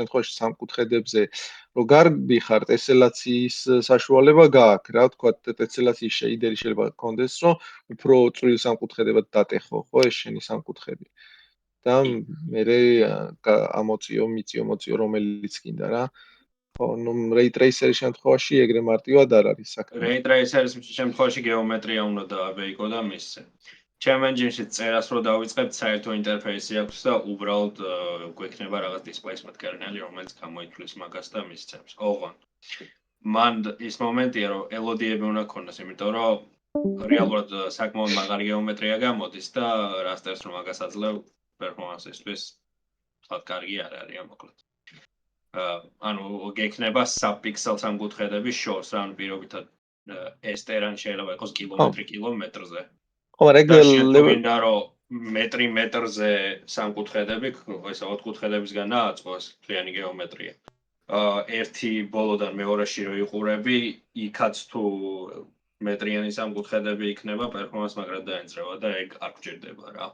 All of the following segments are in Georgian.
შემთხვევაში სამკუთხედებზე რო გარბი ხარ, ტესელაციის საშუალება გააქვს, რა ვთქვა, ტესელაციის შეიდერი შეიძლება გქონდეს, რომ უფრო წვრილ სამკუთხედებად დატეხო, ხო, ეს შენი სამკუთხედი. და მერე მიწიო, რომელიც გინდა რა. ხო, ნუ ray tracer-ის შემთხვევაში ეგრე მარტივად არ არის საქმე. Ray tracer-ის შემთხვევაში გეომეტრია უნდა დააბეიკო და მისცე. ჩემ engine-ში წერას რო დავიწყებთ, საერთო ინტერფეისი აქვს და უბრალოდ გვექნება რაღაც displacement kernel-ი, რომელიც გამოითვლის მაგას და მისცემს. ოღონდ მან ის მომენტია, რომ ელოდიები უნდა ქონდეს, იმიტომ რომ რეალურად საკმაოდ მაგარი გეომეტრია გამოდის და rasters რომ მაგას აძლევ performance-ისთვის თქვათ კარგი არ არის მოკლედ. ანუ გექნება subpixel სამკუთხედების შორს, ანუ პირობითად ეს ტერანი შეიძლება იყოს კილომეტრი კილომეტრზე. ხო, მაგრამ გინდა რომ მეტრი მეტრზე სამკუთხედები, ესა ოთხკუთხედებისგან აწყოს მთლიანი გეომეტრია. ერთი ბოლოდან მეორეში რო იყურები, იქაც თუ მეტრიანი სამკუთხედები იქნება, performance მაგრად დაენწრება და ეგ არ გჭირდება რა.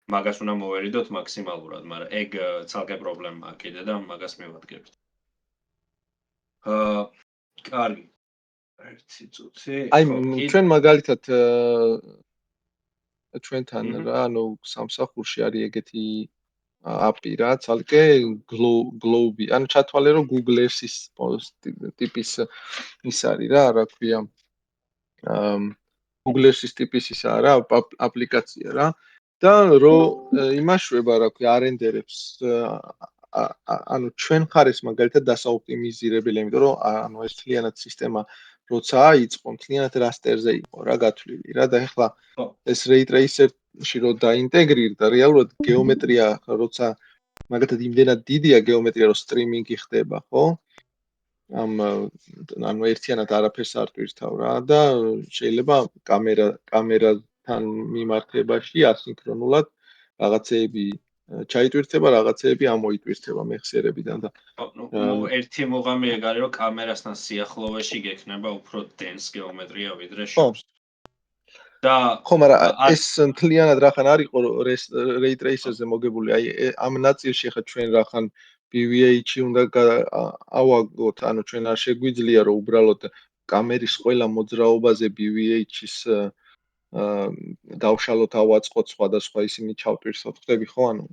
მაგას უნდა მოვერიდოთ მაქსიმალურად, მაგრამ ეგ ცალკე პრობლემაა კიდე და მაგას მივადგებთ. კარგი. ერთი წუთი. აი, ჩვენ მაგალითად ჩვენთან რა, ანუ სამსახურში არის ეგეთი API რა, ცალკე Globe, ანუ ჩათვალე რომ Google Earth-ის ტიპის ის არის რა, რა ქვია. Google Earth-ის ტიპის ისაა რა, აპლიკაცია რა. და რო იმაშვება, რა ქვია, არენდერებს ანუ ჩვენ ხარეს მაგალითად დასაოპტიმიზირებელი, იმიტომ რომ ანუ ეს მთლიანად სისტემა როცა აიწყო, მთლიანად raster-ზე იყო რა გათვლილი რა და ეხლა ეს ray tracer-ში რო დაინტეგრირდა, რეალურად გეომეტრია როცა მაგალითად იმდენად დიდია გეომეტრია, რომ სტრიმინგი ხდება, ხო? ანუ ერთიანად არაფერს არ ტვირთავ რა და შეიძლება კამერასთან მიმართებაში ასინქრონულად რაღაცეები ჩაიტვირთება, რაღაცეები ამოიტვირთება მეხსიერებიდან და ერთი მოღამი ეგ არის, რომ კამერასთან სიახლოვეში გექნება უფრო dense გეომეტრია ვიდრე შორს. და ხო, მაგრამ ეს მთლიანად რახან არ იყო ray tracer-ზე მოგებული, აი ამ ნაწილში ხა ჩვენ რახან BVH-ი უნდა ავაგოთ, ანუ ჩვენ არ შეგვიძლია რომ უბრალოდ კამერის ყველა მოძრაობაზე BVH-ის დავშალოთ, ავაწყოთ სხვადასხვა ისინი ჩავტვირთოთ, ხდები ხო? ანუ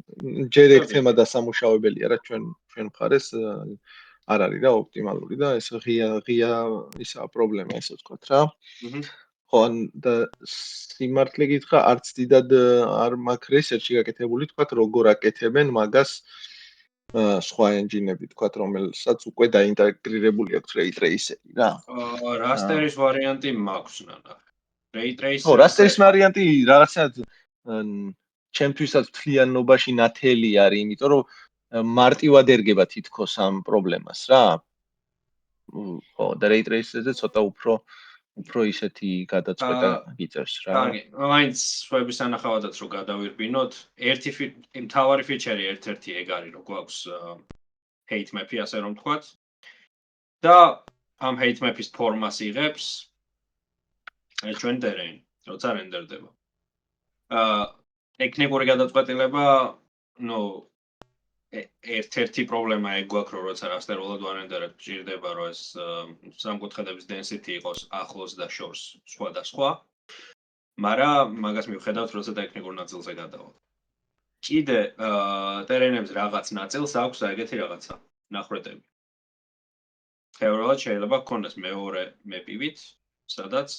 ჯერ ეგ თემა დასამუშავებელია რა ჩვენ მხარეს არ არის რა ოპტიმალური და ეს ღია ისა პრობლემა ესე ვთქვათ რა. ხო, და სიმართლე გითხრა, არც დიდად არ მაქვს research-ი გაკეთებული, თქვათ, როგორ აკეთებენ მაგას სხვა engine-ები, თქვათ, რომელსაც უკვე დაინტეგრირებული აქვს ray tracer-ი რა. raster-ის ვარიანტი მაქვს ნანა. ray tracer. ხო, raster-ის ვარიანტი რაღაცა ჩემთვისაც მთლიანობაში ნათელი არის, იმიტომ რომ მარტივად ერგება თითქოს ამ პრობლემას რა. ხო, და ray tracer-ზე ცოტა უფრო ისეთი გადაწყვეტა გიწევს რა. კარგი, მაინც სხვების ანახავადაც რო გადავირბინოთ, ერთი მთავარი ფიჩერი ერთ-ერთი ეგ არის, რომ გვაქვს heat map-ი, ასე რომ ვთქვათ. და ამ heat map-ის ფორმას იღებს ეს ჩვენ ტერენი, როცა რენდერდება. ტექნიკური გადაწყვეტილება, ნუ ერთ-ერთი პრობლემა ეგ გვაქვს, რომ როცა raster-ულად ვარენდერებთ, ჭირდება რომ ეს სამკუთხედების density იყოს ახლოს და შორს სხვადასხვა. მაგრამ მაგას მივხედავთ, როცა ტექნიკურ ნაწილზე გადავალთ. კიდე ტერენებს რაღაც ნაწილს აქვს ეგეთი რაღაცა, ნახრეტები. თეორიულად შეიძლება გქონდეს მეორე მეპივით, სადაც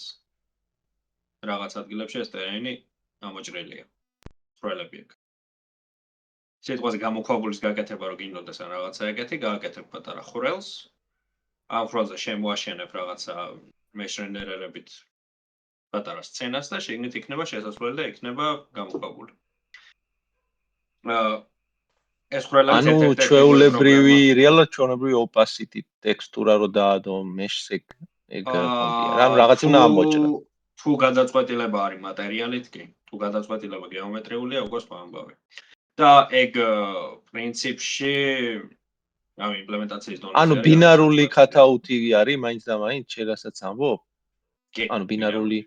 რაღაც ადგილებში ეს ტერენი ამოჭრილია. ხრელები აქვს. სიტყვაზე გამოქვაბულის გაკეთება რო გინდოდეს ან რაღაცა ეგეთი, გააკეთებ პატარა ხრელს. ამ ხრელზე შემოაშენებ რაღაცა mesh render-ერებით პატარა სცენას და შეგნით იქნება შესასვლელი და იქნება გამოქვაბული. ეს ხრელები ანუ ჩვეულებრივი, რეალურად ჩვეულებრივი opacity ტექსტურა რო დაადო mesh-ზე ეგ ხონდია. რა რაღაც უნდა ამოჭრა. თუ გადაწყვეტილება არის მატერიალით კი, თუ გადაწყვეტილება გეომეტრიულია, უკვე სხვა ამბავი. და ეგ პრინციპში ამ იმპლემენტაციის დონეზე ანუ ბინარული cutout-ი არის მაინც და მაინც, შენ რასაც ამბობ? კი. ანუ ბინარული.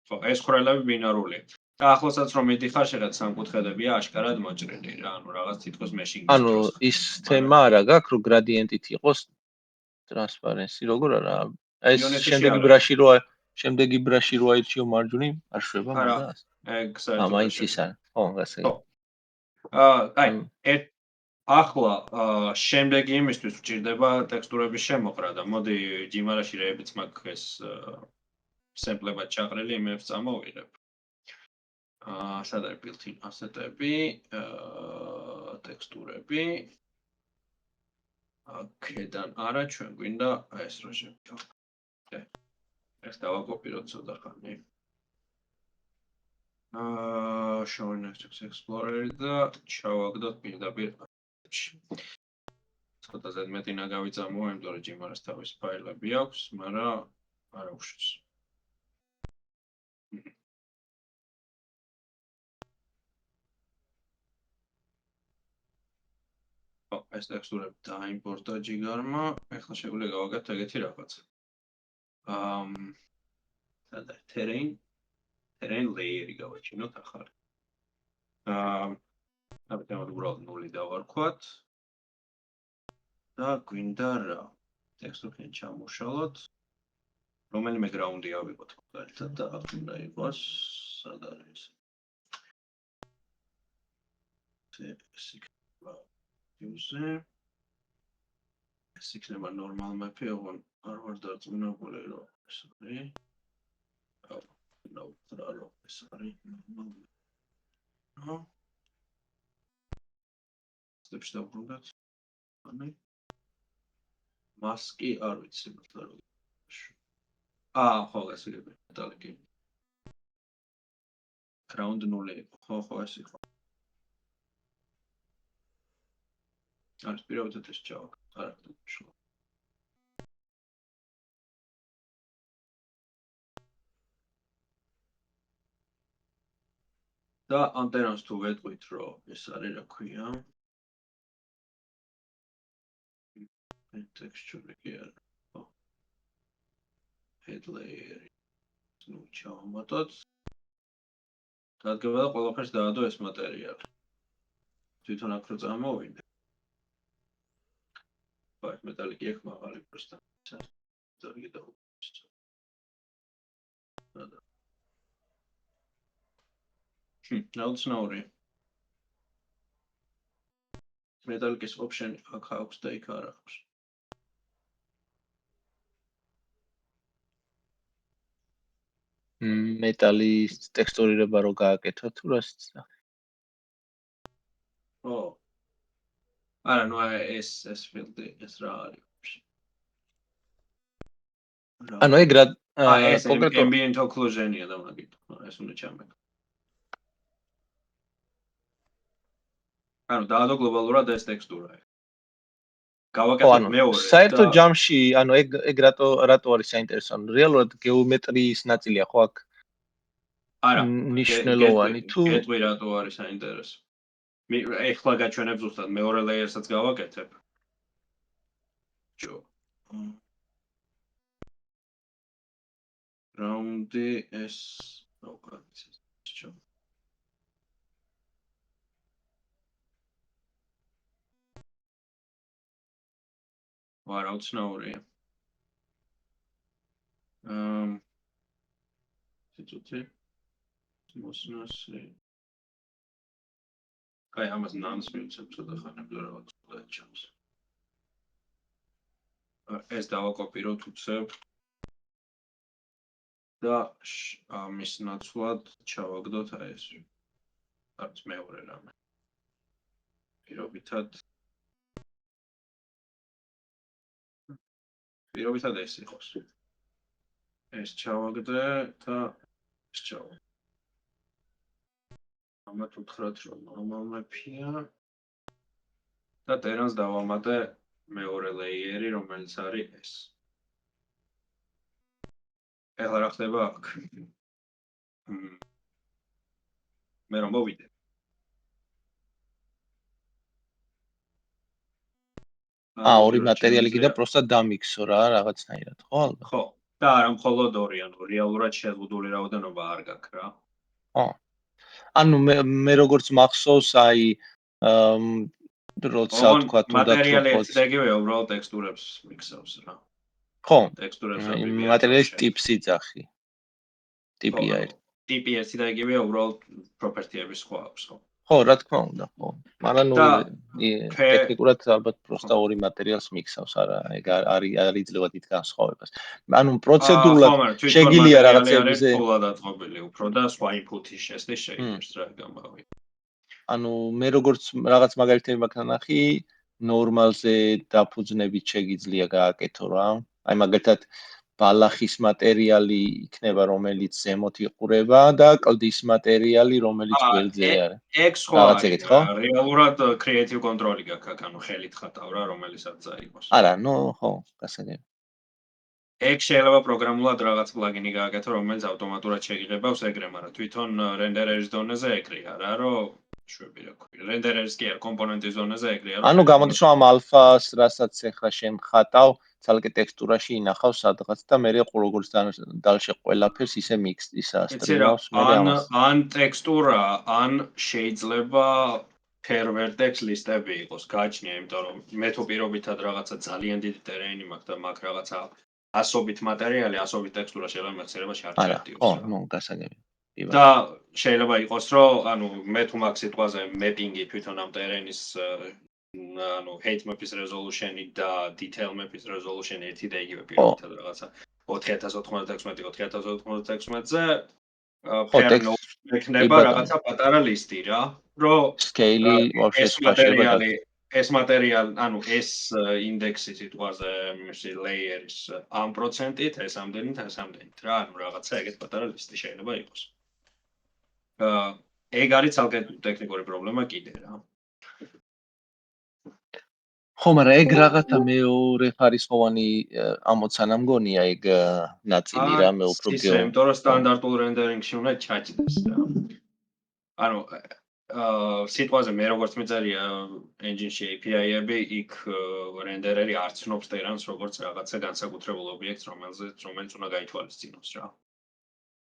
ხო, ეს ხრელები ბინარულია. ახლოსაც რომ მიდიხარ, შეგეთ სამკუთხედებია აშკარად მოჭრილი რა, ანუ რაღაც თითქოს მეშინგის ანუ ის თემა არა გაქვს, რომ გრადიენტით იყოს ტრანსპარენსი, როგორ არა? ეს შემდეგი ბრაში რო აირჩიო მარჯვნივ, არ შვება მაგას? ეგ საერთოდ მაინც ის არა. ხო, გასაგები. აი, ახლა შემდეგი იმისთვის ვჭირდება ტექსტურების შემოყრა და მოდი ჯიმარაში რეებიც მაქვს ეს სემპლებად ჩაყრილი, იმებს წამოვიღებ. სად არის built-in ასეტები, ტექსტურები. აქედან არა, ჩვენ გვინდა ეს რო შევქო. ეს დავაკოპიროთ ცოტა ხანი. Show next Explorer და ჩავაგდოთ პირდაპირ ცოტა ზედმეტი ნაგავი წამოვა, იმიტომ რომ ჯიმარას თავის ფაილები აქვს, მაგრამ არა უშვის. ეს ტექსტურები დაიმპორტა ჯიგარმა, ეხლა შეგვიძლია გავაკეთოთ ეგეთი რაღაც. სადა terrain layer-ი გავაჩინოთ ახალი. ამიტომ უბრალოდ 0 დავარქვათ. და გვინდა რა? ტექსტურიდან ჩამოვშალოთ. რომელიმე ground-ი ავიღოთ მაგალითად და აქ უნდა იყოს სად არის? ეს იქნება normal map-ი, ოღონ არ ვარ დარწმუნებული რომ ეს არის. ნაუტრალო ეს არის normal. სტეპს დავბრუნდეთ. ანუ მასკი არ ვიცი მაგრამ ხო გასაგები მეტალიკი. ground 0 ხო ეს იყო. არის პირობითად ეს ჩავაკეთე, არ აქვს მნიშვნელობა. და ანტენას თუ ვეტყვით, რომ ეს არის რა ქვია? texture კი არა. ხო. head layer. ნუ ჩავამატოთ. დადგება და ყველაფერს დაადო ეს მატერიალი. თვითონ აქ რო წამოვიდე. ბაი მეტალიკი აქვს მაღალი პროსტა. ზოგი და ნაუცნაური. მეტალიკის ოპშენი აქ აქვს და იქ არ აქვს. მეტალის ტექსტურირება რო გააკეთო თუ რას? ო. არა, ნუ ეს ფილდი ეს რა არის? ანუ ეგ რა კონკრეტულად ambient occlusion-ია და მაგით. ეს უნდა ჩამეკ. ანუ დაადო გლობალურად ეს ტექსტურა. გავაკეთებ მეორე. საერთოდ ჯამში, ანუ ეგ რატო არის საინტერესო? ანუ რეალურად გეომეტრიის ნაწილია ხო აქ? არა, ნიშნულოვანი თუ გეტყვი რატო არის საინტერესო? ეხლა გაჩვენებ ზუსტად მეორე layer-საც გავაკეთებ. ჯო. ground-ი ეს ვარაუცნაურია. ცოტა მოსნასი. აი ამას ნანს მივცემ ცოტა ხანები რაღაც ჩანს. ეს დავაკოპიროთ უცებ. და ამის ნაცვლად ჩავაგდოთ აი ეს. არც მეორე რამე. პირობითად ეს იყოს. ეს ჩავაგდე და ეს ჩავაგდე. ამათ უთხრათ რომ normal map-ია და ტერანს დავამატე მეორე layer-ი, რომელიც არის ეს. ეხლა რა ხდება აქ? მე რომ მოვიდე. ორი მატერიალი კიდე პროსტა დამიქსო რა რაღაცნაირად, ხო? ხო. და არა მხოლოდ ორი, ანუ რეალურად შეზღუდული რაოდენობა არ გაქვს რა. ხო. ანუ მე როგორც მახსოვს, აი როცა თქვა თუნდაც მატერიალი ერთი და იგივეა, უბრალოდ ტექსტურებს მიქსავს რა. ხო, ტექსტურებს მატერიალის ტიპს იძახი. ტიპია ერთი. ტიპი ერთი და იგივეა, უბრალოდ პროპერტიების სხვა აქვს, ხო? ხო, რა თქმა უნდა, ხო. მაგრამ ნუ ტექნიკურად ალბათ პროსტა ორი მატერიალს მიქსავს, არა, ეგ არ იძლევა დიდ განსხვავებას. ანუ პროცედურულად შეგიძლია რაღაცებზე ფულად აწყობილი უფრო და სხვა ინფუტის შესწრის შეიგებს რა გამავი. ანუ მე როგორც რაღაც მაგალითები მაქვს ნახი, ნორმალზე დაფუძნებით შეგიძლია გააკეთო რა. აი მაგალითად ბალახის მატერიალი იქნება, რომელიც ზემოთ იყურება და კლდის მატერიალი, რომელიც გვერდზე არის. ეგ სხვა არის რა. რეალურად creative control-ი გაქვს აქ, ანუ ხელით ხატავ რა, რომელისაც წაიღოს. არა, ნუ ხო, გასაგები. ეგ შეიძლება პროგრამულად რაღაც პლაგინი გააკეთო, რომელიც ავტომატურად შეიღებს ეგრე, მაგრამ თვითონ რენდერერის დონეზე ეგრეა რა, რომ შვები რა ქვია. რენდერერის კი არა, კომპონენტის დონეზე ეგრეა. ანუ გამოდის რომ ამ ალფას, რასაც ახლა შენ ხატავ, ცალკე ტექსტურაში ინახავს სადღაც და მე როგორც დალში ყველაფერს ისე მიქსტისა სტრიმავს მე ამას. ან ტექსტურა, ან შეიძლება per vertex ლისტები იყოს, გააჩნია, იმიტომ რომ მე თუ პირობითად რაღაცა ძალიან დიდი ტერეინი მაქვს და მაქვს რაღაცა ასობით მატერიალი, ასობით ტექსტურა შეიძლება მეხსიერებაში არ ჩაერთიოს. ხო, ნუ გასაგები. და შეიძლება იყოს, რომ ანუ მე თუ მაქვს სიტყვაზე mapping-ი თვითონ ამ ტერეინის ანუ height map-ის resolution-ი და detail map-ის resolution-ი ერთი და იგივე პირობითად რაღაცა 4096 4096-ზე per node ექნება რაღაცა პატარა ლისტი რა, რომ scale-ი ვაფშე სხვა შეიძლება ეს მატერიალი, ანუ ეს ინდექსი სიტყვაზე მისი layer-ის ამ პროცენტით, ეს ამდენით რა, ანუ რაღაცა ეგეთ პატარა ლისტი შეიძლება იყოს. ეგ არის ცალკე ტექნიკური პრობლემა კიდე რა. ხო, მაგრამ ეგ რაღაცა მეორე ხარისხოვანი ამოცანა მგონია ეგ ნაწილი რა, მე უფრო ისე, იმიტომ რომ სტანდარტულ რენდერინგში უნდა ჩაჭდეს რა. ანუ სიტყვაზე მე როგორც მიწერია engine-ში API-ები, იქ რენდერერი არ ცნობს ტერანს როგორც რაღაცა განსაკუთრებულ ობიექტს, რომელიც უნდა გაითვალისწინოს რა.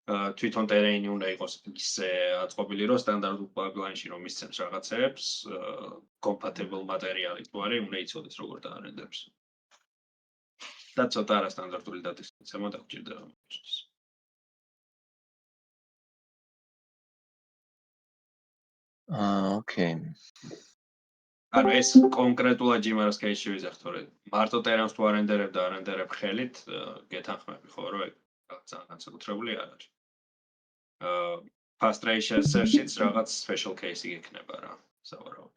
თვითონ ტერეინი უნდა იყოს ისე აწყობილი, რომ სტანდარტულ pipeline-ში რომ მისცემს რაღაცებს, compatible მატერიალი თუ არის, უნდა იცოდეს როგორ დაარენდებს. და ცოტა არასტანდარტული დატის მიცემა დაგჭირდება მისთვის. ოკეი. ანუ ეს კონკრეტულად ჯიმარას кейსში ვიზახ, თორე მარტო ტერანს თუ არენდერებ და არენდერებ ხელით, გეთანხმები ხო, რომ ეგ ძალიან განსაკუთრებული არ არის. Fast Ray Search-იც რაღაც special case-ი იქნება რა, სავარაუდოდ.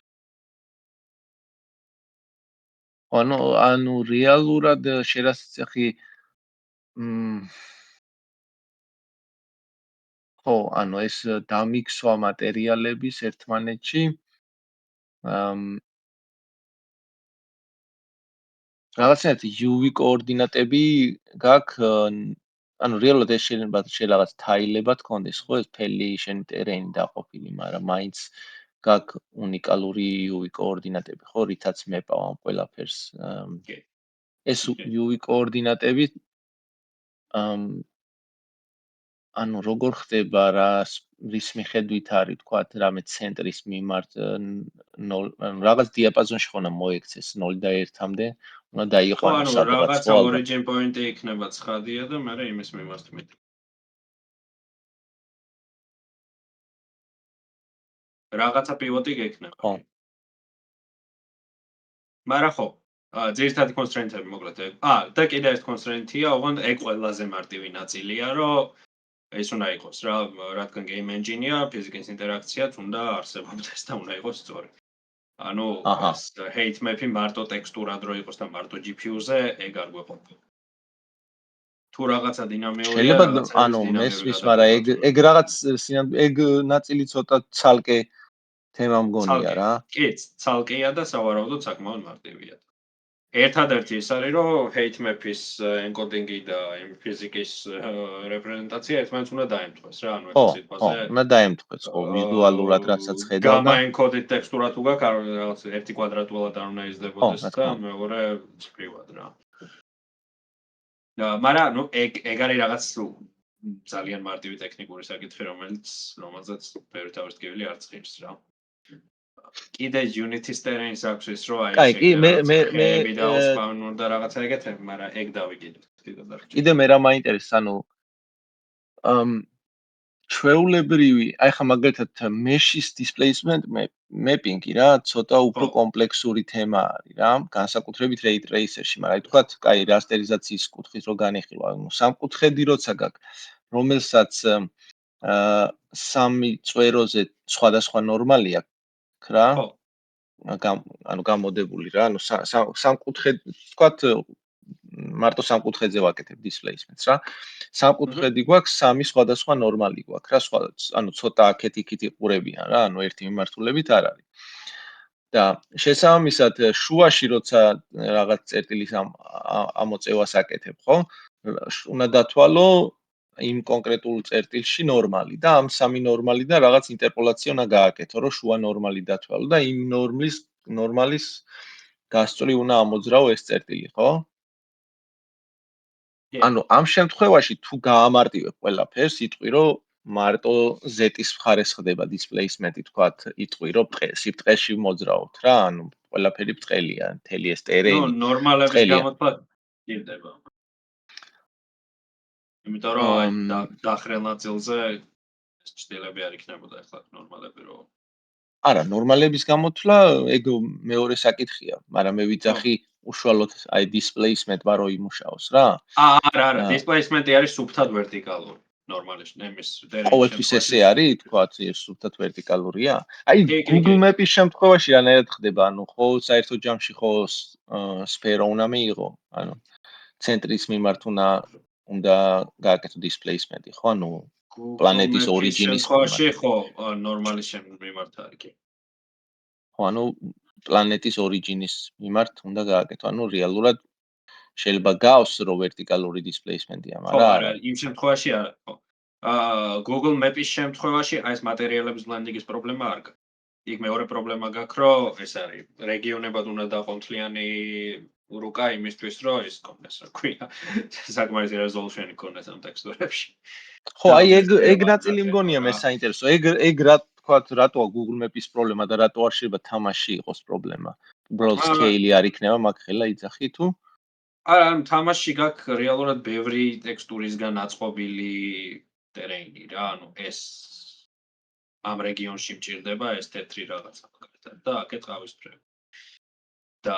ანუ რეალურად შერასწახი ხო, ანუ ეს დამიქსვა მატერიალების ერთმანეთში რაღაცნაირად UV კოორდინატები გაქვს ანუ რეალურად ეს შეიძლება რაღაც თაილებად კონდეს, ხო, ეს ფელი შენ ტერეინი დაყოფილი, მაგრამ მაინც გაქვს უნიკალური UV კოორდინატები, ხო, რითაც მეპავ ამ ყველაფერს. ეს UV კოორდინატები ანუ როგორ ხდება რა, რის მიხედვით არის, თქვათ, რამე ცენტრის მიმართ 0, ანუ რაღაც დიაპაზონში ხონა მოექცეს 0 და 1-მდე, უნდა დაიყვანოს სადღაც, ხო? რაღაცა origin point-ი იქნება ცხადია და მე იმის მიმართ მეტი. რაღაცა პივოტი გექნება. ხო. მაგრამ ხო, ძირითადი constraint-ები მოკლედ. და კიდე ერთ constraint-ია, ოღონდ ეგ ყველაზე მარტივი ნაწილია, რომ ეს უნდა იყოს რა, რადგან game engine-ია, ფიზიკის ინტერაქციაც უნდა არსებობდეს და უნდა იყოს სწორი. ანუ ეს height map-ი მარტო ტექსტურად რო იყოს და მარტო GPU-ზე, ეგ არ გვეყოფა. თუ რაღაცა დინამიურია, შეიძლება ანუ მესმის, მაგრამ ეგ რაღაც ეგ ნაწილი ცოტა ცალკე თემა მგონია რა. კი, ცალკეა და სავარაუდოდ საკმაოდ მარტივია. ერთადერთი ის არის, რომ height map-ის encoding-ი და იმ ფიზიკის რეპრეზენტაცია ერთმანეთს უნდა დაემთხვეს რა, ანუ ეს სიტყვაზე. ხო, უნდა დაემთხვეს, ხო, ვიზუალურად რასაც ხედავ და გამა-encoded ტექსტურა თუ გაქვს, რაღაც ერთი კვადრატულად არ უნდა იზრდებოდეს და მეორე ციფრივად რა. მაგრამ ნუ ეგ არის რაღაც ძალიან მარტივი ტექნიკური საკითხი, რომელზეც ბევრი თავისთავად არ წირს რა. კიდე Unity-ს ტერენს აქვს ის რომ აი კაი, კი, ხეები დაუსპავნურ და რაღაცა ეგეთები, მაგრამ ეგ დავიგიდოთ კიდე დარჩა. კიდე მე რა მაინტერესებს, ანუ ჩვეულებრივი, აი ხა მაგალითად mesh-ის displacement mapping-ი რა, ცოტა უფრო კომპლექსური თემა არის რა, განსაკუთრებით ray tracer-ში, მაგრამ აი თქვათ, კაი, რასტერიზაციის კუთხით რო განიხილვა, ანუ სამკუთხედი როცა გაქვს, რომელსაც სამი წვეროზე სხვადასხვა ნორმალი აქვს რა. ანუ გამოდებული რა, ანუ სამკუთხედი, თქვათ, მარტო სამკუთხედზე ვაკეთებ displacements რა. სამკუთხედი გვაქვს, სამი სხვადასხვა ნორმალი გვაქვს რა, ანუ ცოტა აქეთ-იქით იყურებიან რა, ანუ ერთი მიმართულებით არ არის. და შესაბამისად, შუაში როცა რაღაც წერტილის ამოწევას აკეთებ, ხო? უნდა დათვალო იმ კონკრეტულ წერტილში ნორმალი და ამ სამი ნორმალიდან რაღაც ინტერპოლაცია უნდა გააკეთო, რომ შუა ნორმალი დათვალო და იმ ნორმალის გასწვრივ უნდა ამოძრავო ეს წერტილი, ხო? ანუ ამ შემთხვევაში თუ გაამარტივებ ყველაფერს, იტყვი რომ მარტო z-ის მხარეს ხდება displacement-ი, თქვათ, იტყვი რომ სიბრტყეში მოძრავოთ რა, ანუ ყველაფერი ბრტყელია, მთელი ეს ტერენი. ნუ ნორმალების გამოთვლა გირდება. იმიტომ რომ აი დახრილ ნაწილზე ეს ჭრილები არ იქნებოდა ახლა ნორმალები რო. არა, ნორმალების გამოთვლა ეგ მეორე საკითხია, მაგრამ მე ვიძახი უშუალოდ აი displacement-მა რო იმუშაოს რა. არა, displacement-ი არის სუფთად ვერტიკალური. ნორმალში, ნემის ტერენის ყოველთვის ესე არის, თქვათ, ეს სუფთად ვერტიკალურია. აი Google Maps-ის შემთხვევაში რანაირად ხდება, ანუ ხო საერთო ჯამში ხო სფერო უნდა მიიღო, ანუ ცენტრის მიმართ უნდა გააკეთო displacement-ი, ხო, ანუ პლანეტის ორიჯინის შემთხვევაში ხო ნორმალის მიმართ არის კი. ხო, ანუ პლანეტის ორიჯინის მიმართ უნდა გააკეთო, ანუ რეალურად შეიძლება გავს რო ვერტიკალური displacement-ია, მაგრამ არა, იმ შემთხვევაში არა, ხო. Google Maps-ის შემთხვევაში აი ეს მატერიალების blending-ის პრობლემა არ გაქვს. იქ მეორე პრობლემა გაქვს, რომ ეს არის რეგიონებად უნდა დაყონთლიანი რუკა იმისთვის, რომ ის კონდეს, რა ქვია, საკმარისი resolution-ი კონდეს ამ ტექსტურებში. ხო, აი ეგ ნაწილი მგონია მე საინტერესო. ეგ რა თქვათ, რატოა Google Maps-ის პრობლემა და რატო არ შეიძლება თამაში იყოს პრობლემა? უბრალოდ scale-ი არ იქნება მაგ ხელა იძახი თუ? არა, თამაში გაქვს რეალურად ბევრი ტექსტურისგან აწყობილი ტერენი რა, ანუ ეს ამ რეგიონში მჭირდება ეს თეთრი რაღაცა მაგალითად და აქეთ ყავისფრები. და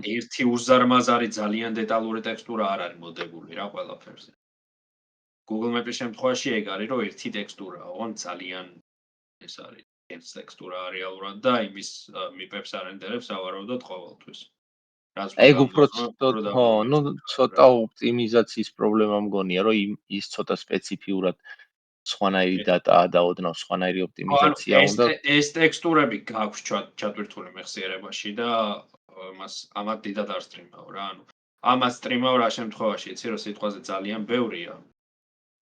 ერთი უზარმაზარი ძალიან დეტალური ტექსტურა არ არის მოდებული რა ყველაფერზე. Google Maps-ის შემთხვევაში ეგ არის, რომ ერთი ტექსტურაა, ოღონ ძალიან ეს არის ეს ტექსტურა რეალურად და იმის მიპებს არენდერებს ავარავდოთ ყოველთვის. ეგ უფრო ხო, ნუ ცოტა ოპტიმიზაციის პრობლემა მგონია, რომ ის ცოტა სპეციფიურად სხვანაირი დატაა და ოდნავ სხვანაირი ოპტიმიზაცია უნდა. ეს ტექსტურები გაქვს ჩატვირთული მეხსიერებაში და ამათ დიდად არ სტრიმავ რა, ანუ ამას სტრიმავ რა შემთხვევაში, იცი რომ სიტყვაზე ძალიან ბევრია.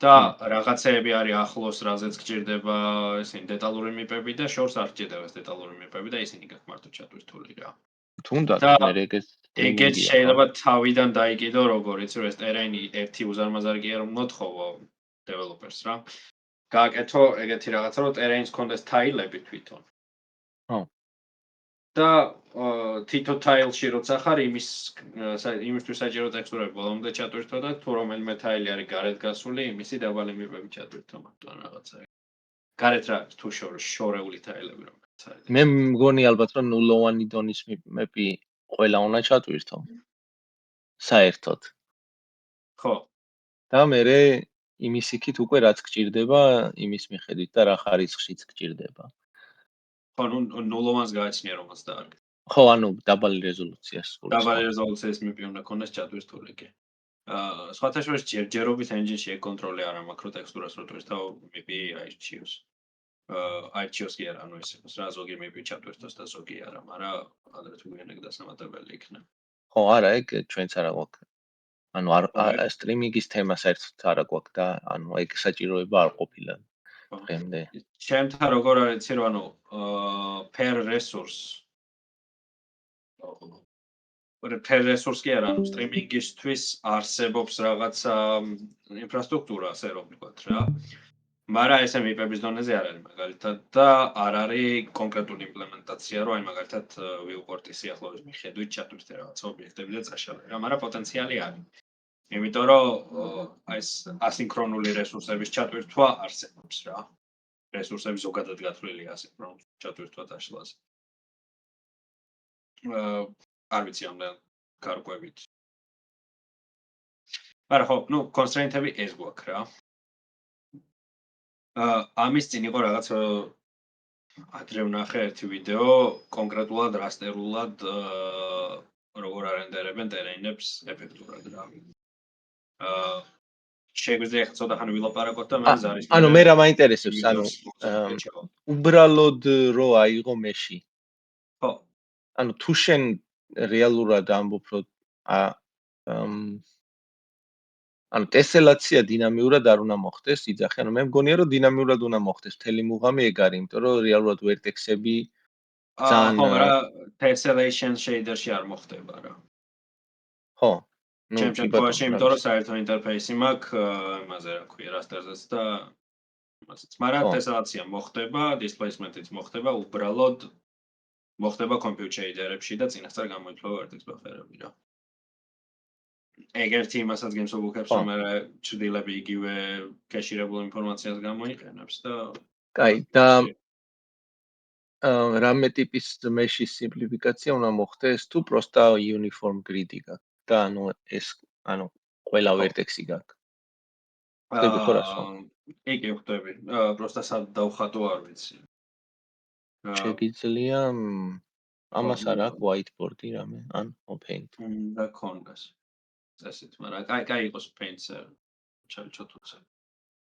და რაღაცეები არის ახლოს, რაზეც გჭირდება ესენი დეტალური მიპები და შორს არ გჭირდება ეს დეტალური მიპები და ისინი გაქვს მარტო ჩატვირთული რა. თუნდაც მე ეგეც შეიძლება თავიდან დაიკიდო როგორ იცი რომ ეს ტერენი ერთი უზარმაზარი კი არ მოთხოვო დეველოპერს რა. გააკეთო ეგეთი რაღაცა რომ ტერენის კონდეს თაილები თვითონ. ხო. და თითო თაილში როცა ხარ იმისთვის საჭირო ტექსტურები ბოლომდე ჩატვირთო და თუ რომელიმე თაილი არის გარეთ გასული, იმისი დაბალი მიპები ჩატვირთო მარტო რაღაცა. გარეთ რა თუ შორეული თაილები რომელიც არის. მე მგონი ალბათ რომ ნულოვანი დონის მეპი ყველა უნდა ჩატვირთო. საერთოდ. ხო. და მე იმის იქით უკვე რაც გჭირდება, იმის მიხედვით და რა ხარისხშიც გჭირდება. ხო, ნულოვანს გააჩნია რომელს და არ. ხო, ანუ დაბალი რეზოლუციას სულ. დაბალი რეზოლუციის მიპი უნდა ქონდეს ჩატვირთული კი. სხვათა შორის ჯერჯერობით engine-ში ეგ კონტროლი არ აქვს, რომ ტექსტურას რო ტვირთავ, მიპი აირჩიოს. აირჩიოს კი არა, ანუ ეს იყოს რა, ზოგი მიპი ჩატვირთოს და ზოგი არა, მაგრამ ადრე თუ გვიანაკ დასამატებელი იქნება. ხო, არა, ეგ ჩვენც არა გვაქვს. ანუ სტრიმინგის თემა საერთოდ არა გვაქვს და ანუ ეგ საჭიროება არ ყოფილა დღემდე. ჩემთან როგორ არის იცი რომ ანუ per resource per resource კი არა, ანუ სტრიმინგისთვის არსებობს რაღაცა ინფრასტრუქტურა, ასე რომ ვთქვათ რა. მაგრამ ეს MVP-ების დონეზე არ არის მაგალითად და არ არის კონკრეტული იმპლემენტაცია, რომ აი მაგალითად ვიუპორტის სიახლოვის მიხედვით ჩატვირთე რაღაცა ობიექტები და წაშალე რა, მაგრამ პოტენციალი არის. იმიტომ რომ აი ეს ასინქრონული რესურსების ჩატვირთვა არსებობს რა. რესურსები ზოგადად გათვლილია ასინქრონულ ჩატვირთვა დაშლაზე. არ ვიცი ამდენ გარკვევით. მაგრამ ხო, ნუ კონსტრეინტები ეს გვაქვს რა. ამის წინ იყო რაღაც ადრე ვნახე ერთი ვიდეო, კონკრეტულად რასტერულად როგორ არენდერებენ ტერეინებს ეფექტურად რა. შეგვიძლია ახლა ცოტახანი ვილაპარაკოთ და მე ზარის ანუ მე რა მაინტერესებს, ანუ უბრალოდ რო აიღო მეში. ხო. ანუ თუ შენ რეალურად ამბობ რომ ანუ ტესელაცია დინამიურად არ უნდა მოხდეს იძახი, ანუ მე მგონია რომ დინამიურად უნდა მოხდეს მთელი მუღამი ეგ არის, იმიტომ რომ რეალურად ვერტექსები ძალიან ხო, მაგრამ tessellation shader-ში არ მოხდება რა. ხო. ჩემ შემთხვევაში, იმიტომ რომ საერთო ინტერფეისი მაქვს იმაზე რა ქვია, raster-ზეც და იმასაც. მაგრამ tessellation მოხდება, displacement-იც მოხდება, უბრალოდ მოხდება compute shader-ებში და წინასწარ გამოიწვევა vertex buffer-ები რა. ეგ ერთი იმასაც გემსუბუქებს, რომ მე ჭრილები იგივე კეშირებულ ინფორმაციას გამოიყენებს და კაი, და რამე ტიპის mesh-ის სიმპლიფიკაცია უნდა მოხდეს თუ პროსტა uniform grid-ი გაქვს და ანუ ეს ანუ ყველა vertex-ი გაქვს. ხდები ხო რას ხო? კი, ხდები. პროსტა სად დავხატო არ ვიცი. შეგიძლია ამას არ აქვს whiteboard-ი რამე ან paint. და კონგას. წესით, მაგრამ კაი იყოს paint-ზე. ჩავიჩოთუცე.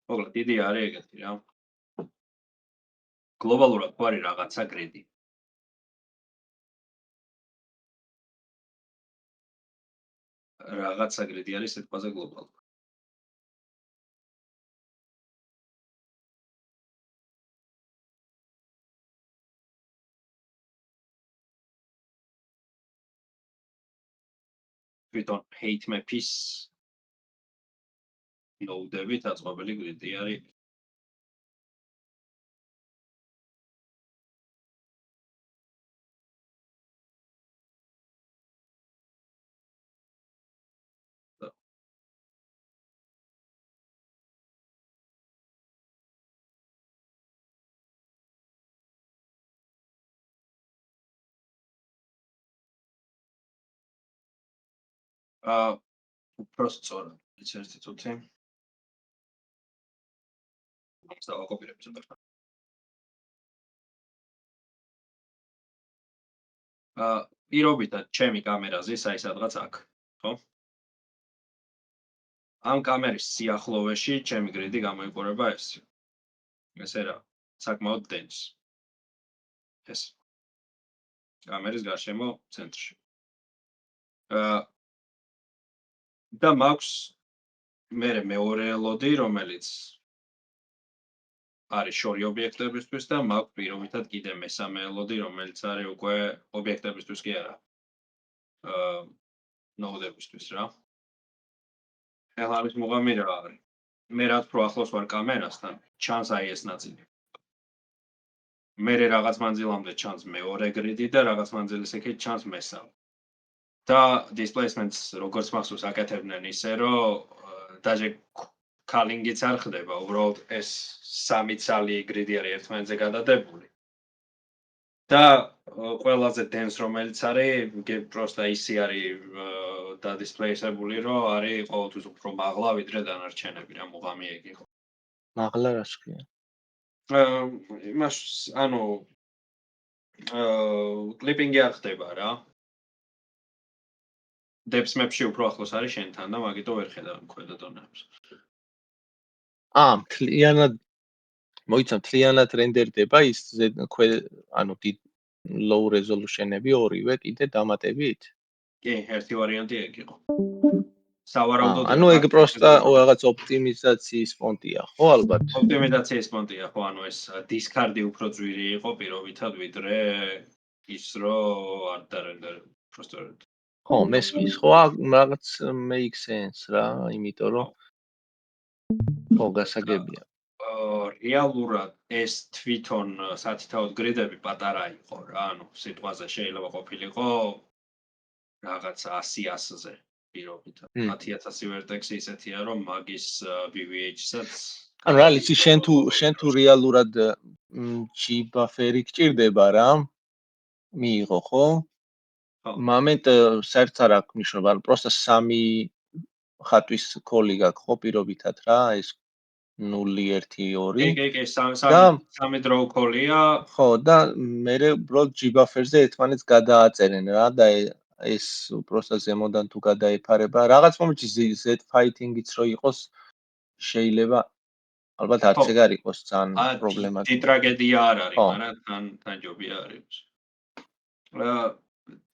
მოკლედ, იდეა არის ეგეთი რა. გლობალურად ხო არის რაღაცა grid-ი. რაღაცა grid-ი არის სიტყვაზე გლობალურად. თვითონ hate map-ის ნოუდებით აწყობილი grid-ი არის. უბრალოდ სწორად, ეს ერთი თუთი. ამას დავაკოპირებ ცოტა. პირობითად ჩემი კამერაზე აი სადღაც აქ, ხო? ამ კამერის სიახლოვეში ჩემი grid-ი გამოიყურება ეს. ესე რა, საკმაოდ დენს. ეს. კამერის გარშემო ცენტრში. და მაქვს მეორე ელოდი, რომელიც არის შორი ობიექტებისთვის და მაქვს პირობითად კიდე მესამე ელოდი, რომელიც არის უკვე ობიექტებისთვის კი არა. ნოუდებისთვის რა. ეხლა ამის მუღამი რა არის? მე რაც უფრო ახლოს ვარ კამერასთან, ჩანს აი ეს ნაწილი. მე რაღაც მანძილამდე ჩანს მეორე grid-ი და რაღაც მანძილის ეკით ჩანს მესამე. და displacements როგორც მახსოვს აკეთებდნენ ისე, რომ დაჟე calling-იც არ ხდება, უბრალოდ ეს სამი ცალი grid-ი არის ერთმანეთზე გადადებული. და ყველაზე dense რომელიც არის, პროსტა ისი არის დადისპლეისებული, რომ არის ყოველთვის უფრო მაღლა ვიდრე დანარჩენები რა მუღამი ეგ იყო. მაღლა რას ქვია? იმას ანუ კლიპინგი არ ხდება რა. depth map-ში უფრო ახლოს არის შენთან და მაგიტო ვერ ხედავ ქვედა დონეებს. მთლიანად მოიცა მთლიანად რენდერდება ის ანუ low resolution-ები ორივე კიდე დამატებით? კი, ერთი ვარიანტი ეგ იყო. სავარაუდოდ ანუ ეგ პროსტა რაღაც ოპტიმიზაციის ფონტია, ხო ალბათ? ოპტიმიზაციის ფონტია, ხო, ანუ ეს discard-ი უფრო ძვირი იყო პირობითად ვიდრე ის რომ არ დარენდერ პროსტა. ხო, მესმის. ხო, რაღაც make sense რა, იმიტომ რომ ხო, გასაგებია. რეალურად ეს თვითონ სათითაოდ გრიდები პატარა იყო რა, ანუ სიტყვაზე შეიძლება ყოფილიყო რაღაც 100-100-ზე პირობით. 10000 ვერტექსი ისეთია, რომ მაგის BVH-საც ანუ რა იცი, შენ თუ რეალურად G-buffer-ი გჭირდება რა, მიიღო, ხო? მომენტ საერთოდ არ აქვს მნიშვნელობა, ანუ პროსტა 3 ხატვის კოლი გაქვს ხო პირობითად რა, ეს 0-1-2. კი, სამი დრო კოლია. ხო, და მე უბრალოდ G-buffer-ზე ერთმანეთს გადააწერენ რა და ეს უბრალოდ ზემოდან თუ გადაეფარება, რაღაც მომენტში Z fighting-იც რო იყოს, შეიძლება ალბათ არც ეგ არ იყოს ძალიან პრობლემატური. დიდი ტრაგედია არ არის, მაგრამ თან ჯობია არის.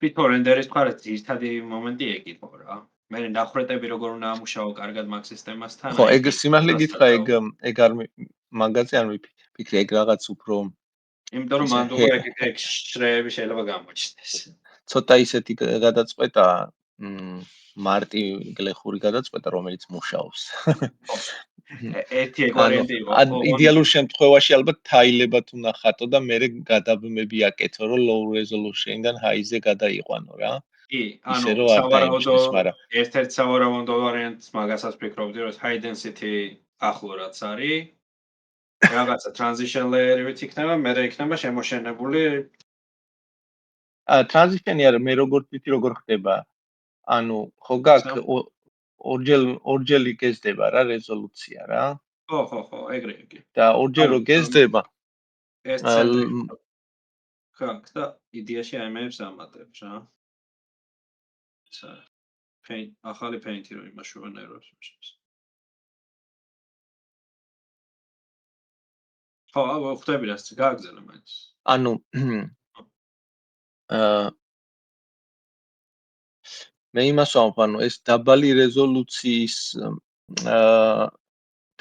თვითონ რენდერის მხარეს ძირითადი მომენტი ეგ იყო რა. მე ნახრეტები როგორ უნდა ამუშაო კარგად მაგ სისტემასთან. ხო, ეგ სიმართლე გითხრა, ეგ არ მაგაზე არ ვიფიქრე, ეგ რაღაც უფრო იმიტომ რომ მანდ უკვე ეგ შრეები შეიძლება გამოჩნდეს. ცოტა ისეთი გადაწყვეტა, მარტი გლეხური გადაწყვეტა, რომელიც მუშაობს. ერთი ეგ ვარიანტი იყო. იდეალურ შემთხვევაში ალბათ თაილებად უნდა ხატო და მე გადაბმები აკეთო, რომ low resolution-დან high-ზე გადაიყვანო რა. კი, ანუ სავარაუდო ერთ-ერთი სავარაუდო ვარიანტს მაგასაც ფიქრობდი, რომ high density ახლო რაც არის. რაღაცა transition layer-ით იქნება, მე იქნება შემოშენებული. transition-ი არა, მე როგორც ვიცი როგორ ხდება. ანუ ხო გაქვს ორჯერ გეზდება რა რეზოლუცია რა. ხო, ეგრე იგი. და ორჯერ რო გეზდება ეს ცენტრი ხაკ და იდეაში აიმებს ამატებს რა. ახალი paint-ი რო იმაშოვან ეროს მიშებს. ხო, ხვდები რაც გააგზავნე მაინც. ანუ მე იმას ვამბობ, ანუ ეს დაბალი რეზოლუციის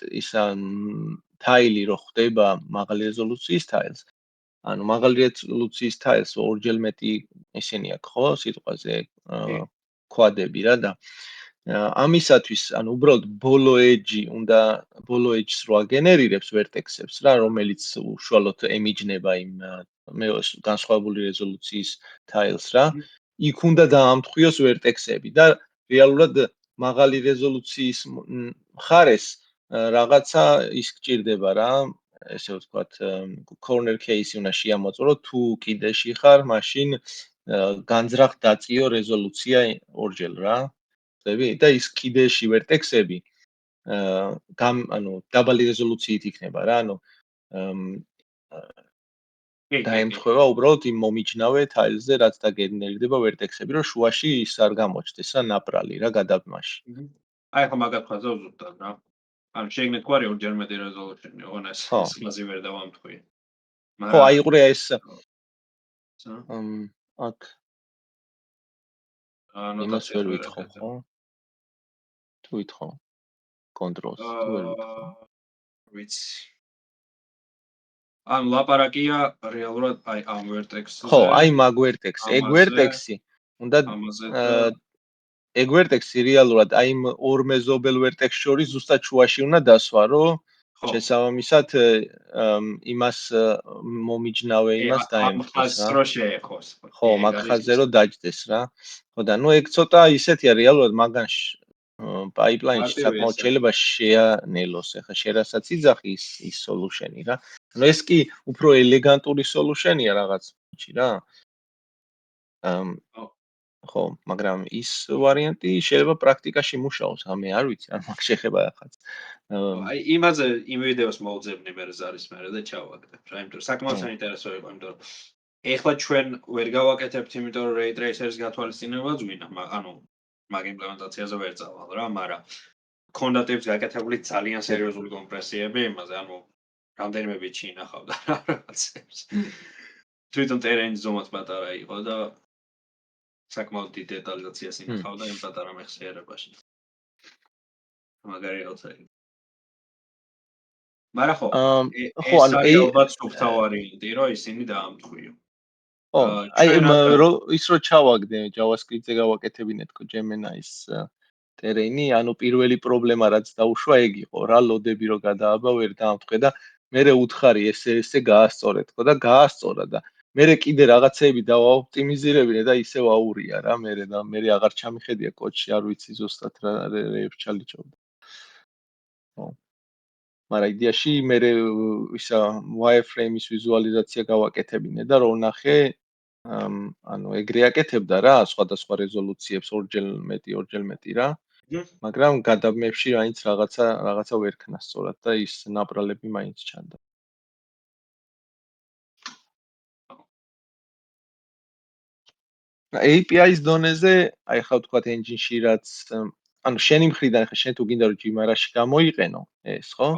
ისა თაილი რო ხდება მაღალი რეზოლუციის თაილს. ანუ მაღალი რეზოლუციის თაილს ორჯერ მეტი ისინი აქვს ხო სიტყვაზე კვადები რა და ამისათვის ანუ უბრალოდ ბოლო edge-ს რო აგენერირებს ვერტექსებს რა, რომელიც უშუალოდ ემიჯნება იმ განსხვავებული რეზოლუციის თაილს რა. იქ უნდა დაამტყვიოს ვერტექსები და რეალურად მაღალი რეზოლუციის მხარეს რაღაცა ის გჭირდება რა, ესე ვთქვათ, corner case-ი უნდა შეამოწურო, თუ კიდეში ხარ, მაშინ განძრახ დაწიო რეზოლუცია ორჯერ რა. ხდები? და ის კიდეში ვერტექსები ანუ დაბალი რეზოლუციით იქნება რა, ანუ დაემთხვევა უბრალოდ იმ მომიჯნავე თაილზე, რაც დაგენერირდება ვერტექსები, რომ შუაში ის არ გამოჩნდეს რა ნაპრალი რა გადაბმაში. აი ხო მაგათ ხაზა უზუსტად რა. ანუ შეგნეთ გვარი ორჯერ მეტი რეზოლუცია, ონეს მასი ვერ დავამთხვი. ხო, აი ყურე ეს აქ იმას ვერ ვითხოვ ხო? თუ ვითხოვ controls თუ ვერ ვითხოვ. ვიცი. ან ლაპარაკია რეალურად აი ამ ვერტექსზე. ხო, აი მაგ ვერტექსი, ეგ ვერტექსი უნდა ეგ ვერტექსი რეალურად აი იმ ორ მეზობელ ვერტექსს შორის ზუსტად შუაში უნდა დასვა, რომ შესაბამისად იმას მომიჯნავე იმას დაემთხეს რა. ამ ხაზს რო შეეხოს. ხო, მაგ ხაზზე რო დაჯდეს რა. ხო და ნუ ეგ ცოტა ისეთია რეალურად მაგანში pipeline-ში საკმაოდ შეიძლება შეანელოს, ახლა შერასაც იძახი ის solution-ი რა. ანუ ეს კი უფრო ელეგანტური solution-ია რაღაცში რა. ხო, მაგრამ ის ვარიანტი შეიძლება პრაქტიკაში მუშაოს, მე არ ვიცი, არ მაქვს შეხება ახაც. აი იმაზე იმ ვიდეოს მოვძებნი მე ზარის მერე და ჩავაგდებ რა, იმიტომ რომ საკმაოდ საინტერესო იყო, იმიტომ რომ ეხლა ჩვენ ვერ გავაკეთებთ, იმიტომ რომ ray tracer-ის გათვალისწინებაც ვინა, ანუ მაგ იმპლემენტაციაზე ვერ წავალ რა, მაგრამ ქონდა ტიპს გაკეთებული ძალიან სერიოზული კომპრესიები იმაზე, ანუ რამდენიმე ბიჩი ინახავდა რა რაღაცებს. თვითონ ტერენი ზომაც პატარა იყო და საკმაოდ დიდ დეტალიზაციას ინახავდა იმ პატარა მეხსიერებაში. მაგარი როცა. მაგრამ ხო, ეს არის ალბათ სუფთა ვარიანტი, რომ ისინი დაამტყვიო. ხო, აი ის რო ჩავაგდე JavaScript-ზე გავაკეთებინე თქო Gemini-ის ტერეინი, ანუ პირველი პრობლემა რაც დაუშვა ეგ იყო, რა ლოდები რო გადააბა ვერ დაამტყე და მერე უთხარი ესე გაასწორე თქო და გაასწორა და მერე კიდე რაღაცეები დავაოპტიმიზირებინე და ისევ აურია რა მერე და მერე აღარ ჩამიხედია კოდში, არ ვიცი ზუსტად რა ჩალიჭობდა. ხო. მაგრამ იდეაში მერე ისა wireframe-ის ვიზუალიზაცია გავაკეთებინე და რო ვნახე ანუ ეგრე აკეთებდა რა სხვადასხვა რეზოლუციებს ორჯერ მეტი რა. მაგრამ გადაბმებში რაინც რაღაცა ვერ ქნა სწორად და ის ნაპრალები მაინც ჩანდა. API-ის დონეზე, აი ხა ვთქვათ engine-ში რაც ანუ შენი მხრიდან ხა შენ თუ გინდა რომ Jimara-ში გამოიყენო ეს, ხო?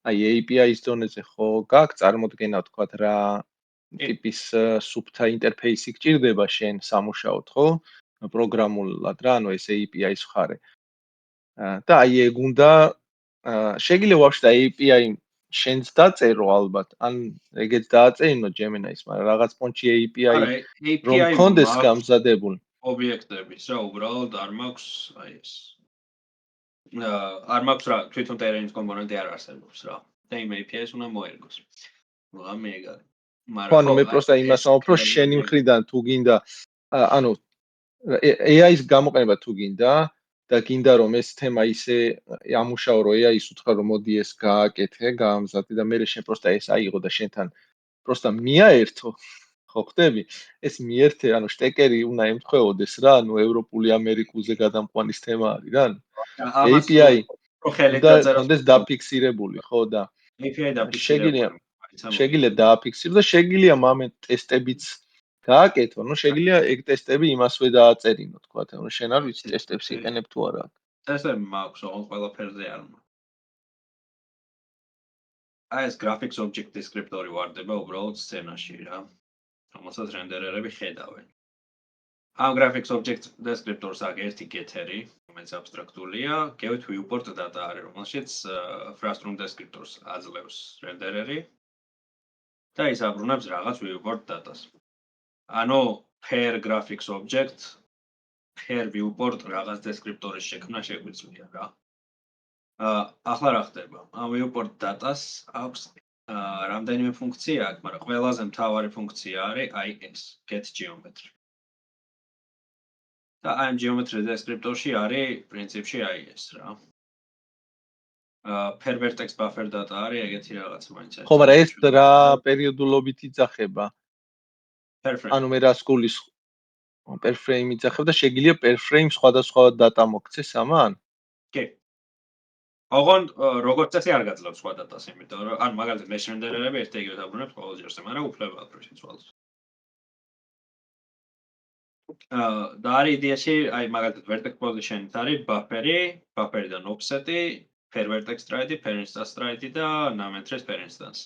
აი API-ის დონეზე ხო გაქვს წარმოდგენა ვთქვათ რა ტიპის სუფთა ინტერფეისი გჭირდება შენ სამუშაოდ, ხო? პროგრამულად რა, ანუ ეს API-ის მხარე. და აი ეგ უნდა შეიძლება ვაფშე API შენც დაწერო ალბათ, ან ეგეც დააწერინო Gemini-ს, მაგრამ რაღაც პონჩი API რომ კონდეს გამზადებული. ობიექტების რა, უბრალოდ არ მაქვს აი ეს. არ მაქვს რა, თვითონ ტერეინის კომპონენტი არ არსებობს რა. და იმ API-ს უნდა მოერგოს. მაგრამ ეგ არის. მაგრამ მე პროსტა იმას ვამბობ, რომ შენი მხრიდან თუ გინდა ანუ AI-ის გამოყენება თუ გინდა და გინდა რომ ეს თემა ისე ამუშაო რომ AI-ის უთხრა რომ მოდი ეს გააკეთე, გაამზადე და მე შენ პროსტა ეს აიღო და შენთან პროსტა მიაერთო, ხო ხდები? ეს მიერთე, ანუ შტეკერი უნდა ემთხვეოდეს რა, ანუ ევროპული ამერიკულზე გადამყვანის თემა არის რა. API და კონდეს დაფიქსირებული, ხო და API დაფიქსირებული. შეგიძლია დააფიქსირო და შეგიძლია მომენტ ტესტებიც გააკეთო, ну შეგიძლია ეგ ტესტები იმასვე დააწერინო, თქვა, ანუ შენ არ ვიცი ტესტებს იყენებ თუ არა. ტესტები მაქვს, ოღონდ ყველაფერზე არ მაქვს. აი ეს graphics object descriptor-ი ვარდება უბრალოდ სცენაში რა. რომელსაც რენდერერები ხედავენ. ამ graphics object descriptor-ს აქვს ერთი getter-ი, რომელიც აბსტრაქტულია, გევთ viewport data არის, რომელშიც frustum descriptor-ს აძლევს რენდერერი და ის აბრუნებს რაღაც viewport data-ს. ანუ per graphics object per viewport რაღაც descriptor-ის შექმნა შეგვიძლია რა. ახლა რა ხდება? ამ viewport data-ს აქვს რამდენიმე ფუნქცია აქვს, მაგრამ ყველაზე მთავარი ფუნქცია არის აი ეს get geometry. და ამ geometry descriptor-ში არის პრინციპში აი ეს რა. per vertex buffer data არის ეგეთი რაღაც მაინც არის. ხო, მაგრამ ეს რა პერიოდულობით იძახება? per frame. ანუ მე რას გulis per frame იძახებ და შეგიძლია per frame სხვადასხვა data მოგცეს ამან? კი. ოღონდ როგორც წესი არ გაძლევს სხვა data-ს, იმიტომ რომ ან მაგალითად mesh render-ერები ერთ ეგრე დაბრუნებს ყოველ ჯერს, მაგრამ უფლება აქვს რომ შეცვალოს. და არის იდეაში, აი მაგალითად vertex position-ით არის buffer-დან offset-ი, per vertex stride, per instance stride და name-entries per instance.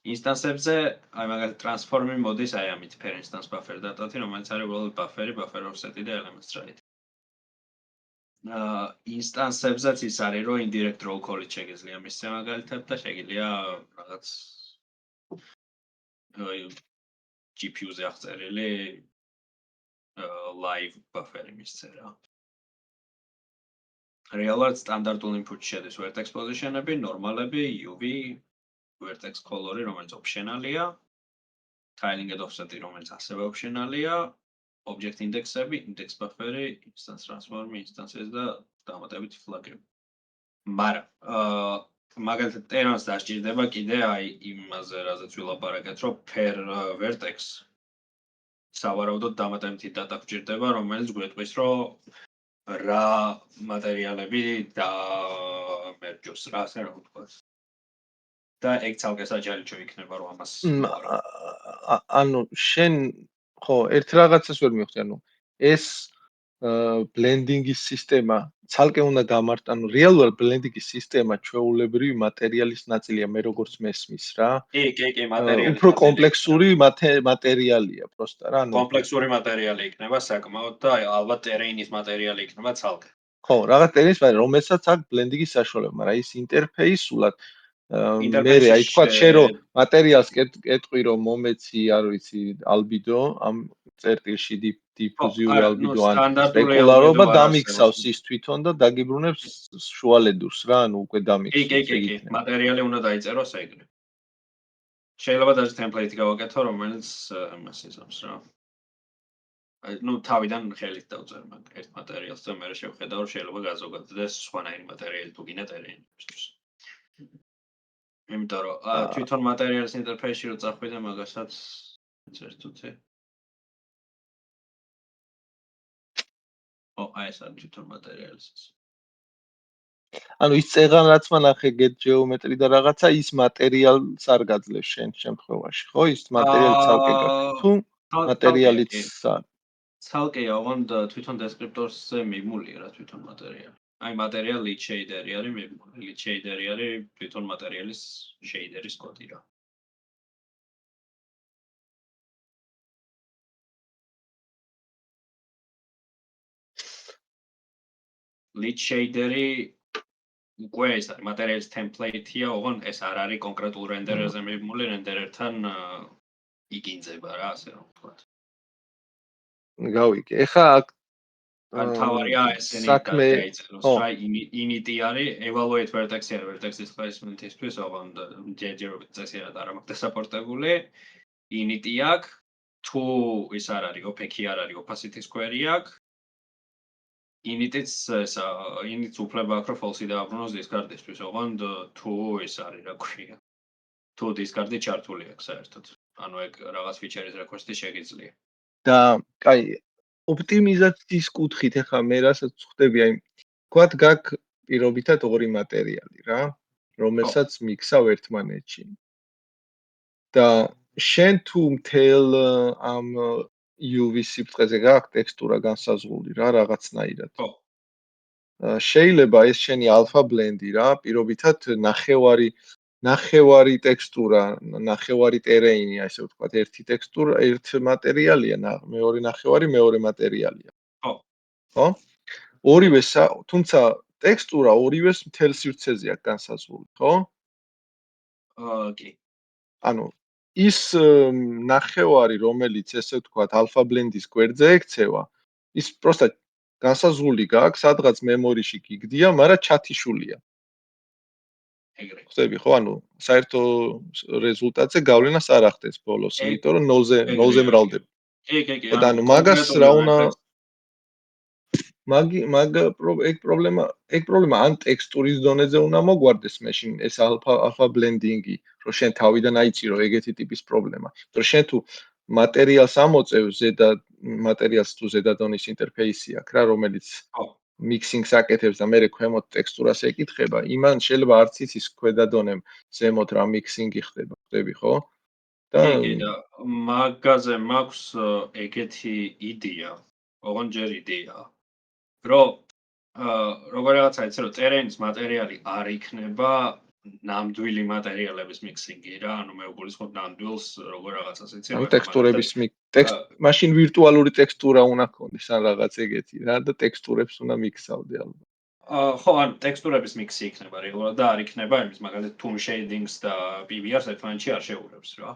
Instance-ებზე აი მაგალითად transform-ი მოდის აი ამით per instance buffer data-თი, რომელიც არის უბრალოდ buffer-ი, buffer offset-ი და element stride. Instance-ებზეც ის არის, რომ indirect roll call-ით შეგიძლია მისცე მაგალითად და შეგიძლია რაღაც GPU-ზე აღწერილი live buffer-ი მისცე რა. რეალურად სტანდარტულ input-ში შედის vertex position-ები, normalები, UV, vertex color-ი, რომელიც optional-ია, tiling and offset-ი, რომელიც ასევე optional-ია, object index-ები, index buffer-ი, instance transform-ი, instances და დამატებითი flag-ები. მაგრამ მაგალითად ტერანს დასჭირდება კიდე აი იმაზე, რაზეც ვილაპარაკეთ, რომ per vertex სავარაუდოდ დამატებითი data გვჭირდება, რომელიც გვეტყვის, რომ რა მატერიალები დამერჯოს რა, ასე რომ ვთქვათ. და ეგ ცალკე საჭირო იქნება, რომ ამას ანუ შენ ხო, ერთ რაღაცას ვერ მივხვდი, ანუ ეს blending-ის სისტემა ცალკე უნდა გამარტო, ანუ რეალურად blending-ის სისტემა ჩვეულებრივი მატერიალის ნაწილია, მე როგორც მესმის რა. კი, მატერიალი. უფრო კომპლექსური მატერიალია პროსტა რა, ანუ კომპლექსური მატერიალი იქნება საკმაოდ და ალბათ ტერეინის მატერიალი იქნება ცალკე. ხო, რაღაც ტერეინის, რომელსაც აქვს blending-ის საშუალება, მაგრამ ის ინტერფეისულად მე აი თქვა შენ რომ მატერიალს კეთყვი რომ მომეცი არ ვიცი ალბიდო ამ წერტილში დიფუზიური ალბიდო ან სპეკულარობა დამიქსავს ის თვითონ და დაგიბრუნებს შუალედურს რა ანუ უკვე დამიქსავს კი მატერიალი უნდა დაიწეროს ეგრე შეიძლება даже template გავაკეთო რომელიც მას იზამს რა ну თავიდან ხელით დავწერ მაგ ერთ მატერიალს და მე შევხედავ რომ შეიძლება გაზოგადდეს სხვანაირი მატერიალი თუ გინდა ტერენისთვის იმიტომ რომ თვითონ მატერიალის ინტერფეისში რო წახვიდე მაგასაც ერთუთი აი ეს არის თვითონ მატერიალის ანუ ის წეღან რაც მანახე get geometry და რაღაცა ის მატერიალს არ გაძლევს შენ შემთხვევაში ხო ის მატერიალი ცალკე გაქვს თუ მატერიალიც ცალკეა ოღონდ თვითონ დესკრიპტორზე მიმულია რა თვითონ მატერიალი აი მატერიალი lead shader-ი არის მიმული lead shader-ი არის თვითონ მატერიალის shader-ის კოდი რა lead shader-ი უკვე ეს არის მატერიალის template-ია, ოღონდ ეს არ არის კონკრეტულ რენდერერზე მიმული, რენდერერთან იგინძება რა, ასე რომ ვთქვათ. გავიგე. ეხლა აქ თავარია ესენი დაიწეროს რა, init-ი არის, evaluate vertex-ი არის vertex-ის placement-ისთვის, ოღონდ ჯერჯერობით წესიერად არ აქვს დასაპორტებული. init-ი აქვს, თუ ის არ არის, opaque-ი არ არის, opacity square-ი აქვს. init-იც ესა, init-ს უფლება აქვს, რომ false-ი დააბრუნოს discard-ისთვის, ოღონდ თუ ის არის, რა ქვია. თუ discard-ი ჩართული აქვს საერთოდ. ანუ ეგ რაღაც feature-ის request-ი შეგიძლია. და, კაი, ოპტიმიზაციის კუთხით ახლა მე რასაც ვხვდები, აი, თქვათ გაქვს პირობითად ორი მატერიალი რა, რომელსაც მიქსავ ერთმანეთში. და შენ თუ მთელ ამ UV სიბრტყეზე გაქვს ტექსტურა განსაზღვრული რა რაღაცნაირად. ხო. შეიძლება ეს შენი alpha blend-ი რა, პირობითად ნახევარი ტექსტურა, ნახევარი ტერეინი, ასე ვთქვათ, ერთი ტექსტურა, ერთ მატერიალია, მეორე ნახევარი მეორე მატერიალია. ხო. ხო? ორივე, თუმცა ტექსტურა ორივეს მთელ სივრცეზე აქვს განსაზღვრული, ხო? კი. ანუ ის ნახევარი, რომელიც ესე ვთქვათ, alpha blend-ის გვერდზე ექცევა, ის პროსტა განსაზღვრული გაქვს, სადღაც მემორიში გიგდია, მაგრამ ჩათიშულია. ეგრე. ხსები ხო? ანუ საერთო რეზულტატზე გავლენას არ ახდენს ბოლოს, იმიტომ რომ ნოლზე მრავლდება. კი. და ანუ მაგას რა უნდა ეგ პრობლემა ან ტექსტურის დონეზე უნდა მოგვარდეს მეშინ ეს alpha blending-ი, რომ შენ თავიდან აიცი რომ ეგეთი ტიპის პრობლემა. რომ შენ თუ მატერიალს ამოწევ მატერიალს თუ ზედა დონის ინტერფეისი აქვს რა, რომელიც mixing-ს აკეთებს და მე ქვემოთ ტექსტურას ეკითხება, იმან შეიძლება არც იცის ქვედა დონემ ზემოთ რა mixing-ი ხდება, ხდები ხო? კი, და მაგაზე მაქვს ეგეთი იდეა, ოღონდ ჯერ იდეაა. რომ როგორ რაღაცა იცი რომ ტერენის მატერიალი არ იქნება ნამდვილი მატერიალების mixing-ი რა, ანუ მე უგულისხმობ ნამდვილს როგორ რაღაცას იცი რომ ტექსტურების მაშინ ვირტუალური ტექსტურა უნდა ქონდეს ან რაღაც ეგეთი რა და ტექსტურებს უნდა მიქსავდე ალბათ. ხო, ან ტექსტურების mix-ი იქნება რეგულარულად და არ იქნება იმის მაგალითად tone shadings და PBR-ს ერთმანეთში არ შეურევს რა.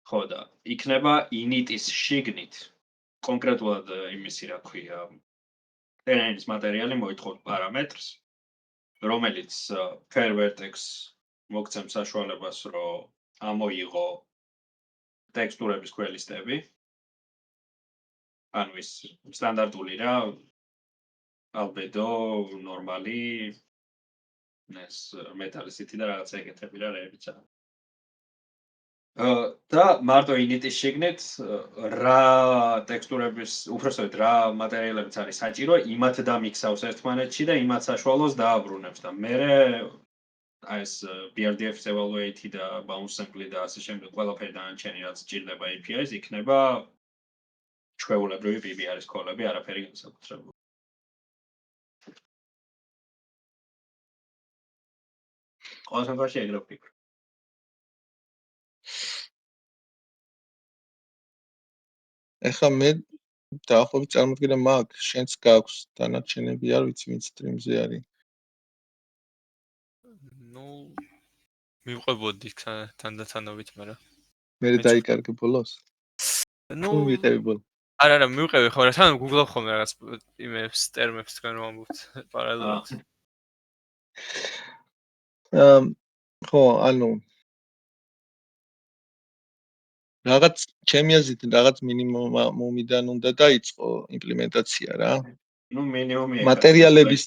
ხო და იქნება init-ის შიგნით კონკრეტულად იმისი რა ქვია ტერენის მატერიალი მოითხოვს პარამეტრს, რომელიც per vertex მოგცემს საშუალებას, რომ ამოიღო ტექსტურების კველისტები. ანუ ის სტანდარტული რა, albedo, normali, ეს metallicity და რაღაც ეგეთები რა რეებიც არის. და მარტო init-ის შიგნით რა ტექსტურების, უпростоეთ რა მატერიალებიც არის საჭირო, იმათ დამიქსავს ერთმანეთში და იმათ საშუალოს დააბრუნებს და მერე აი ეს BRDF-ს evaluate-ი და bounce sample-ი და ასე შემდეგ ყველაფერი დანარჩენი რაც სჭირდება API-ს იქნება ჩვეულებრივი PBR-ის კოლები, არაფერი განსაკუთრებული. ყოველ შემთხვევაში ეგრე ვფიქრობ. ეხლა მე დაახლოებით წარმოვიდგინე მაგ შენც გაქვს დანარჩენები არ ვიცი ვინც სტრიმზე არის. Ну მივყვებოდი თანდათანობით, მაგრამ მე დაიკარგე ბოლოს. ნუ ვიყევი ბოლოს. არა, მივყევი ხო, რა თან Google-ობ ხოლმე რაღაც იმებს, ტერმებს თქვენ რომ ამბობთ პარალელურად. ხო, ანუ რაღაც ჩემი აზრით რაღაც მინიმუმიდან უნდა დაიწყო იმპლემენტაცია რა. ნუ მინიმუმი მატერიალების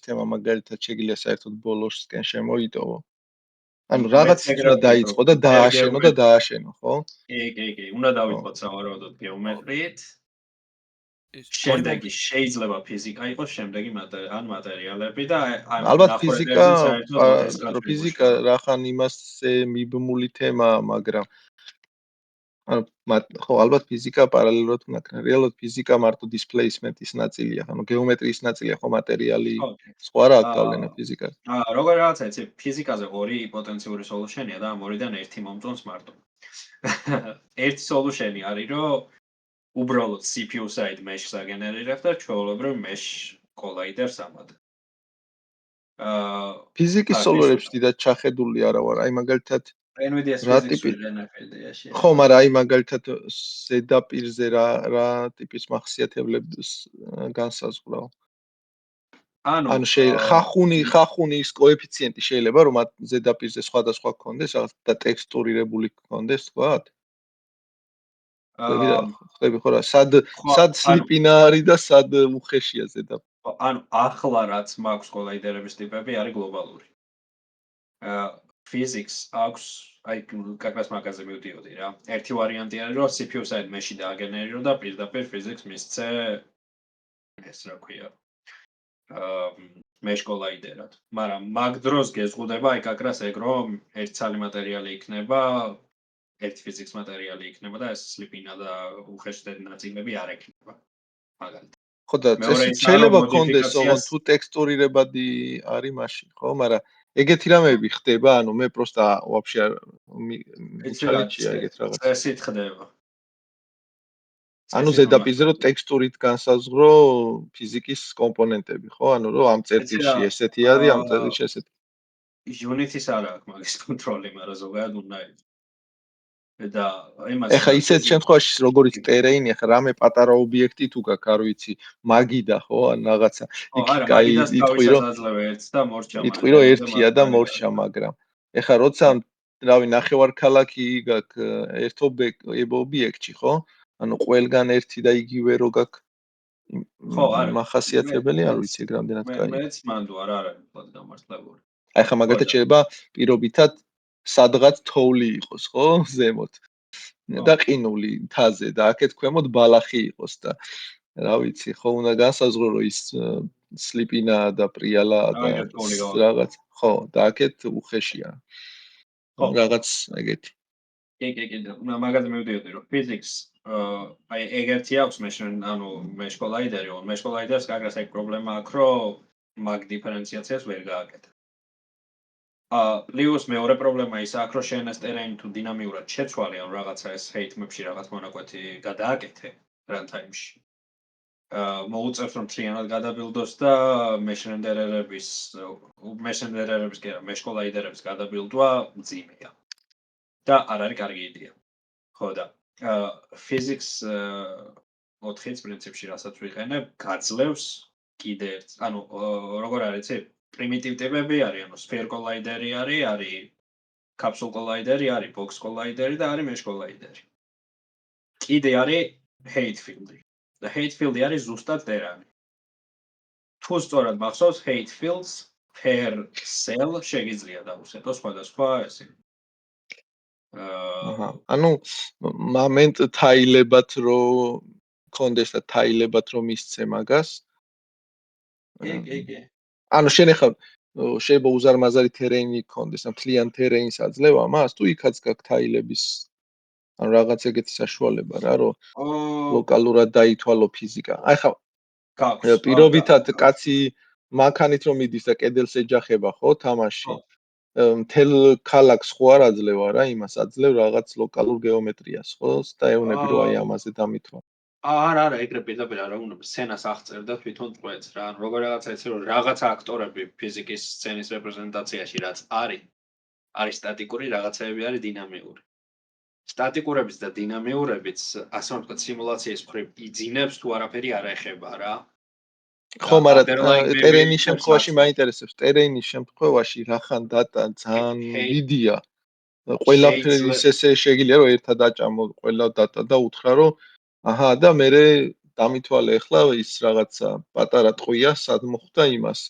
თემა მაგალითად შეგიძლია საერთოდ ბოლოსკენ შემოიტოვო. ანუ რაღაც უნდა დაიწყო და დააშენო, ხო? კი, უნდა დავიწყოთ სავარაუდოდ გეომეტრიით. შემდეგი შეიძლება ფიზიკა იყოს, შემდეგი მატერიალები და ალბათ ფიზიკა რახან იმასე მიბმული თემაა, მაგრამ ხო, ალბათ ფიზიკა პარალელურად უნდა ქნა. რეალურად ფიზიკა მარტო დისპლეისმენტის ნაწილია, ანუ გეომეტრიის ნაწილია, ხო, მატერიალი. სხვა რა აქვს გავლენა ფიზიკაზე? როგორ რაღაცა იცი, ფიზიკაზე ორი პოტენციური სოლუშენია და ამ ორიდან ერთი მომწონს მარტო. ერთი სოლუშენი არის, რომ უბრალოდ CPU side mesh-ს აგენერირებ და ჩვეულებრივ mesh collider-ს ამად. ფიზიკის სოლვერებში დიდად ჩახედული არა ვარ, აი მაგალითად NVIDIA-ს ფიზიკსური NFLD-ში. ხო, მაგრამ აი მაგალითად ზედაპირზე რა ტიპის მახასიათებლებს განსაზღვრავ. ანუ ხახუნის კოეფიციენტი შეიძლება რომ ზედაპირზე სხვადასხვა გქონდეს, რაღაც და ტექსტურირებული გქონდეს, თქვათ? ხტები ხო რა, სად სლიპინა არის და სად უხეშია ზედაპირი. ანუ ახლა რაც მაქვს კოლაიდერების ტიპები არის გლობალური. physics აქვს, აი კაკას მაგაზე მივდიოდი რა. ერთი ვარიანტი არის რომ CPU side mesh-ი დააგენერირო და პირდაპირ physics მისცე ეს რა ქვია. mesh collider-ად. მაგრამ მაგ დროს გეზღუდება აი კაკრას ეგ რომ ერთი ცალი მატერიალი იქნება, ერთი physics მატერიალი იქნება და ეს სლიპინა და უხეშდები ნაწილები არ ექნება. მაგალითად. ხო და შეიძლება კონდეს ოღონდ თუ ტექსტურირებადი არის მაშინ, ხო? მაგრამ ეგეთი რამეები ხდება, ანუ მე პროსტა ვაფშე უჩალეჩია ეგეთ რაღაც. წესით ხდება. ანუ ზედაპირზე რომ ტექსტურით განსაზღვრო ფიზიკის კომპონენტები, ხო? ანუ რომ ამ წერტილში ესეთი არის, ამ წერტილში ესეთი. Unity-ს არ აქვს მაგის კონტროლი, მაგრამ ზოგადად უნდა იყოს. და იმას ეხა ისეთ შემთხვევაში როგორც ტერეინი, ეხა რამე პატარა ობიექტი თუ გაქვს, არ ვიცი, მაგიდა ხო, ან რაღაცა. იქ კაი იტყვი რომ ერთს და მორჩა. იტყვი რომ ერთია და მორჩა, მაგრამ ეხა როცა რავი ნახევარქალაქი გაქვს ერთ ობიექტში, ხო? ანუ ყველგან ერთი და იგივე რო გაქვს ხო, არა. მახასიათებელი, არ ვიცი ეგ რამდენად კაი. მეც მანდ ვარ, არა, ვთქვათ გამართლებული. აი ხა მაგალითად შეიძლება პირობითად სადღაც თოვლი იყოს, ხო? ზემოთ. და ყინული მთაზე და აქეთ ქვემოთ ბალახი იყოს და რა ვიცი, ხო, უნდა განსაზღვრო რომ ის სლიპინა და პრიალა და რაღაც, ხო, და აქეთ უხეშია. ხო, რაღაც ეგეთი. კი, მაგაზე მივდიოდი რომ physics აი ეგერთი აქვს mesh collider-ი, mesh collider-ს კაკრას ეგ პრობლემა აქვს, რომ მაგ დიფერენციაციას ვერ გააკეთა. პლუს მეორე პრობლემა ის აქვს, რომ შენ ეს ტერეინი თუ დინამიურად შეცვალე ან რაღაცა ეს hate map-ში რაღაც მონაკვეთი გადააკეთე runtime-ში. მოუწევს რომ მთლიანად გადაბილდოს და mesh renderer-ების კი არა, mesh collider-ების გადაბილდვა მძიმეა. და არ არის კარგი იდეა. ხო და physics 4-იც პრინციპში რასაც ვიყენებ, გაძლევს კიდე ერთ, ანუ როგორ არის იცი? პრიმიტივ ტიპები არის, ანუ sphere collider-ი არის capsule collider-ი არის, box collider-ი და არის mesh collider-ი. კიდე არის hate field-ი. და hate field-ი არის ზუსტად ტერანი. თუ სწორად მახსოვს, hate fields per cell შეგიძლია დავუსეტო სხვადასხვა ესე. ანუ მომენტ თაილებად რო კონდეს და თაილებად რო მისცე მაგას. კი. ანუ შენ ახლა შეიძლება უზარმაზარი ტერეინი გქონდეს, ან მთლიან ტერეინს აძლევ ამას, თუ იქაც გაქვს თაილების ანუ რაღაც ეგეთი საშუალება რა, რომ ლოკალურად დაითვალო ფიზიკა. აი ხა პირობითად კაცი მანქანით რომ მიდის და კედელს ეჯახება, ხო, თამაში. მთელ ქალაქს ხო არ აძლევ არა, იმას აძლევ რაღაც ლოკალურ გეომეტრიას, ხო? და ეუბნები რომ აი ამაზე დამithვა. არა, ეგრე პირდაპირ არა უნდა სცენას აღწერდა თვითონ წვეთს რა. ანუ როგორ რაღაცა იცი რომ რაღაცა აქტორები ფიზიკის სცენის რეპრეზენტაციაში რაც არის სტატიკური, რაღაცეები არის დინამიური. სტატიკურებიც და დინამიურებიც, ასე რომ ვთქვათ, სიმულაციის მხრივ იძინებს თუ არაფერი არ ეხება რა. ხო, მაგრამ ტერეინის შემთხვევაში მაინტერესებს, ტერეინის შემთხვევაში რახან დატა ძალიან დიდია. ყველაფერი ესე შეგიძლია რომ ერთად აჭამო ყველა დატა და უთხრა რომ აჰა და მე დამითვალე ახლა ის რაღაცა პატარა ტყვია სად მოხვდა იმას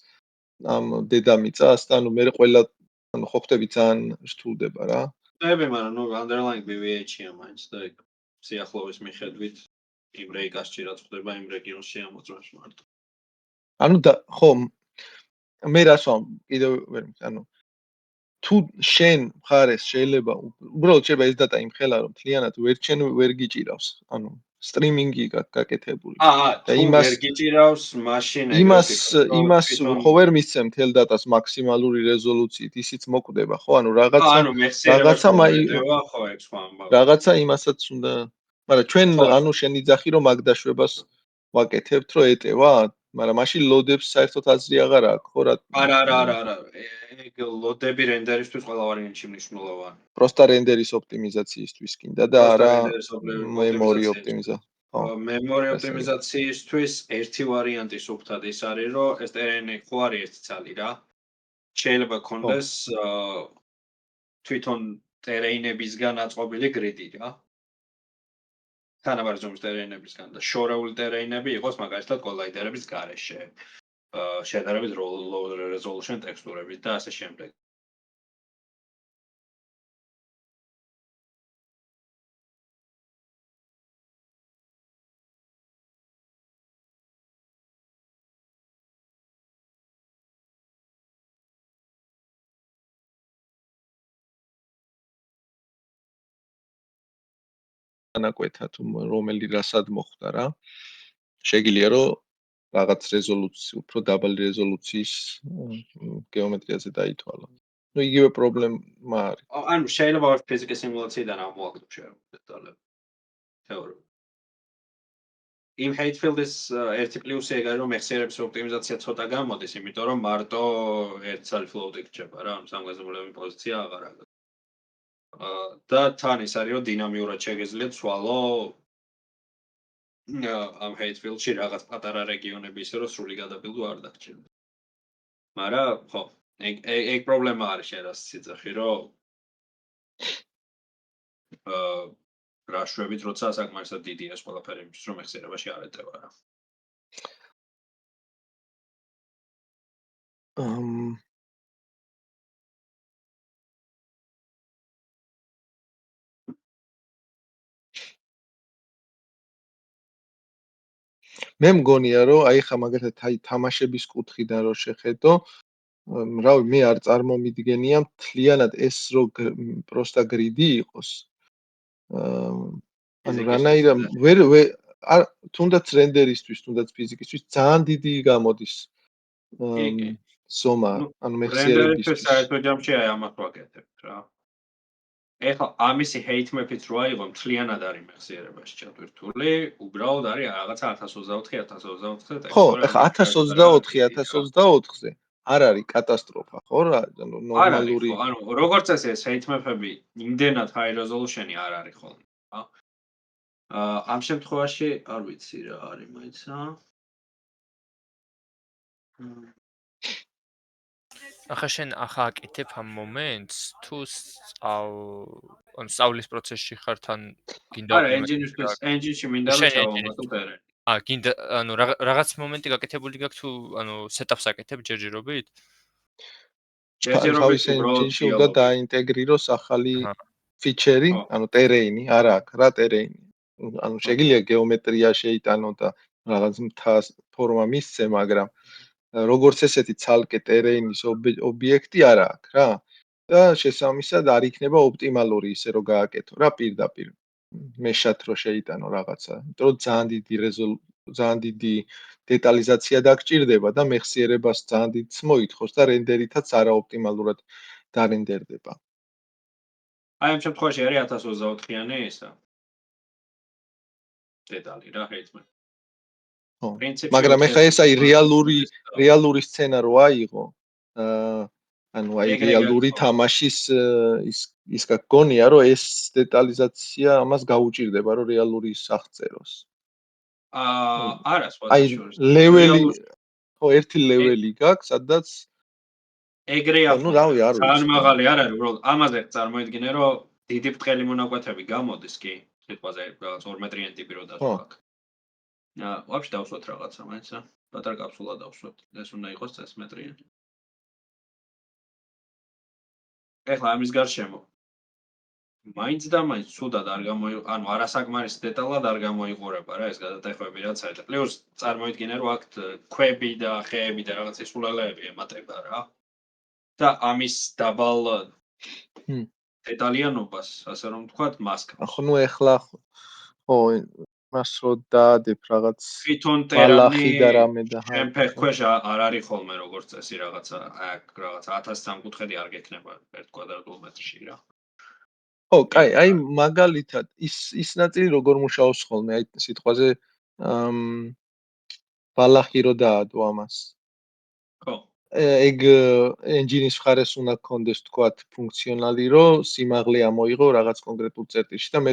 ამ დედამიწას და ანუ მე ყველა ანუ ხო ხტები ძალიან რთულდება რა. ხტები, მაგრამ ნუ underlying BVH-ია მაინც და ეგ სიახლოვის მიხედვით იმ რეიკასში რაც ხდება იმ რეგიონში ამოწმებს მარტო. ანუ ხო მე რას ვამ კიდევ ვერ ანუ თუ შენ მხარეს შეიძლება უბრალოდ შეიძლება ეს დატა იმხელა რომ თლიანად ვერ გიჭირავს ანუ სტრიმინგი გაკეთებული და იმას ვერ გიჭირავს მაშინ იმას ხო ვერ მისცემ თელ დატას მაქსიმალური რეზოლუციით ისიც მოკვდება ხო ანუ რაღაცა იმასაც უნდა მაგრამ ჩვენ ანუ შენ იძახი რომ მაგ დაშვებას ვაკეთებთ რომ ეტევა მაგრამ მაშინ ლოდებს საერთოდ აზრი აღარ აქვს ხო რა არა ეგ ლოდები რენდერისთვის ყველა ვარიანტში მნიშვნელოვანი პროსტა რენდერის ოპტიმიზაციისთვის კიდე და არა მემორი ოპტიმიზაცია მემორი ოპტიმიზაციისთვის ერთი ვარიანტი სუფთად ის არის რომ ეს ტერენი ხო არის ერთი ცალი რა შეიძლება კონდეს თვითონ ტერენებისგან აწყობილი გრიდი რა თანაბარი ზომის ტერენებისგან და შორეული ტერენები იყოს მაგალითად კოლაიდერების გარეშე შედარებით low resolution ტექსტურებით და ასე შემდეგ. ანაკვეთა თუ რომელი რასად მოხდა რა. შეგიძლია რომ რაღაც რეზოლუცია, უფრო დაბალი რეზოლუციის გეომეტრიაზე დაითვალო. ნუ იგივე პრობლემა არის. ანუ შეიძლება ფიზიკის სიმულაციიდან ამოაგდო შეგიძლია. თეორია. იმ Hatfield-ის ერთი პლუსი ეგ არის რომ მეხსიერების ოპტიმიზაცია ცოტა გამოდის, იმიტომ რომ მარტო ერთ სალი ფლოუტი რჩება რა, სამგაზომლები პოზიცია აღარ აქვს. და თან ის არის რომ დინამიურად შეგიძლია ცვალო ამ Hatfield-ში რაღაც პატარა რეგიონები ისე რომ სრული გადაბილდო არ დაგჭირდა. მაგრამ ხო, ეგ პრობლემა არის შენ რას იცახი რომ რაშვებით როცა საკმარისად დიდია ეს ყველაფერი იმისთვის რომ მეხსიერებაში არ ეტევა რა. მე მგონია რომ აი ხა მაგალითად აი თამაშების კუთხიდან რო შეხედო რავი მე არ წარმომიდგენია მთლიანად ეს რო პროსტა გრიდი იყოს ანუ რანაირად ვერ თუნდაც რენდერისთვის თუნდაც ფიზიკისთვის ძალიან დიდი გამოდის ზომა ანუ მეხსიერებისთვის საერთო ჯამში აი ამას ვაკეთებთ რა ეხლა ამისი hate map-იც რო აიღო მთლიანად არის მეხსიერებაში ჩატვირთული, უბრალოდ არის რაღაცა 1024-1024 ტექსტურა. ხო, ეხლა 1024-1024-ზე არ არის კატასტროფა, ხო რა, ანუ ნორმალური. ანუ როგორც ეს hate map-ები იმდენად high resolution-ი არ არის ხოლმე, რა. ამ შემთხვევაში არ ვიცი რა არის მაინც რა. ახლა შენ ახლა აკეთებ ამ მომენტს თუ ან სწავლის პროცესში ხარ თან გინდა არა engine-ში მინდა რომ ჩავამატო ტერენი გინდა ანუ რაღაც მომენტი გაკეთებული გაქვს თუ ანუ setup-ს აკეთებ ჯერჯერობით ჯერჯერობით engine-ში უნდა დაინტეგრიროს ახალი ფიჩერი ანუ ტერენი არა აქვს რა ტერენი ანუ შეგიძლია გეომეტრია შეიტანო და რაღაც მთას ფორმა მისცე მაგრამ როგორც ესეთი ცალკე ტერეინის ობიექტი არ აქვს რა და შესაბამისად არ იქნება ოპტიმალური ისე რომ გააკეთო რა პირდაპირ მეშად რო შეიტანო რაღაცა იმიტომ რომ ძალიან დიდი დეტალიზაცია დაგჭირდება და მეხსიერებას ძალიან დიდს მოითხოვს და რენდერითაც არაოპტიმალურად დარენდერდება აი ამ შემთხვევაში არის 1024-იანი ისა დეტალი რა ხეიცმე. ხო. პრინციპში მაგრამ ეხლა ეს აი რეალური სცენა რო აიღო, ანუ აი ეგრე რეალური გაქცევა. თამაშის ის გაგონია, რომ ეს დეტალიზაცია ამას გაუჭირდება, რომ რეალური აღწეროს. არა, აი სხვადასხვა. ლეველი, ხო, ერთი ლეველი გაქვს, სადაც ეგრე ხო, ახლა. ნუ რავი, არ ძალიან ვიცი. მაღალი არ არის, უბრალოდ ამაზე წარმოიდგინე, რომ დიდი ბრტყელი მონაკვეთები გამოდის კი, სიტყვაზე რაღაც 2 მეტრიანი ტიპი რო დასვა აქ. ვაფშე დავსვათ რაღაცა, მაინც რა. პატარა კაფსულა დავსვათ. ეს უნდა იყოს 1 მეტრიანი. ეხლა ამის გარშემო მაინც და მაინც ცუდად არ ანუ არასაკმარის დეტალად არ გამოიყურება რა ეს გადატეხები რაც არის და პლუს წარმოიდგინე რომ აქ ქვები და ხეები და რაღაც სულელეები ემატება რა და ამის დაბალ დეტალიანობას ასე რომ ვთქვათ მასკა ხო ნუ ეხლა ხო მას რო დაადებ რაღაც თვითონ ბალახი და რამე და შემფეხ ქვეშ არ არის ხოლმე როგორც წესი რაღაცა აქ რაღაცა 1000 სამკუთხედი არ გექნება 1 კვადრატულ მეტრში რა ხო, კაი, აი მაგალითად ის ნაწილი როგორ მუშაობს ხოლმე, აი სიტყვაზე ბალახი რო დაადო ამას. ხო. ეგ ენჯინის მხარეს უნდა გქონდეს თქვათ ფუნქციონალი, რომ სიმაღლე ამოიღო რაღაც კონკრეტულ წერტილში და მე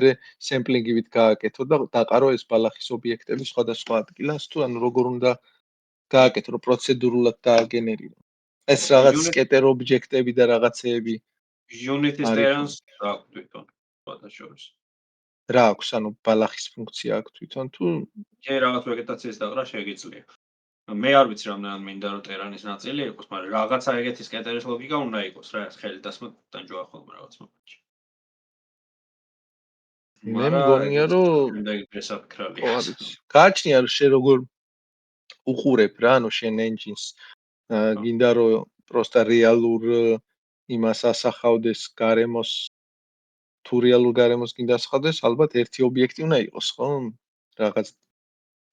სემპლინგივით გააკეთო და დაყარო ეს ბალახის ობიექტები სხვადასხვა ადგილას, თუ ანუ როგორ უნდა გააკეთო, რომ პროცედურულად დააგენერირო. ეს რაღაც სკეტერ ობიექტები და რაღაცეები Unity-ს ტერანს აქვს თვითონ, სხვადასხვა. რა აქვს, ანუ ბალახის ფუნქცია აქვს თვითონ თუ ჯერ რაღაც ვეგეტაციის დაყრა შეგიძლია. მე არ ვიცი რამდენად მინდა რომ ტერანის ნაწილი იყოს, მაგრამ რაღაცა ეგეთი სკეტერის ლოგიკა უნდა იყოს რა, ხელი დასმა ტანჯვა ხოლმე რაღაც მომენტში. მე მგონია რომ გააჩნია რომ შე როგორ უყურებ რა, ანუ შენ ენჯინს გინდა რომ პროსტა რეალურ იმას ასახავდეს გარემოს თუ რეალურ გარემოს გინდა ასახავდეს, ალბათ ერთი ობიექტი უნდა იყოს, ხო? რაღაც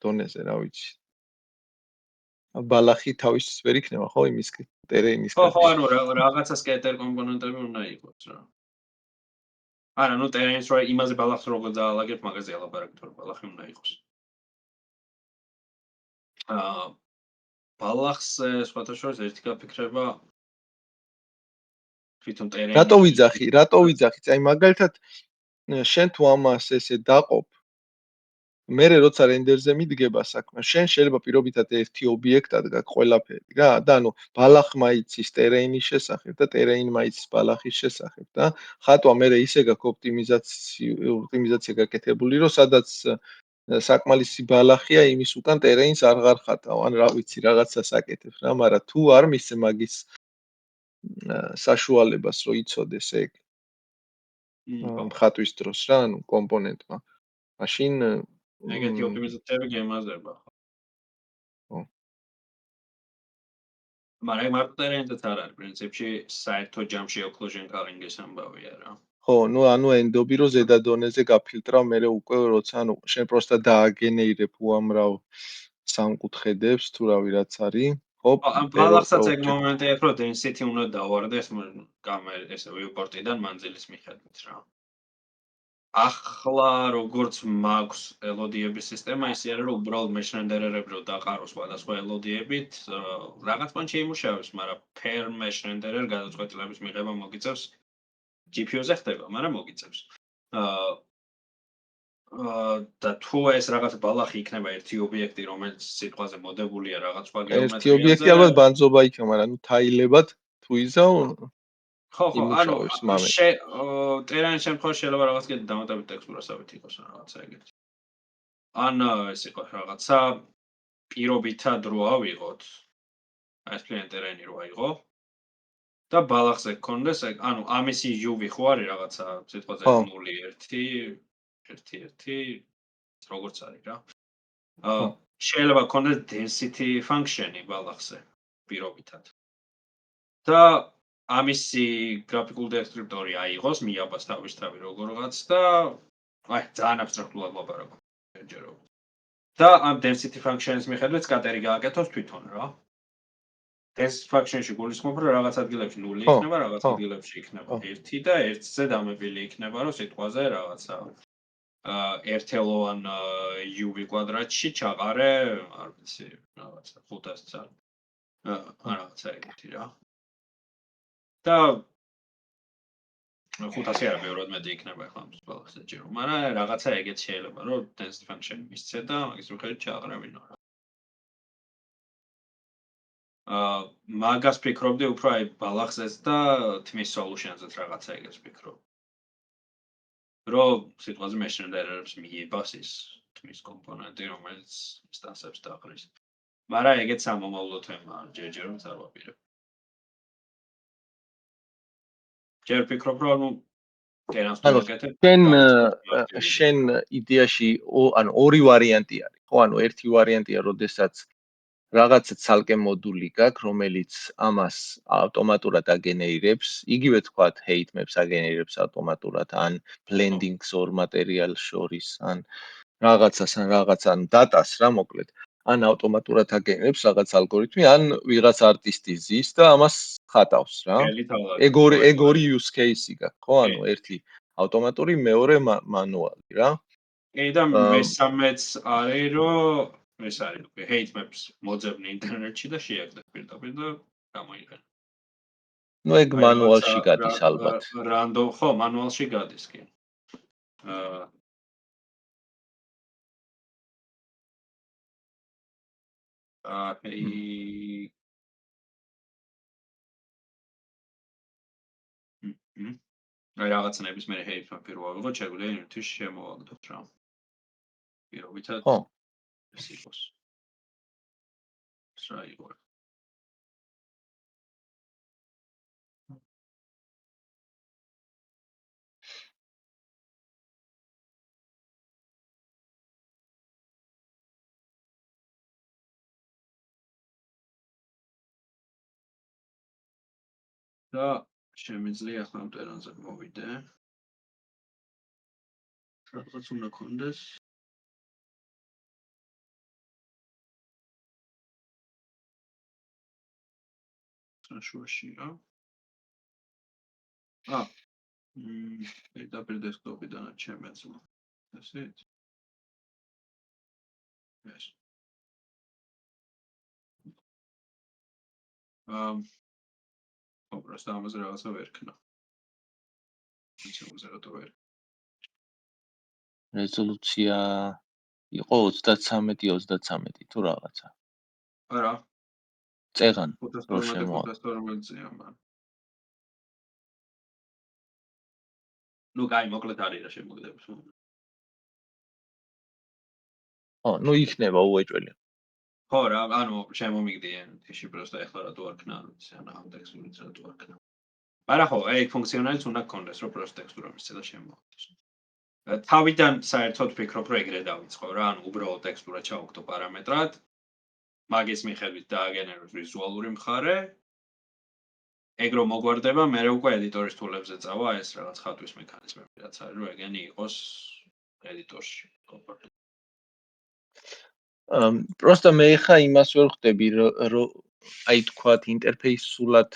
დონეზე, რა ვიცი. ბალახი თავისთვის ვერ იქნება, ხო, იმის ტერეინის ხო, ანუ რაღაცა სკეტერ კომპონენტები უნდა იყოს რა. არა, ნუ ტერეინს რა იმაზე ბალახს როგორ დაალაგებ, მაგაზე ალაპარაკეთ, რომ ბალახი უნდა იყოს. ბალახს სხვადასხვა ერთი გაფიქრება თვითონ ტერეინი. რატო ვიძახი? აი მაგალითად შენ თუ ამას ესე დაყოფ მერე როცა რენდერზე მიდგება საქმე, შენ შეიძლება პირობითად ერთი ობიექტად გაქვს ყველაფერი რა და ანუ ბალახმა იცის ტერეინის შესახებ და ტერეინმა იცის ბალახის შესახებ და ხატვა მერე ისე გაქვს ოპტიმიზაცია გაკეთებული, რომ სადაც საკმალისი ბალახია, იმის უკან ტერეინს აღარ ხატავ, ან რა ვიცი, რაღაცას აკეთებ რა, მაგრამ თუ არ მისცე მაგის საშუალებას რომ იცოდეს ეგ ხატვის დროს რა, ანუ კომპონენტმა. მაშინ ეგეთი ოპტიმიზაციები გემაზება. ხო. მაგრამ მარტო ტერენზეც არ არის, პრინციპში საერთო ჯამში ოქლუჟენ კალინგის ამბავია რა. ხო, ნუ ანუ ენდობი რომ ზედა დონეზე გაფილტრავ, მე უკვე როცა ანუ შენ პროსტა დააგენერებ უამრავ სამკუთხედებს თუ რავი რაც არის. ხო, ამ ბალახსაც ეგ მომენტი აქვს, რომ density უნდა დავარდეს ესე ვიუპორტიდან მანძილის მიხედვით რა. ახლა როგორც მაქვს ელოდიების სისტემა, ისე არის რომ უბრალოდ მეშრენდერერები რო დაყარო სხვადასხვა ელოდიებით, რაღაც პონჩი იმუშავებს, მაგრამ per mesh renderer გადაწყვეტილების მიღება მოგიწევს GPU-ზე ხდება, მაგრამ მოგიწევს. და თუ ეს რაღაც ბალახი იქნება ერთი ობიექტი, რომელიც სიტყვაზე მოდებულია რაღაც სხვა გეომეტრიაზე. ერთი ობიექტი ალბათ ბანძობა იქნება, მაგრამ ნუ თაილებად თუ იზავ ხო, ანუ ტერანის შემთხვევაში შეიძლება რაღაც კიდე დამატებით ტექსტურასავით იყოს რაღაცა ეგეთი. ან ეს იყო რაღაცა პირობითად რო ავიღოთ. ეს პლიან ტერენი რო აიღო. და ბალახზე გქონდეს, ანუ ამისი UV ხო არის რაღაცა სიტყვაზე 0.1 როგორც არის რა. შეიძლება გქონდეს density function-ი ბალახზე პირობითად. და ამისი გრაფიკული დესკრიპტორი აიღოს, მიაბას თავისთავად როგორღაც და აი ძალიან აბსტრაქტულად ლაპარაკობ. და ამ density function-ის მიხედვით სკატერი გააკეთოს თვითონ რა. density function-ში გულისხმობ, რომ რაღაც ადგილებში 0 იქნება, რაღაც ადგილებში იქნება 1 და 1-ზე დამებილი იქნება, რომ სიტყვაზე რაღაცა ერთელოვან UV კვადრატში ჩაყარე, არ ვიცი, რაღაცა 500 წელი. რაღაცა ეგეთი რა. და 500 არა ბევრად მეტი იქნება ახლა ამ ყველას საჭირო, მაგრამ რაღაცა ეგეთ შეიძლება, რომ density function მისცე და მაგის მიხედვით ჩააყრევინო რა. მაგას ფიქრობდი უფრო აი ბალახზეც და თმის solution-ზეც რაღაცა ეგეთს ფიქრობ. რომ სიტყვაზე machine learner-ებს მიიბას ის თმის კომპონენტი, რომელიც instance-ებს დაყრის. მაგრამ ეგეც ამომავლო თემაა, ჯერჯერობით არ ვაპირებ. ჯერ ფიქრობ, რომ კენას თუ ვაკეთებ. შენ იდეაში ანუ ორი ვარიანტი არის, ხო? ანუ ერთი ვარიანტია, როდესაც რაღაცა ცალკე მოდული გაქვს, რომელიც ამას ავტომატურად აგენერირებს, იგივე თქვათ heat maps აგენერირებს ავტომატურად, ან blending-ს ორ მატერიალს შორის, ან რაღაცას, ან რაღაცა data-ს რა მოკლედ, ან ავტომატურად აგენერირებს რაღაც ალგორითმი, ან ვიღაც არტისტი ზის და ამას ხატავს რა. ეგ ორი use case-ი გაქვს, ხო? ანუ ერთი ავტომატური, მეორე მანუალი რა. კი და მესამეც არის, რომ ეს არის heat maps მოძებნი ინტერნეტში და შეაგდებ პირდაპირ და გამოიყენო. ნუ ეგ მანუალში გადის ალბათ. Random, ხო, მანუალში გადის კი. აი რაღაცნაირად მე heat map-ი რო ავიღოთ, შეგვიძლია ინერტის შემოვაგდოთ რა. პირობითად ხო. ეს იყოს. რა იყო? და შემიძლია ახლა ამ ტერანზე მოვიდე. რაღაც უნდა კონდეს. შუაში რა. პირდაპირ დესკტოპიდანაც შემეძლო. ესეც. ეს. просто ამაზე რაღაცა ვერქნა. რეზოლუცია იყო 33-33 თუ რაღაცა. არა. წეღან. 512-512-ია მან. ნუ კაი, მოკლედ არის რა შემოგდებს. ხო, ნუ იქნება უეჭველი. ხო რა, ანუ შემომიგდიან თიში просто ეხლა რა თუ არქნა, ან ამ ტექსტურით რა თუ არქნა. მაგრამ ხო, ეგ ფუნქციონალიც უნდა გქონდეს, რომ просто ტექსტურა მისცე და შემოვაგდოს. თავიდან საერთოდ ფიქრობ, რომ ეგრე დავიწყო რა, ანუ უბრალოდ ტექსტურა ჩავაგდო პარამეტრად. მაგის მიხედვით დააგენეროს ვიზუალური მხარე. ეგ რომ მოგვარდება, მე უკვე ედიტორის თულებზე წავა ეს რაღაც ხატვის მექანიზმები, რაც არის, რომ ეგენი იყოს ედიტორში. просто მე ხა იმას ვერ ხვდები, რომ აი თქვათ ინტერფეისულად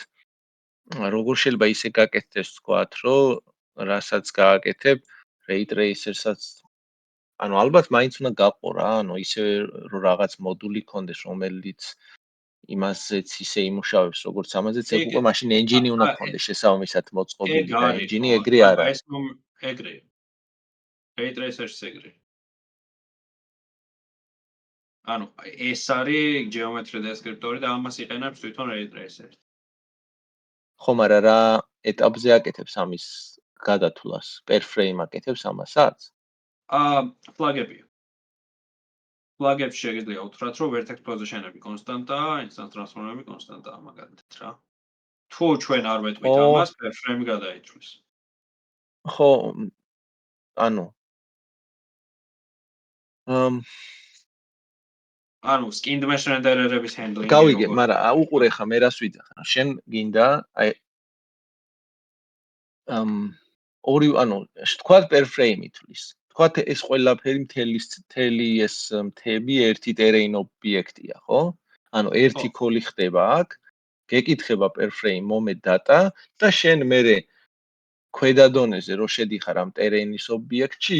როგორ შეიძლება ისე გაკეთდეს თქვათ, რომ რასაც გააკეთებ, ray tracer-საც ანუ ალბათ მაინც უნდა გაყო რა, ანუ ისე რომ რაღაც მოდული ქონდეს, რომელიც იმასეც ისე იმუშავებს, როგორც ამაზეც ეგ უკვე მაშინ engine უნდა ქონდეს შესაბამისად მოწყობილი და engine ეგრე არა. ეს ეგრე. ray tracer-ს ეგრე. ანუ ეს არის geometry descriptor-ი და ამას იყენებს თვითონ ray tracer-ი. ხო, მაგრამ რა ეტაპზე აკეთებს ამის გადათვლას? per frame აკეთებს ამასაც? ფლაგები. ფლაგებს შეგიძლია უთხრათ, რომ vertex position-ები კონსტანტაა, instance transform-ები კონსტანტაა მაგალითად რა. თუ ჩვენ არ ვეტყვით ამას, per frame გადაიწვის. ხო, ანუ ანუ skinned mesh renderer-ების handling-ი გავიგე, მაგრამ უყურე ხა მე რას ვიძახ. შენ გინდა აი ორი ანუ თქვათ per frame ითვლის. თქვათ ეს ყველაფერი მთელი ეს მთები ერთი terrain ობიექტია, ხო? ანუ ერთი call-ი ხდება აქ, გეკითხება per frame moment data და შენ მერე ქვედა დონეზე რო შედიხარ ამ ტერეინის ობიექტში,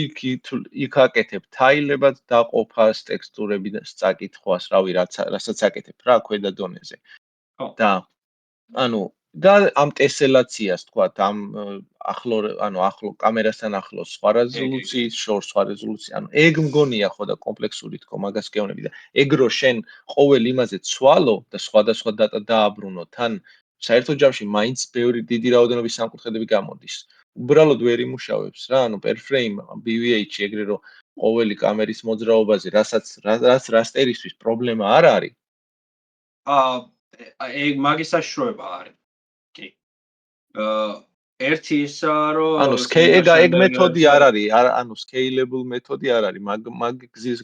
იქ აკეთებ თაილებად დაყოფას, ტექსტურების წაკითხვას, რასაც აკეთებ რა ქვედა დონეზე. და და ამ ტესელაციას თქვათ, ამ ახლო კამერასთან ახლოს სხვა რეზოლუციის, შორს სხვა რეზოლუცია. ეგ მგონია ხო და კომპლექსური თქო მაგას გეუბნები და ეგ რო შენ ყოველ იმაზე ცვალო და სხვადასხვა დატა დააბრუნო თან საერთო ჯამში მაინც ბევრი დიდი რაოდენობის სამკუთხედები გამოდის. უბრალოდ ვერ იმუშავებს რა, per frame BVH ეგრე რომ ყოველი კამერის მოძრაობაზე, რასაც რასტერისთვის პრობლემა არ არის. ეგ მაგის საშუალება არის. კი. ერთი ისაა რომ ეგ მეთოდი არ არის, scalable მეთოდი არ არის, მაგ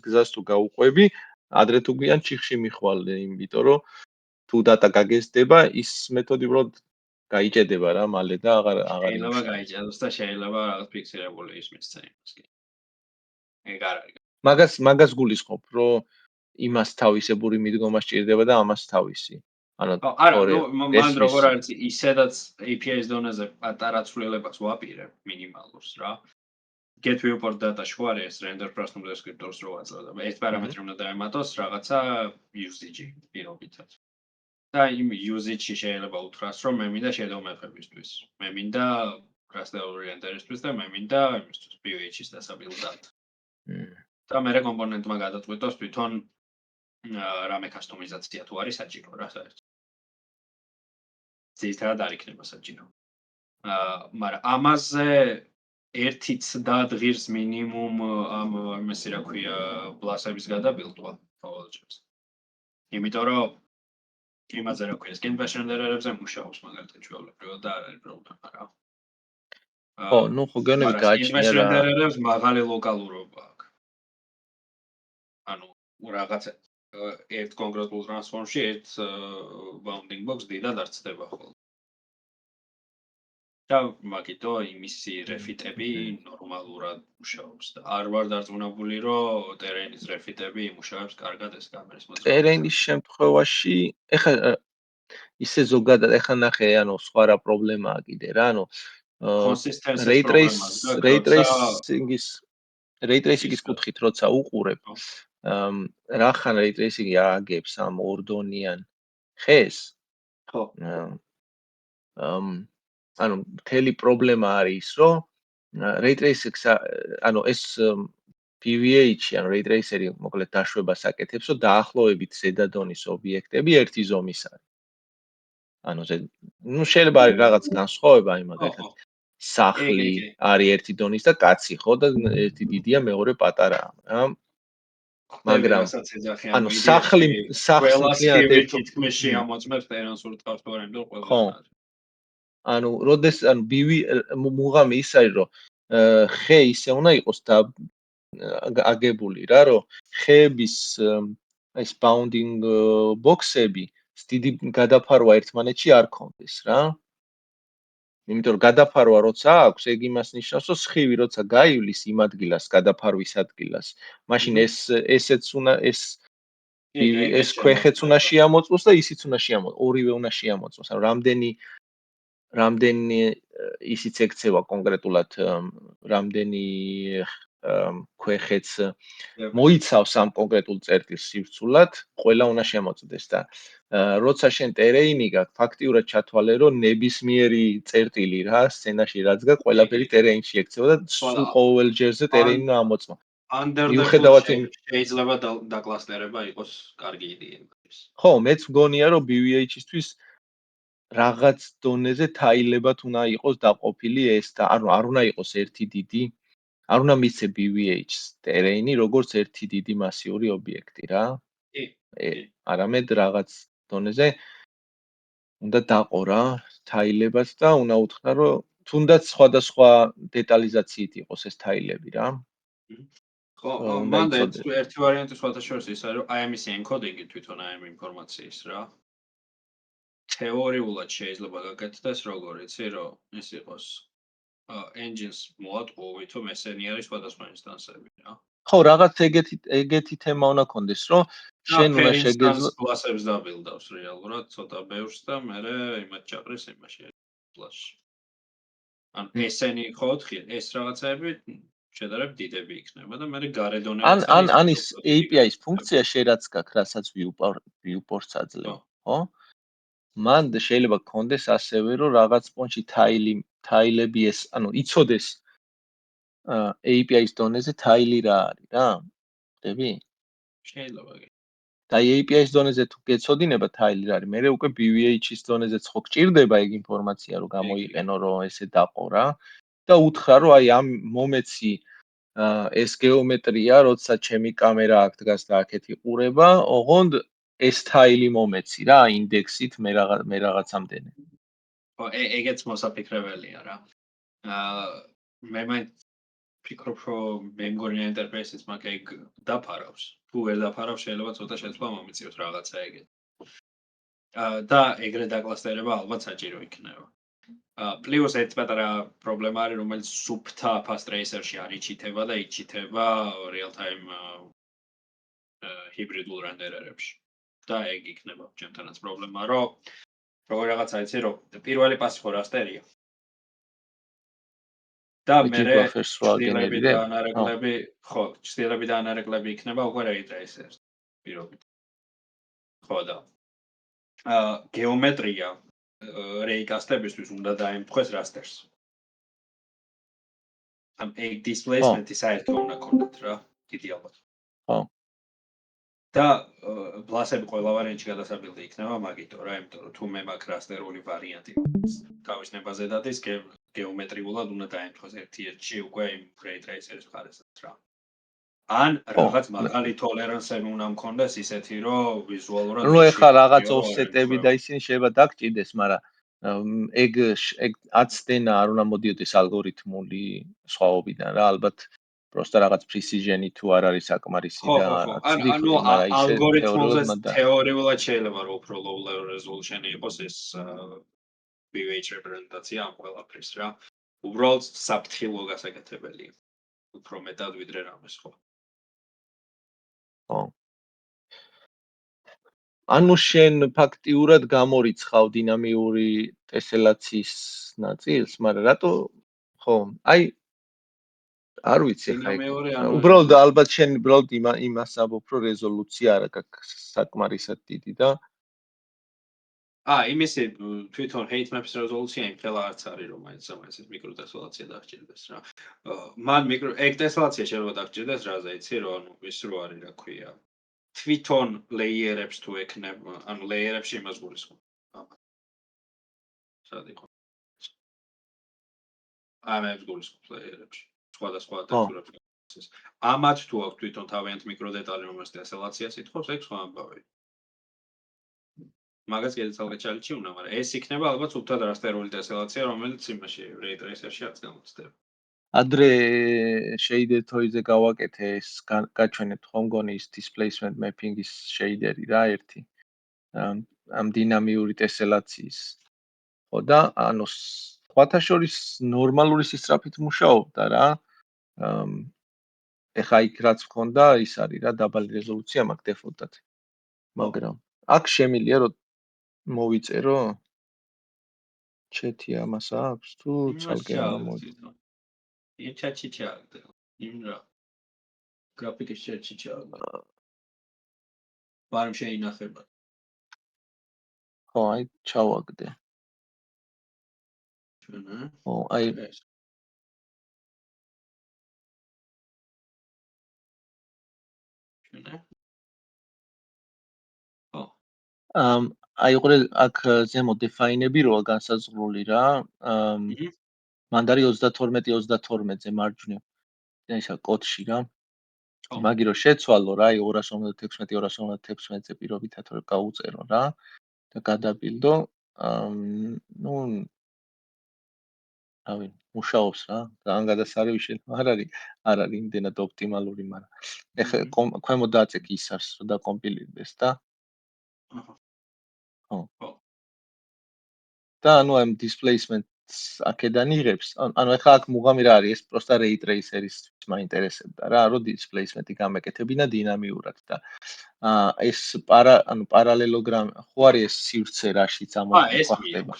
გზას თუ გაუყვები, ადრე თუ გვიან ჩიხში მიხვალ, იმიტომ რომ თუ დატა გაგეზდება, ის მეთოდი უბრალოდ გაიჭედება რა მალე და აღარ შეიძლება გაიჭედოს და შეიძლება რაღაც ფიქსირებული ისმის წინებას კი. ეგ არ არის. მაგას გულისხმობ, რომ იმას თავისებური მიდგომა სჭირდება და ამას თავისი. არა, მან როგორ არის ისედაც API-ის დონეზე პატარა ცვლილებას ვაპირებ მინიმალურს რა. Get viewport data შუარი ეს render custom descriptors რო ვაწევ და ეს პარამეტრი უნდა დაემატოს რაღაცა usage პირობითად. და იმ usage-ში შეიძლება უთხრას, რომ მე მინდა shadow map-ებისთვის, მე მინდა raster-ული render-ისთვის და მე მინდა იმისთვის PVH-ის დასაბილდად. და მე კომპონენტმა გადაწყვიტოს თვითონ რამე კასტომიზაცია თუ არის საჭირო რა საერთოდ. ძირითადად არ იქნება საჭირო. მაგრამ ამაზე ერთი ცდად ღირს მინიმუმ ამ იმისი რა ქვია ბლასების გადაბილდვა ყოველჯერს. იმიტომ რომ იმაზე რა ქვია skin bash render-ებზე მუშაობს მაგალითად ჩვეულებრივად და არ არის პრობლემა რა. ხო, ხო გეუბნები გააჩნია რა. render-ებს მაღალი ლოკალურობა აქვს. რაღაცა ერთ კონკრეტულ ტრანსფორმში ერთ bounding box დიდად არ ცდება ხოლმე. და მაგითო იმისი რეფიტები ნორმალურად მუშაობს და არ ვარ დარწმუნებული რომ ტერეინის რეფიტები იმუშავებს კარგად ეს კამერის მოძრაობა. ტერეინის შემთხვევაში ეხლა ისე ზოგადად ეხლა ნახე სხვა რა პრობლემაა კიდე რა ray tracing-ის კუთხით როცა უყურებ რახან ray tracing-ი ააგებს ამ ორდონიან ხეს ხო მთელი პრობლემა არის ის რომ ray tracing-ს ეს PVH-ი ან ray tracer-ი მოკლედ დაშვებას აკეთებს რომ დაახლოებით ზედადონის ობიექტები ერთი ზომის არის შეიძლება არის რაღაც განსხვავება აი მაგალითად სახლი არის ერთი დონის და კაცი ხო და ერთი დიდია მეორე პატარაა რა მაგრამ სახლი თითქმის შეამოწმებს ტერენს ურტყავს თუ არა იმიტომ რომ ყველა როდეს მუღამი ის არის რომ ხე ისე უნდა იყოს და აგებული რა რომ ხეების ეს bounding box-ები დიდი გადაფარვა ერთმანეთში არ ქონდეს რა. იმიტომ რომ გადაფარვა როცა აქვს, ეგ იმას ნიშნავს, რომ სხივი როცა გაივლის იმ ადგილას, გადაფარვის ადგილას, მაშინ ესეც უნდა ეს ქვეხეც უნდა შეამოწმოს და ისიც უნდა შეამოწმოს, ორივე უნდა შეამოწმოს. ანუ რამდენი ისიც ექცევა კონკრეტულად რამდენი ქვეხეც მოიცავს ამ კონკრეტულ წერტილს სივრცულად, ყველა უნდა შემოწმდეს და როცა შენ ტერეინი გაქვს, ფაქტიურად ჩათვალე რომ ნებისმიერი წერტილი რა, სცენაში რაც გაქვს, ყველაფერი ტერეინში ექცევა და სულ ყოველ ჯერზე ტერეინი უნდა ამოწმო. მიუხედავად შეიძლება დაკლასტერება იყოს კარგი იდეა. ხო, მეც მგონია რომ BVH-ისთვის რაღაც დონეზე თაილებად უნდა იყოს დაყოფილი ეს და არ უნდა იყოს ერთი დიდი არ უნდა მიცე BVH-ს ტერეინი როგორც ერთი დიდი მასიური ობიექტი რა. არამედ რაღაც დონეზე უნდა დაყო რა თაილებად და უნდა უთხრა რომ თუნდაც სხვადასხვა დეტალიზაციით იყოს ეს თაილები რა. ხო, მანდა ერთი ვარიანტი სხვათა შორის ის არის რომ აი ამის ენკოდინგი თვითონ აი ამ ინფორმაციის რა. თეორიულად შეიძლება გაკეთდეს როგორ იცი რომ ის იყოს engines მოატყო ვითომ ესენი არის სხვადასხვა ინსტანსები რა. ხო, რაღაც ეგეთი თემა უნდა კონდეს, რომ შენ უნდა შეგეძლო კლასებს დაბილდავს რეალურად ცოტა ბევრს და მე იმათ ჩაყრის იმაში კლასში. ან ესენი ხო 4-ია, ეს რაღაცაები შედარებით დიდები იქნება და მე გარე დონეებიც ან ის API-ის ფუნქცია შერაც გაქვს, რასაც viewport-ს აძლევ, ხო? მან შეიძლება გქონდეს ასევე რომ რაღაც პონჩი თაილები ეს, ანუ იცოდეს API-ის დონეზე თაილი რა არის რა? ხდები? შეიძლება კი. და API-ის დონეზე თუ გეცოდინება თაილი რა არის, მე უკვე BVH-ის დონეზეც ხო გჭირდება ეგ ინფორმაცია რომ გამოიყენო რომ ესე დაყო რა და უთხრა რომ აი ამ მომეცი ეს გეომეტრია, როდესაც ჩემი კამერა აქ დგას და აქეთ იყურება, ოღონდ ეს თაილი მომეცი რა, ინდექსით მე რაღაცამდენი. ხო, ეგეც მოსაფიქრებელია რა. მე მაინც ფიქრობ, რომ მე მგონი ინტერფეისიც მაგ ეგ დაფარავს. თუ ვერ დაფარავს, შეიძლება ცოტა შეცვლა მომიწიოს რაღაცა ეგეთ. და ეგრე დაკლასტერება ალბათ საჭირო იქნება. პლუს ერთ პატარა პრობლემა არის, რომელიც სუფთა fast tracer-ში არ იჩითება და იჩითება real time ჰიბრიდულ რენდერერებში. და ეგ იქნება ჩემთანაც პრობლემა, რომ როგორ რაღაცა იცი, რომ პირველი პასი ხო რასტერია. და მე ჩრდილები და ანარეკლები, ხო, ჩრდილები და ანარეკლები იქნება უკვე ray tracer-ს პირობით. ხო და გეომეტრია რეიკასტებისთვის უნდა დაემთხვეს რასტერს. ამ ეგ displacement-ი საერთოდ უნდა ქონდეთ რა, დიდი ალბათ. ხო. და ბლასები ყველა ვარიანტში გადასაბილდი იქნება მაგითო რა, იმიტომ რომ თუ მე მაქვს რასტერული ვარიანტი თავის ნებაზე დადის, გეომეტრიულად უნდა დაემთხვეს ერთ-ერთში უკვე იმ ray tracer-ის მხარესაც რა. ან რაღაც მაღალი tolerance-ები უნდა მქონდეს ისეთი, რომ ვიზუალურად ნუ ეხლა რაღაც offset-ები და ისინი შეიძლება დაგჭირდეს, მაგრამ ეგ აცდენა არ უნდა მოდიოდეს ალგორითმული სხვაობიდან რა, ალბათ просто რაღაც precision-ი თუ არ არის საკმარისი და ანუ ალგორითმულზე თეორიულად შეიძლება რომ უფრო low level resolution-ი იყოს ეს BVH რეპრეზენტაცია ამ ყველაფრის რა. უბრალოდ საფრთხილო გასაკეთებელია. უფრო მეტად ვიდრე რამეს ხო. ხო. ანუ შენ ფაქტიურად გამორიცხავ დინამიური ტესელაციის ნაწილს, მაგრამ რატო ხო, აი არ ვიცი ხა ეგ. უბრალოდ ალბათ შენ უბრალოდ იმას ამბობ, რომ რეზოლუცია არ აქვს საკმარისად დიდი და იმისი თვითონ hate maps რეზოლუცია იმ ხელა არც არის, რომ მაინც ეს მიკროტესელაცია დაგჭირდეს რა. მან ეგ ტესელაცია შეიძლება დაგჭირდეს რაზე იცი, რომ ანუ ის რო არის, რა ქვია. თვითონ ლეიერებს თუ ეკნება, ანუ ლეიერებში იმას გულისხმობ. სად იყო? ამებს გულისხმობ ლეიერებში. სხვადასხვა ტექსტურებს. ამათ თუ აქვს თვითონ თავიანთ მიკროდეტალი, რომელსაც ტესელაციას ითხოვს, ეგ სხვა ამბავია. მაგას კიდევ ჩალიჩი უნდა, მაგრამ ეს იქნება ალბათ სუფთად რასტერული ტესელაცია, რომელიც იმაში ray tracer-ში არც გამოცდება. ადრე shader toy-ზე გავაკეთე ეს გაჩვენებთ ხომ გონი ის displacement mapping-ის shader-ი რა ერთი. ამ დინამიური ტესელაციის. ხო და ანუ სხვათა შორის ნორმალური სისწრაფით მუშაობდა რა. ეხა იქ რაც მქონდა, ის არის რა დაბალი რეზოლუცია მაქვს დეფოლტად. მაგრამ აქ შემილია რომ მოვიწერო ჩეთი ამას აქვს თუ ცალკე ამოდი. იმ ჩატში ჩააგდე. იმ რა. გრაფიკის ჩატში ჩააგდე. ბარემ შეინახება. ხო, აი ჩავაგდე. ხო, აი აი ყურე აქ ზემო define-ები როა განსაზღვრული რა. მანდარი 32-32-ზე მარჯვნივ. ისა კოდში რა. მაგი რო შეცვალო რა, აი 256-256-ზე პირობითად რო გაუწერო რა და გადაბილდო, ნუ რავი, მუშაობს რა. ძალიან გადასარევი შეიძლება არ არის იმდენად ოპტიმალური, მაგრამ ეხლა ქვემოთ დაწეკ ისარს რომ დაკომპილირდეს და ხო. და ანუ ამ displacement-ს აქედან იღებს. ანუ ეხლა აქ მუღამი რა არის? ეს პროსტა ray tracer-ის მაინტერესებდა რა, რომ displacement-ი გამეკეთებინა დინამიურად და ეს ანუ პარალელოგრამი ხო არის ეს სივრცე რაშიც ამოხდება ხდება.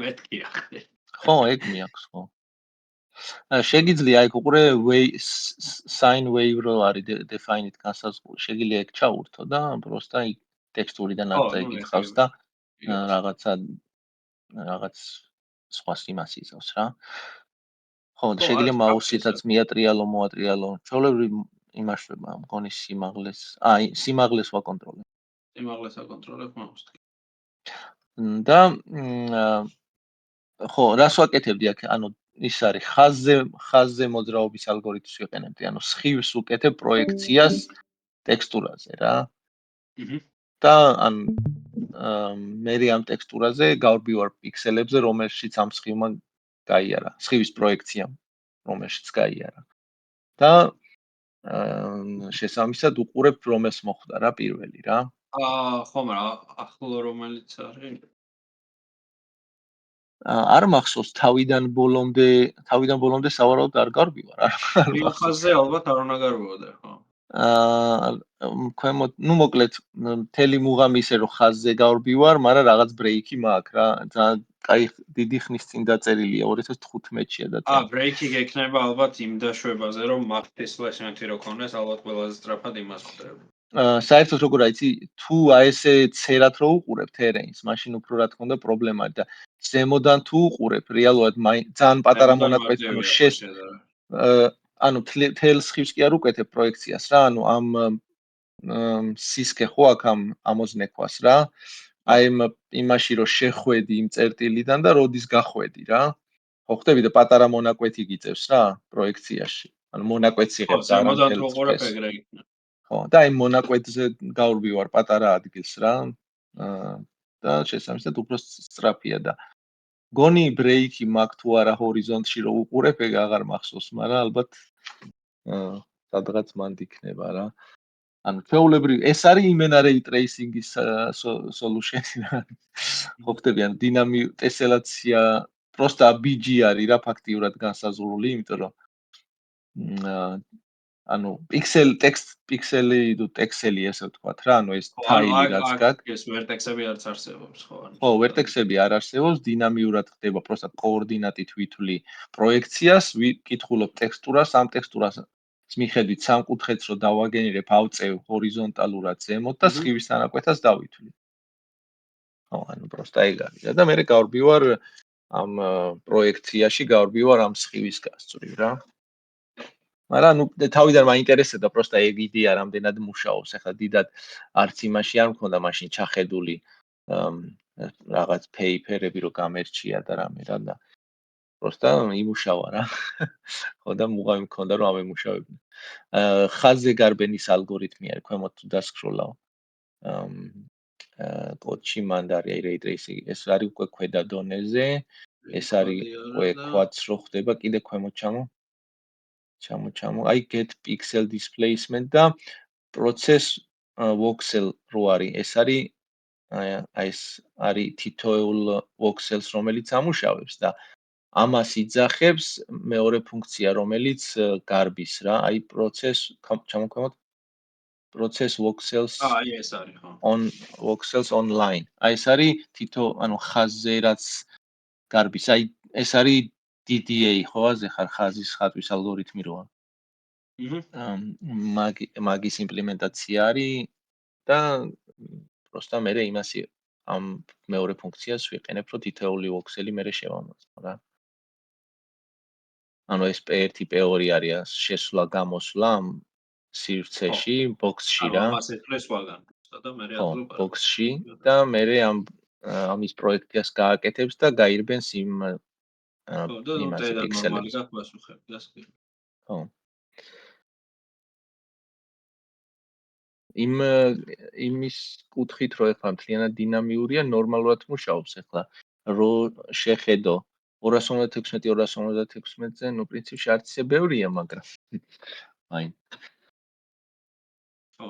მეთქი ახლა. ხო, ეგ მიაქვს, ხო. შეგიძლია იქ უყურე sign wave რო არის defined განსაზღვრული. შეგიძლია იქ ჩაურთო და პროსტა იქ ტექსტურიდან არ დაიგითხავს და რაღაც სხვა იმას იზავს რა. ხო, შეგიძლია მაუსითაც მიატრიალო, მოატრიალო. ჩვეულებრივ იმაშვება, მგონი სიმაღლეს ვაკონტროლებ. სიმაღლეს აკონტროლებ მაუსით. და ხო, რას ვაკეთებდი აქ? ანუ ის არის ხაზზე მოძრაობის ალგორითმს ვიყენებდი. ანუ სხივს უკეთებ პროექციას ტექსტურაზე რა. და ან მე ამ ტექსტურაზე გავბივარ პიქსელებზე, რომელშიც ამ სხივმა გაიარა, სხივის პროექცია, რომელშიც გაიარა. და შესაბამისად უყურებ რომელს მოხვდა რა პირველი რა. ხო, მაგრამ ახლო რომელიც არის არ მახსოვს თავიდან ბოლომდე სავარაუდოდ არ გარბივარ რა. რეალ ხაზზე ალბათ არ უნდა გარბივოდე, ხო? ქვემოთ, ну, მოკლედ, მთელი მუღამი ისე რომ ხაზზე გავრბივარ, მაგრამ რაღაც ბრეიკი მაქვს რა. ძალიან კაი დიდი ხნის წინ დაწერილია 2015-ია დაწერილი. ბრეიკი გექნება ალბათ იმ დაშვებაზე, რომ მაგ დისპლეისმენტი რო ქონდეს, ალბათ ყველაზე სწრაფად იმას ხდება. საერთოდ როგორ აიცი, თუ აი ესე წერად რო უყურებ terrains, მაშინ უფრო რა თქმა უნდა პრობლემაა და ზემოდან თუ უყურებ, რეალურად ძალიან პატარა მონაკვეთი, ანუ თელ სხივს კი არ უკეთებ პროექციას რა, ანუ ამ სისქე ხო აქ ამ ამოზნექვას რა. აი იმაში რომ შეხვედი იმ წერტილიდან და როდის გახვედი რა. ხო ხდები და პატარა მონაკვეთი გიწევს რა პროექციაში. ანუ მონაკვეთს იღებს და არ ამთელს. ხო, და აი მონაკვეთზე გავრბივარ პატარა ადგილს რა. და შესაბამისად უფრო სწრაფია და გონი ბრეიკი მაქვს თუ არა ჰორიზონტში რო უყურებ, ეგ აღარ მახსოვს, მაგრამ ალბათ სადღაც მანდ იქნება რა. ანუ ჩვეულებრივ ეს არის იმენა ray tracing-ის solution-ი რა. ხო ხდები, ანუ დინამიკურ ტესელაცია პროსტა BG არის რა ფაქტიურად განსაზღვრული, იმიტომ რომ ანუ პიქსელი თუ ტექსელი ესე ვთქვათ რა, ანუ ეს ფაილი რაც გაქვს. ეს ვერტექსები არც არსებობს, ხო? ხო, ვერტექსები არ არსებობს, დინამიურად ხდება პროსტა კოორდინატით ვითვლი პროექციას, ვიკითხულობ ტექსტურას, ამ ტექსტურას მიხედვით სამკუთხედს რო დავაგენერებ, ავწევ ჰორიზონტალურად ზემოთ და სხივის თანაკვეთას დავითვლი. ხო, ანუ პროსტა ეგ არის. და მე გავრბივარ ამ პროექციაში, გავრბივარ ამ სხივის გასწვრივ რა. მაგრამ ნუ თავიდან მაინტერესებდა პროსტა ეგ იდეა რამდენად მუშაობს. ახლა დიდად არც იმაში არ მქონდა მაშინ ჩახედული რაღაც პეიპერები რო გამერჩია და რამე რა და პროსტა იმუშავა რა. ხო და მუღამი მქონდა რომ ამემუშავებდი. ხაზზე გარბენის ალგორითმი არის, ქვემოთ თუ დასკროლავ. კოდში მანდ არის ray tracing, ეს არის უკვე ქვედა დონეზე. ეს არის უკვე quads რო ხდება, კიდე ქვემოთ ჩამო. აი get pixel displacement და process voxel რო არის, ეს არის ეს არის თითოეულ voxels რომელიც ამუშავებს და ამას იძახებს მეორე ფუნქცია რომელიც გარბის რა, აი process ჩამოქვემოთ process voxels აი ეს არის ხო on voxels online. აი ეს არის თითო ანუ ხაზზე რაც გარბის, აი ეს არის DDA ხო, აზე ხარ ხაზის ხატვის ალგორითმი როა. მაგის იმპლემენტაცია არის და პროსტა მე იმას ამ მეორე ფუნქციას ვიყენებ, რომ თითოეული voxel-ი მე შევამოწმო რა. ანუ ეს P1, P2 არის შესვლა გამოსვლა სივრცეში, box-ში რა. ამას ეთქვის სხვაგან და მე ატლობ box-ში და მე ამის პროექტიას გააკეთებს და გაირბენს იმას პიქსელებს. ხო. იმის კუთხით რო ეხლა მთლიანად დინამიურია, ნორმალურად მუშაობს ეხლა. რო შეხედო 256-256-ზე, ნუ პრინციპში არც ისე ბევრია, მაგრამ აი. ხო,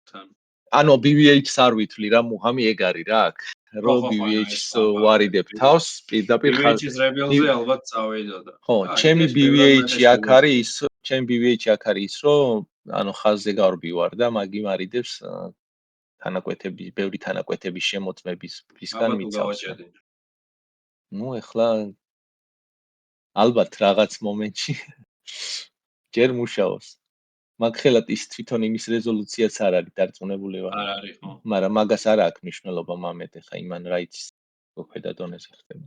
თან. ანუ BVH-ს არ ვითვლი რა, მუღამი ეგ არის რა აქ. რო BVH-ს ვარიდებ თავს, პირდაპირ BVH-ის rebel-ზე ალბათ წავიდოდა. ხო, ჩემი BVH-ი აქ არის, რომ ანუ ხაზზე გავრბივარ და მაგი მარიდებს ბევრი თანაკვეთების შემოწმებისგან მიცავს. ნუ ეხლა ალბათ რაღაც მომენტში ჯერ მუშაობს. მაგ ხელად ის თვითონ იმის რეზოლუციაც არ არის დარწმუნებული ვარ. არ არის ხო. მაგრამ მაგას არ აქვს მნიშვნელობა მამეთ ხა იმან რაიც ქვედა დონეზე ხდება.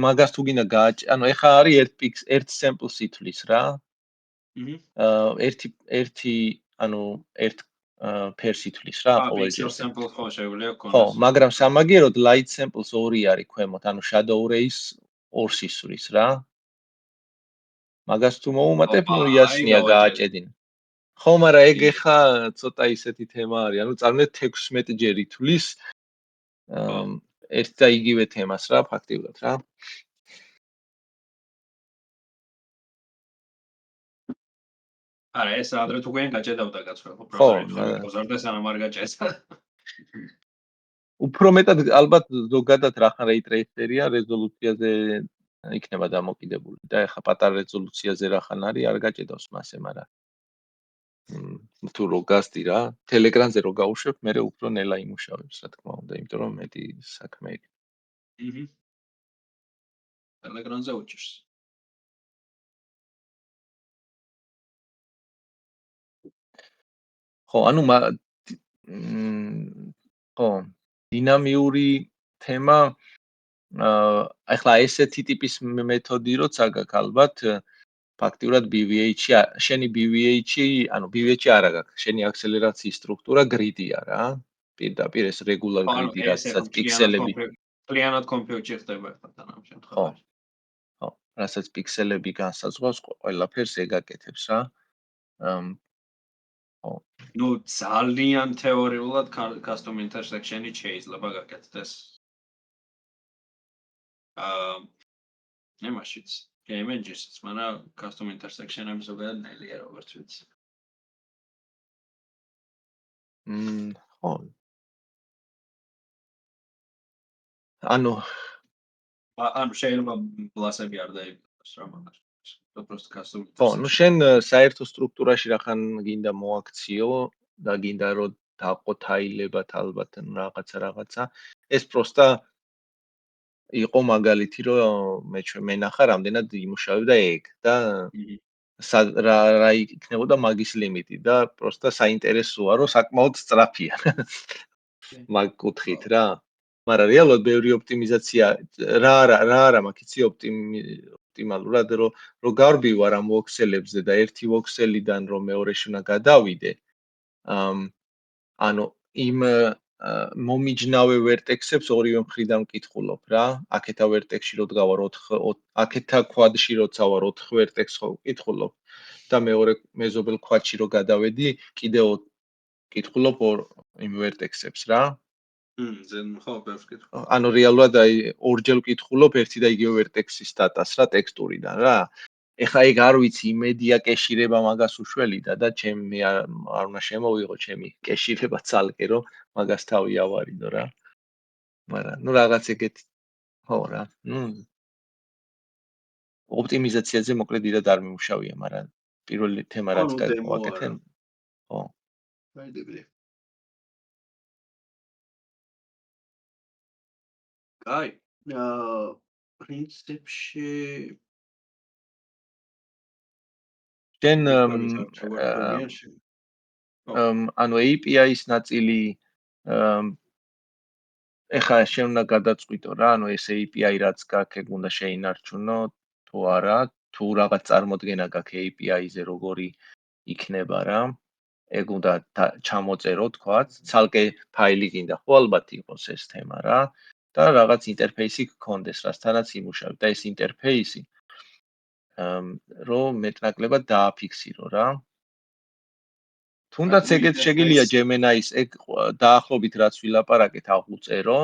მაგას თუ გინდა ანუ ეხა არის ერთ sample სითვლის რა. ერთი ანუ ერთ ფერსი თვლის რა pixel sample ხო შეგვიძლია ხო, გქონდეს. მაგრამ სამაგიეროდ light samples 2 არის ქვემოთ, ანუ shadow rays 2 სისვრის რა. მაგას თუ მოუმატებ, ნუ იასნია გააჭედინა. ხო, მაგრამ ეგ ეხა ცოტა ისეთი თემა არის, ანუ წარმოვიდგინეთ 16 ჯერი თვლის ერთ და იგივე თემას რა, ფაქტიურად რა. არა, ეს ადრე თუ გვიან გაჭედავდა კაცო, ხო, პროზორდეს სანამ არ გაჭედა. უფრო მეტად ალბათ ზოგადად რახან ray tracer-ია რეზოლუციაზე იქნება დამოკიდებული და ეხა პატარა რეზოლუციაზე რახან არის არ გაჭედავს მასე, მაგრამ თუ რო გასტი რა, Telegram-ზე რო გაუშვებ, მე უფრო ნელა იმუშავებს, რა თქმა უნდა, იმიტომ რომ მეტი საქმე იქ. Telegram-ზე უჭირს. ხო, ანუ ხო, დინამიური თემა ახლა ესეთი ტიპის მეთოდი როცა გაქვს ალბათ ფაქტიურად BVH-ი, შენი BVH-ი, ანუ BVH-ი არა გაქვს, შენი აქსელერაციის სტრუქტურა გრიდია რა. პირდაპირ ეს regular grid-ი, რასაც პიქსელები კლიანად კომპიუტერში ხდება ახლა ამ შემთხვევაში. ხო, რასაც პიქსელები განსაზღვრავს, ყველაფერს ეგაკეთებს რა. ხო. ნუ ძალიან თეორიულად custom intersection-ი შეიძლება გაკეთდეს. ნემაშიც Images, მაგრამ custom intersection-ები ზოგადად ნელია როგორც ვიცი. ხო. ანუ შეიძლება ბლასები არ დაიგოს რა მაგას. უბრალოდ custom intersection. ხო, ნუ შენ საერთო სტრუქტურაში რახან გინდა მოაქციო და გინდა რომ დაყო თაილებად ალბათ რაღაცა. ეს პროსტა იყო მაგალითი რომ მე ნახა რამდენად იმუშავებდა ეგ და რა იქნებოდა მაგის ლიმიტი და პროსტა საინტერესოა რომ საკმაოდ სწრაფია მაგ კუთხით რა. მაგრამ რეალურად ბევრი ოპტიმიზაცია რა არა მაგიცი ოპტიმალურად რომ გარბივარ ამ ვოქსელებზე და ერთი ვოქსელიდან რომ მეორეში უნდა გადავიდე ანუ იმ მომიჯნავე ვერტექსებს ორივე მხრიდან ვკითხულობ რა. აქეთა ვერტექსში რო დგავარ 4 აქეთა კვადში როცა ვარ 4 ვერტექსს ხო ვკითხულობ და მეორე მეზობელ კვადში რო გადავედი კიდევ ვკითხულობ იმ ვერტექსებს რა. ზენ ხო ბევრს ვკითხულობ. ანუ რეალურად აი ორჯერ ვკითხულობ ერთი და იგივე ვერტექსის სტატას რა ტექსტურიდან რა. ეხა ეგ არ ვიცი იმედია კეშირება მაგას უშველიდა და ჩემი არ უნდა შემოვიღო ჩემი კეშირება ცალკე რომ მაგას თავი ავარიდო რა. მაგრამ ნუ რაღაც ეგეთი ხო რა. ნუ ოპტიმიზაციაზე მოკლედ დიდად არ მიმუშავია, მაგრამ პირველი თემა რაც გავაკეთე. ხო. დაიდებდი. კაი. პრინციპში ანუ API-ის ნაწილი ეხა შენ უნდა გადაწყვიტო რა, ანუ ეს API რაც გაქვს, ეგ უნდა შეინარჩუნო თუ არა, თუ რაღაც წარმოდგენა გაქვს API-ზე როგორი იქნება რა. ეგ უნდა ჩამოწერო, თქვათ, ცალკე ფაილი გინდა ხო ალბათ იყოს ეს თემა რა და რაღაც ინტერფეისი გქონდეს, რასთანაც იმუშავებ და ეს ინტერფეისი რომ მეტნაკლებად დააფიქსირო რა. თუნდაც ეგეც შეგიძლია Gemini-ის ეგ დაახლოებით რაც ვილაპარაკეთ აღვწერო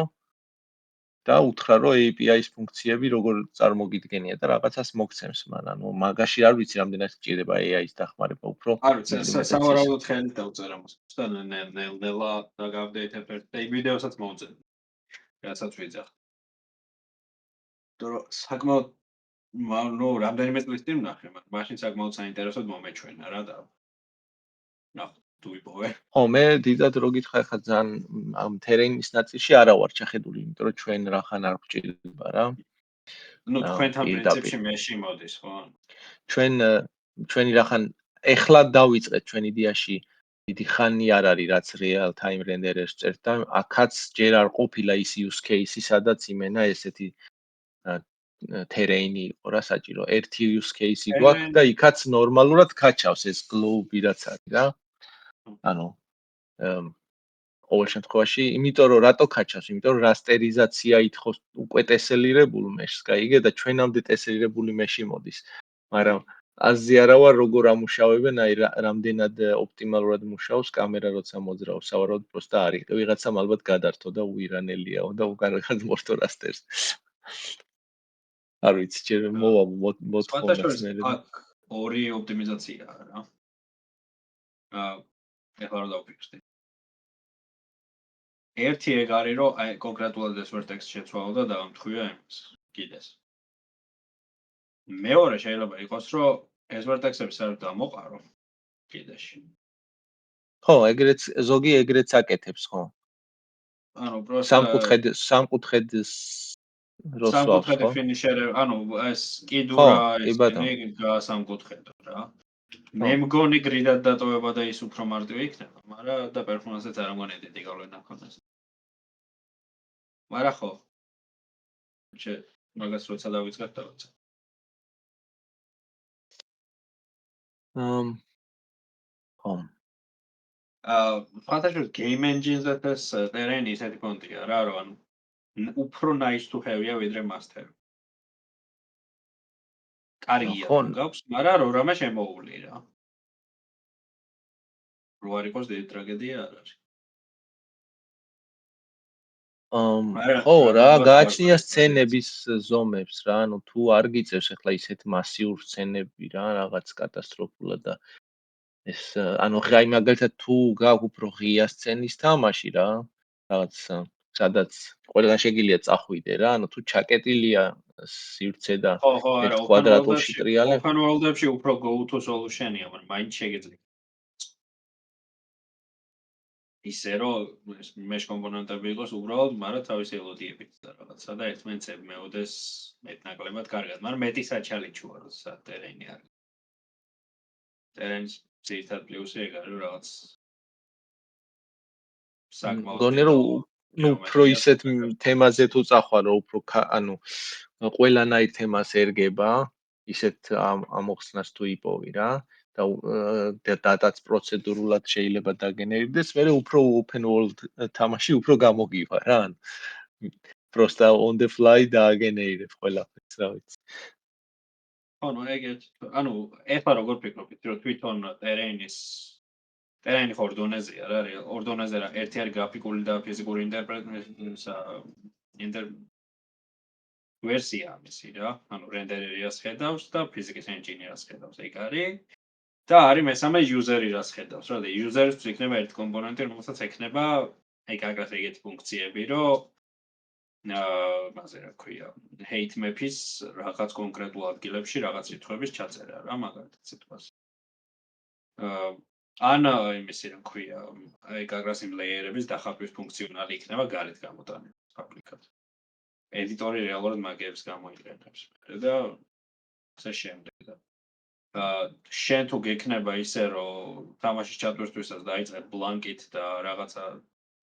და უთხრა რომ API-ის ფუნქციები როგორ წარმოგიდგენია და რაღაცას მოგცემს, მაგრამ ნუ მაგაში არ ვიცი რამდენად გჭირდება AI-ის დახმარება უფრო. არ ვიცი, სავარაუდოდ ხელით დავწერა მას და ნელა დაგაპდეიტებ და იმ ვიდეოსაც მოვწერე. რასაც ვიძახ. თორე საკმაოდ ნუ რამდენიმე წლის წინ ვნახე, მაგრამ მაშინ საკმაოდ საინტერესოდ მომეჩვენა რა და ნახე. თუ იპოვე. ხო, მე დიდად რო გითხრა ხა ძალიან ამ terrain-ის ნაწილში არა ვარ ჩახედული, იმიტომ რომ ჩვენ რახან არ გვჭირდება რა. ნუ თქვენთან პირდაპირ. პრინციპში მეში მოდის, ხო? ჩვენი რახან ეხლა დავიწყეთ ჩვენ იდეაში დიდი ხანი არ არის რაც real time render-ს წერს და აქაც ჯერ არ ყოფილა ის use case-ი, სადაც იმენა ესეთი terrain-ი იყო რა საჭირო. ერთი use case-ი გვაქვს და იქაც ნორმალურად კაჩავს ეს globe-ი რაც არის რა. ანუ ყოველ შემთხვევაში, იმიტომ რომ რატო კაჩავს? იმიტომ რომ რასტერიზაცია ითხოვს უკვე ტესელირებულ მეშს, გაიგე და ჩვენამდე ტესელირებული მეში მოდის. მაგრამ აზრი არა ვარ როგორ ამუშავებენ, აი რამდენად ოპტიმალურად მუშაობს კამერა როცა მოძრაობს, სავარაუდოდ პროსტა არის. ვიღაცამ ალბათ გადართო და უირანელიაო და უკან რაღაც მორთო რასტერს. არ ვიცი, ჯერ მოვა მოთხოვნაც მე. აქ ორი ოპტიმიზაციაა რა. ეხლა რა დავფიქრდი. ერთი ეგ არის, რომ აი კონკრეტულად ეს vertex შეცვალო და დავამთხვია იმას. კიდეს. მეორე შეიძლება იყოს, რომ ეს vertex-ები საერთოდ დამოყარო კიდეში. ხო, ეგრეც ზოგი ეგრეც აკეთებს, ხო. ანუ პროსტა სამკუთხედ სამკუთხედი ფინიშერები, ანუ ეს კიდურა ესენი გასამკუთხედო რა. მე მგონი გრიდად დატოვება და ის უფრო მარტივი იქნება, მაგრამ და პერფორმანსიც არ მგონია დიდი გავლენა ქონდეს. მაგრამ ხო. მაგას როცა დავიწყებ დავიწყებ. ხო. ფანტასტიკურ game engine-ზე ეს terrain-ი ისეთი პონტია რა, რომ ანუ უფრო nice to have-ია ვიდრე must have. კარგია რომ გაქვს, მაგრამ რო რამე შემოული რა. რო არ იყოს დიდი ტრაგედია არ არის. ხო რა, გააჩნია სცენების ზომებს რა, ანუ თუ არ გიწევს ახლა ისეთ მასიურ სცენები რა, რაღაც კატასტროფულად და ეს ანუ ხაი მაგალითად თუ გაქვს უფრო ღია სცენის თამაში რა, რაღაც სადაც ყველგან შეგიძლია წახვიდე რა, ანუ თუ ჩაკეტილია სივრცე და ერთ კვადრატულში ტრიალე. open world-ებში უფრო go to solution-ია, მაგრამ მაინც შეგიძლია. ისე რომ mesh კომპონენტები იყოს უბრალოდ, მაგრამ თავისი ელოდიებით და რაღაცა და ერთმანეთს მეოდეს მეტნაკლებად კარგად, მაგრამ მეტი საჩალიჩოა როცა terrain-ი არის. terrain-ის ძირითად პლუსი ეგ არის რომ რაღაც საკმაოდ გონი რომ ნუ უფრო ისეთ თემაზე თუ წახვალ რომ უფრო ანუ ყველანაირ თემას ერგება ისეთ ამოხსნას თუ იპოვი რა და დატაც პროცედურულად შეიძლება დაგენერირდეს, მე უფრო open world თამაში უფრო გამოგივა რა. просто on the fly დააგენერირებ ყველაფერს, რა ვიცი. ხო, ნუ ეგეთ, ანუ ეხლა როგორ ფიქრობთ, რომ თვითონ terrain-ი ორდონეზეა რა, ორდონეზე რა, ერთი არის გრაფიკული და ფიზიკური ვერსია ამისი რა, ანუ რენდერერიას ხედავს და ფიზიკის ენჯინერს ხედავს, ეგ არის. და არის მესამე user-ი რას ხედავს, რა და user-ს იქნება ერთი კომპონენტი, რომელსაც ექნება ეგ აგრეთვე ეგეთი ფუნქციები, რომ მასე რა ქვია, hate map-ის რაღაც კონკრეტულ ადგილებში რაღაც სიტყვების ჩაწერა რა, მაგალითად სიტყვას. ან იმისი რა ქვია, ეგ აგრას იმ ლეიერების დახარჯვის ფუნქციონალი იქნება გარეთ გამოტანილი აპლიკაციად. ედიტორი რეალურად მაგებს გამოიყენებს და ასე შემდეგ. შენ თუ გექნება ისე რომ თამაშის ჩატვირთვისას დაიწყებ ბლანკით და რაღაცა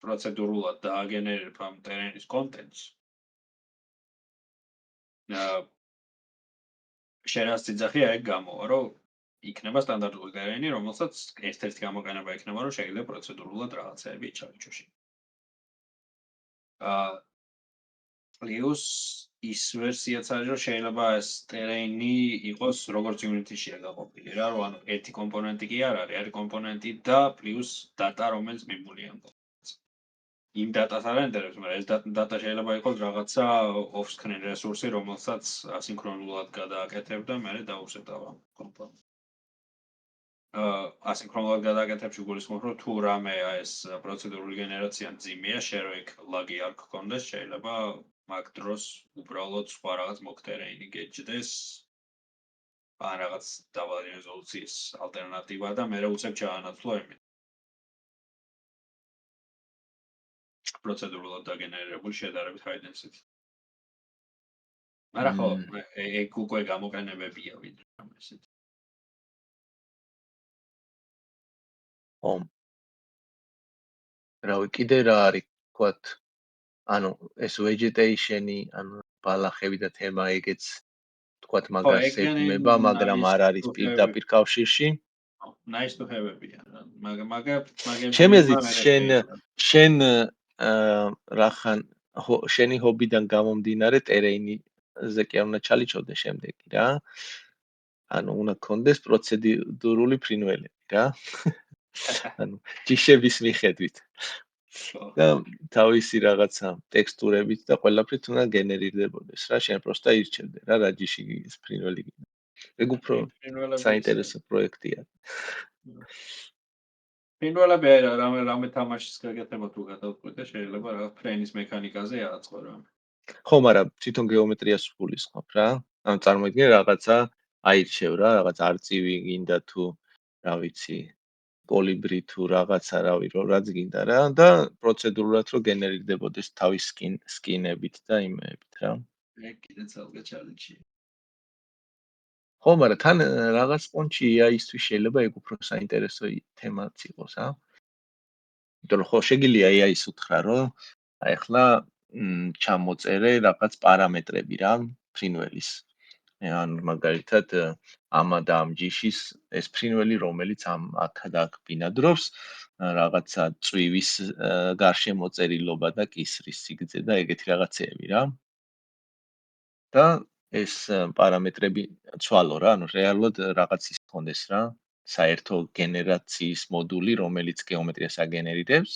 პროცედურულად დააგენერებ ამ terrain-ის კონტენტს. შენ რაც ძახია ეგ გამოვა, რომ იქნება სტანდარტული terrain-ი, რომელსაც ერთ-ერთი გამოყენება იქნება, რომ შეიძლება პროცედურულად რაღაცაები ჩაიჩოში. პლუს ის ვერსიაც არის, რომ შეიძლება ეს terrain-ი იყოს როგორც Unity-შია გაყოფილი რა, რომ ანუ ერთი კომპონენტი კი არ არის, არის კომპონენტი და პლუს data, რომელიც მიმულია ამ კომპონენტს. იმ data-ს არ ენტერებს, მაგრამ ეს data შეიძლება იყოს რაღაცა off-screen რესურსი, რომელსაც ასინქრონულად გადააკეთებ და მერე დაუსეტავ ამ კომპონენტს. ასინქრონულად გადააკეთებში გულისხმობ, რომ თუ რამე ეს პროცედურული გენერაცია მძიმეა, შენ რო იქ ლაგი არ გქონდეს, შეიძლება მაგ დროს უბრალოდ სხვა რაღაც terrain-ი გეჯდეს. ან რაღაც დაბალი რეზოლუციის ალტერნატივა და მერე უცებ ჩაანაცვლო იმით. პროცედურულად დაგენერირებული შედარებით high density. მაგრამ ხო, ეგ უკვე გამოყენებებია ვიდრე ამ ესეთ. რავი, კიდე რა არის, თქვათ, ანუ ეს vegetation-ი, ანუ ბალახები და თემა ეგეც თქვათ მაგას ეფუნება, მაგრამ არ არის პირდაპირ კავშირში. Nice to have-ებია. ჩემი აზრით შენ რახან შენი ჰობიდან გამომდინარე ტერეინიზე კი არ უნდა ჩალიჩოდე შემდეგი რა. ანუ უნდა გქონდეს პროცედურული ფრინველები რა. ანუ ჯიშების მიხედვით. და თავისი რაღაცა ტექსტურებით და ყველაფრით უნდა გენერირდებოდეს რა, შენ პროსტა ირჩევდე რა, რა ჯიშის ფრინველი გინდა. ეგ უფრო საინტერესო პროექტია. ფრინველები რამე თამაშის გაკეთება თუ გადავყვეთ და შეიძლება რაღაც ფრენის მექანიკაზე აწყო რა. ხო, მაგრამ თვითონ გეომეტრიას გულისხმობ რა. ანუ წარმოიდგინე რაღაცა აირჩევ რა, რაღაც არწივი გინდა თუ რა ვიცი, კოლიბრი თუ რაღაცა რავი, რაც გინდა რა და პროცედურულად რო გენერირდებოდეს თავის სკინებით და იმებით რა. ეგ კიდე ცალკე challenge-ია. ხო, მაგრამ თან რაღაც პონჩი AI-ისთვის შეიძლება ეგ უფრო საინტერესო თემაც იყოს, ა? იმიტომ რომ ხო შეგიძლია AI-ს უთხრა, რომ აი ახლა ჩამოწერე რაღაც პარამეტრები რა, ფრინველის. ან მაგალითად ამა და ამ ჯიშის ეს ფრინველი, რომელიც აქ და აქ ბინადრობს, რაღაცა წვივის გარშემოწერილობა და კისრის სიგრძე და ეგეთი რაღაცეები რა. და ეს პარამეტრები ცვალო რა, ანუ რეალურად რაღაც ის ხონდეს რა, საერთო გენერაციის მოდული, რომელიც გეომეტრიას აგენერირებს.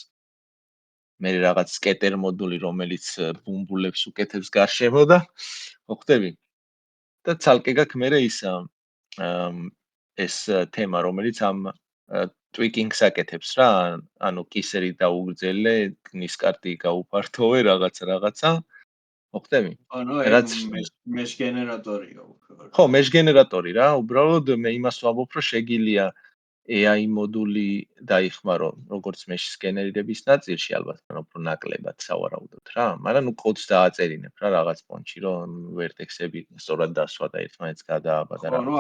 მე რაღაც სკეტერ მოდული, რომელიც ბუმბულებს უკეთებს გარშემო და მოხდები. და ცალკე გაქვს მე ეს თემა, რომელიც ამ tweaking-ს აკეთებს რა, ანუ კისერი დაუგრძელე, ნისკარტი გაუფართოვე, რაღაცა. მოხდები? ანუ ეს mesh generator-ია უფრო. ხო, mesh generator-ი რა, უბრალოდ მე იმას ვამბობ, რომ შეგიძლია AI მოდული დაიხმარო, როგორც mesh-ის გენერირების ნაწილში ალბათ, მაგრამ უფრო ნაკლებად სავარაუდოდ რა, მაგრამ ნუ კოდს დააწერინებ რა რაღაც პონჩი, რომ ვერტექსები სწორად დასვა და ერთმანეთს გადააბა და რა. ხო, ნუ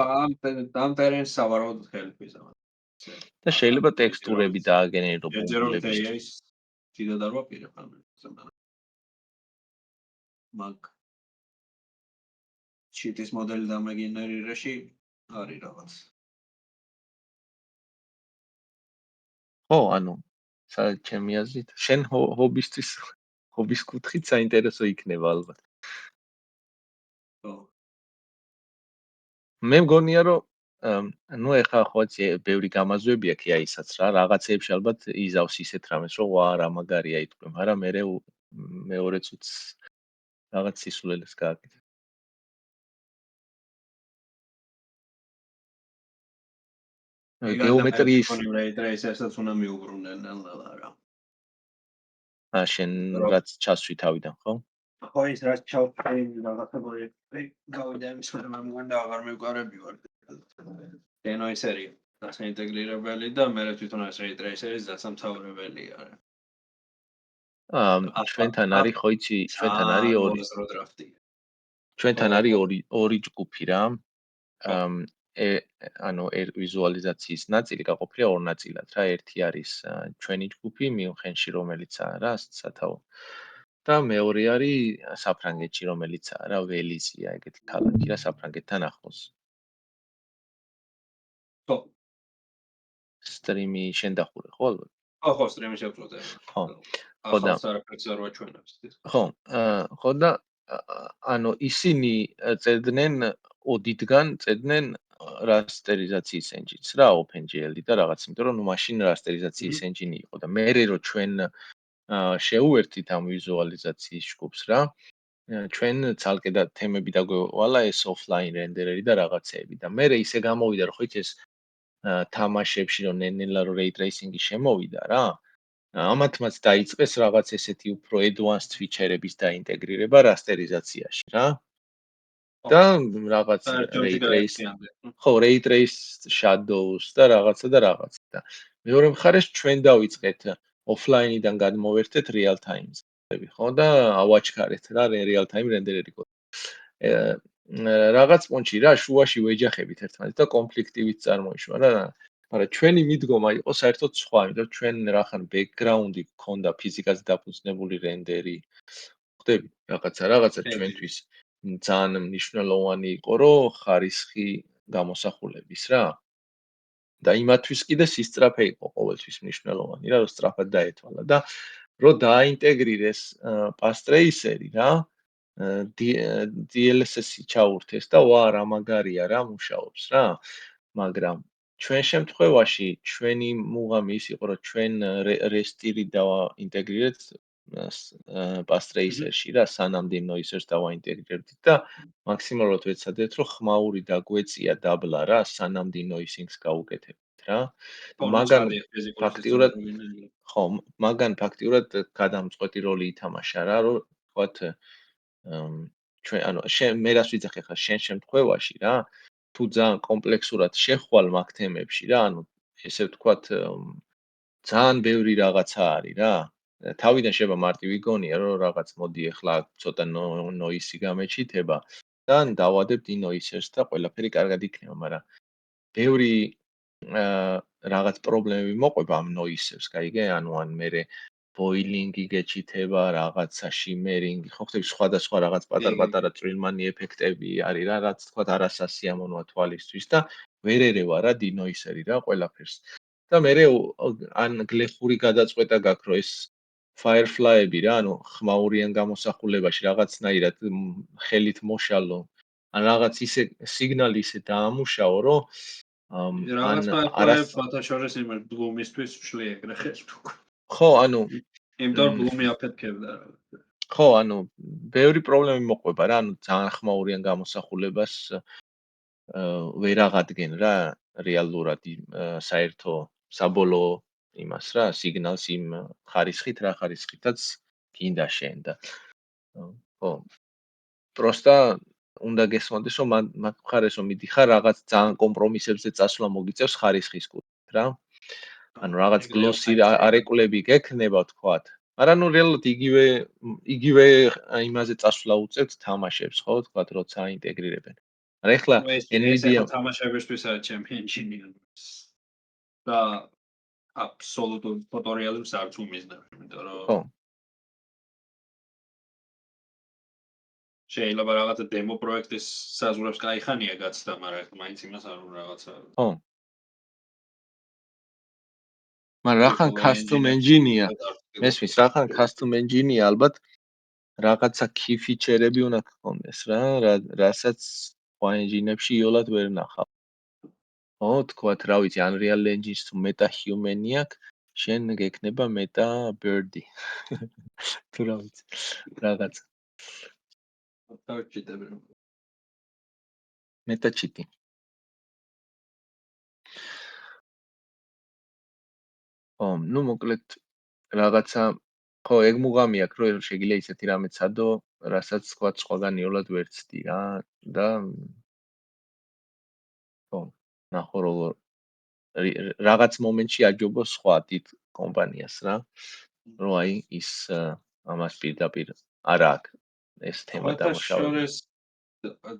ამ ტერენს სავარაუდოდ help-ის ამათ. და შეიძლება ტექსტურები დააგენერო ბუმბულების. AI-ს თვითონ არ ვაპირებ ამ მაგ შიტის მოდელი დამეგენერირებაში არის რაღაც. ხო, ანუ ჩემი აზრით, შენ ჰობის კუთხით საინტერესო იქნება ალბათ. ხო. მე მგონია, რომ ნუ ეხლა ხო იცი, ბევრი გამაზვები აქვს AI-საც რა, რაღაცეებში ალბათ იზავს ისეთ რამეს, რომ ვა რა მაგარია იტყვი, მაგრამ მეორე წუთს რაღაც სისულელეს გააკეთე. გეომეტრიის ტრეისერსაც უნდა მიუბრუნდნენ რა. შენ რაც ჩასვი თავიდან, ხო? ხო, ის რაც ჩავწვი რაღაცა პროექტი, გავიდა იმის მე მგონი აღარ მივყარები ვარ. დენოისერი დასაინტეგრირებელი და მე თვითონ ეს ray tracer-ის დასამთავრებელია რა. ჩვენთან არის ხო იცი, ჩვენთან არის ორი ჯგუფი რა. ანუ ვიზუალიზაციის ნაწილი გაყოფილია ორ ნაწილად რა. ერთი არის ჩვენი ჯგუფი მიუნხენში, რომელიცაა რა, სათავო. და მეორე არის საფრანგეთში, რომელიცაა რა, ველიზია, ეგეთი ქალაქი რა, საფრანგეთთან ახლოს. ხო. სტრიმი შენ დახურე, ხო ალბათ? ხო, სტრიმი შევწოდე. ხო. ხო და საერთოდ არ ვაჩვენებს. ხო, ხო და ანუ ისინი წერდნენ ოდითგან წერდნენ რასტერიზაციის ენჯინს რა, OpenGL-ი და რაღაც, იმიტომ რომ ნუ მაშინ რასტერიზაციის ენჯინი იყო და მე რო ჩვენ შეუერთით ამ ვიზუალიზაციის ჯგუფს რა, ჩვენ ცალკე და თემები დაგვევალა ეს offline რენდერერი და რაღაცეები და მე ისე გამოვიდა რომ ხო იცი ეს თამაშებში რომ ნენელა რო ray tracing-ი შემოვიდა რა, ამათმაც დაიწყეს რაღაც ესეთი უფრო advanced feature-ების დაინტეგრირება რასტერიზაციაში რა. და რაღაც ray tracing, ხო, ray trace shadows და რაღაცა და. მეორე მხარეს ჩვენ დავიწყეთ offline-დან გადმოვერთეთ real time-ზე, ხო და ავაჩქარეთ რა real time რენდერერი კოდი. რაღაც პონჩი რა შუაში ვეჯახებით ერთმანეთს და კონფლიქტივით წარმოიშვა რა. მაგრამ ჩვენი მიდგომა იყო საერთოდ სხვა, იმიტომ რომ ჩვენ რახან background-ი გქონდა ფიზიკაზე დაფუძნებული რენდერი. ხვდები, რაღაცა ჩვენთვის ძალიან მნიშვნელოვანი იყო, რომ ხარისხი გამოსახულების რა. და იმათვის კიდე სისწრაფე იყო ყოველთვის მნიშვნელოვანი რა, რომ სწრაფად დაეთვალა და რომ დააინტეგრირეს path-tracer-ი რა, DLSS-ი ჩაურთეს და რა მაგარია რა მუშაობს რა. მაგრამ ჩვენ შემთხვევაში ჩვენი მუღამი ის იყო, რომ ჩვენ REST-ი დავაინტეგრირეთ path-tracer-ში რა, სანამ denoisers დავაინტეგრირებდით და მაქსიმალურად ვეცადეთ, რომ ხმაური დაგვეწია დაბლა რა, სანამ denoising-ს გავუკეთებთ რა. მაგან ფაქტიურად გადამწყვეტი როლი ითამაშა რა, რომ თქვათ ჩვენ მე რას ვიძახე ხა შენ შემთხვევაში რა, თუ ძალიან კომპლექსურად შეხვალ მაგ თემებში რა, ესე ვთქვათ ძალიან ბევრი რაღაცა არის რა. თავიდან შეება მარტივი გონია, რომ რაღაც მოდი ახლა ცოტა noise-ი გამეჩითება და დავადებ denoisers და ყველაფერი კარგად იქნება, მაგრამ ბევრი რაღაც პრობლემები მოყვება ამ noise-ებს, გაიგე? ან მერე boiling-ი გეჩითება, რაღაცა shimmer-ing, ხო ხტები სხვადასხვა რაღაც პატარ-პატარა წვრილმანი ეფექტები არის რა, რაც თქვა არასასიამოვნოა თვალისთვის და ვერ ერევა რა denoiser-ი რა ყველაფერს. და მერე ან გლეხური გადაწყვეტა გაქვს, რომ ეს firefly-ები რა, ხმაურიან გამოსახულებაში რაღაცნაირად ხელით მოშალო, ან რაღაც ისე სიგნალი ისე დაამუშაო, რომ რაღაც firefly-ებს ფათაშორის იმერ Bloom-ისთვის ვშლი ეგრე ხელთ უკვე. ხო, იმიტომ Bloom-ი აფეთქებდა რა. ხო, ბევრი პრობლემები მოყვება რა, ძალიან ხმაურიან გამოსახულებას ვერ აღადგენ რა, რეალურად საერთო საბოლოო იმას რა, სიგნალს იმ ხარისხით რა ხარისხითაც გინდა შენ და ხო. პროსტა უნდა გესმოდეს, რომ მაგ მხარეს რომ მიდიხარ, რაღაც ძალიან კომპრომისებზე წასვლა მოგიწევს ხარისხის კუთხით რა. ანუ რაღაც გლოსი არეკლები გექნება თქვათ. მაგრამ რეალურად იგივე იმაზე წასვლა უწევთ თამაშებს, ხო, თქვათ, როცა აინტეგრირებენ. მაგრამ ეხლა Nvidia თამაშებისთვის არის ჩემი engineer. და აბსოლუტურ ტუტორიალებს არც უმიზნებ, იმიტომ რომ ხო. შეიძლება რაღაცა demo პროექტის საზღვრებს გაიხანია გაცდა, მაგრამ მაინც იმას არ უნდა რაღაცა. ხო. მაგრამ რახან custom engine-ია, მესმის, რახან custom engine-ია, ალბათ რაღაცა key feature-ები უნდა გქონდეს რა, რასაც სხვა engine-ებში იოლად ვერ ნახავ. ხო, თქვათ, რა ვიცი, Unreal Engine-ს თუ meta human-ი აქვს, შენ გექნება meta bird-ი. თუ რა ვიცი, რაღაცა. დავჭიდებ რა. meta cheating. მოკლედ რაღაცა ხო, ეგ მუღამი აქვს, რომ შეგიძლია ისეთი რამე ცადო, რასაც თქვა სხვაგან იოლად ვერ ცდი რა და ხო, ნახო როგორ რაღაც მომენტში აჯობო სხვა დიდ კომპანიას რა, რომ აი ის ამას პირდაპირ არ აქვს ეს თემა დამუშავებული.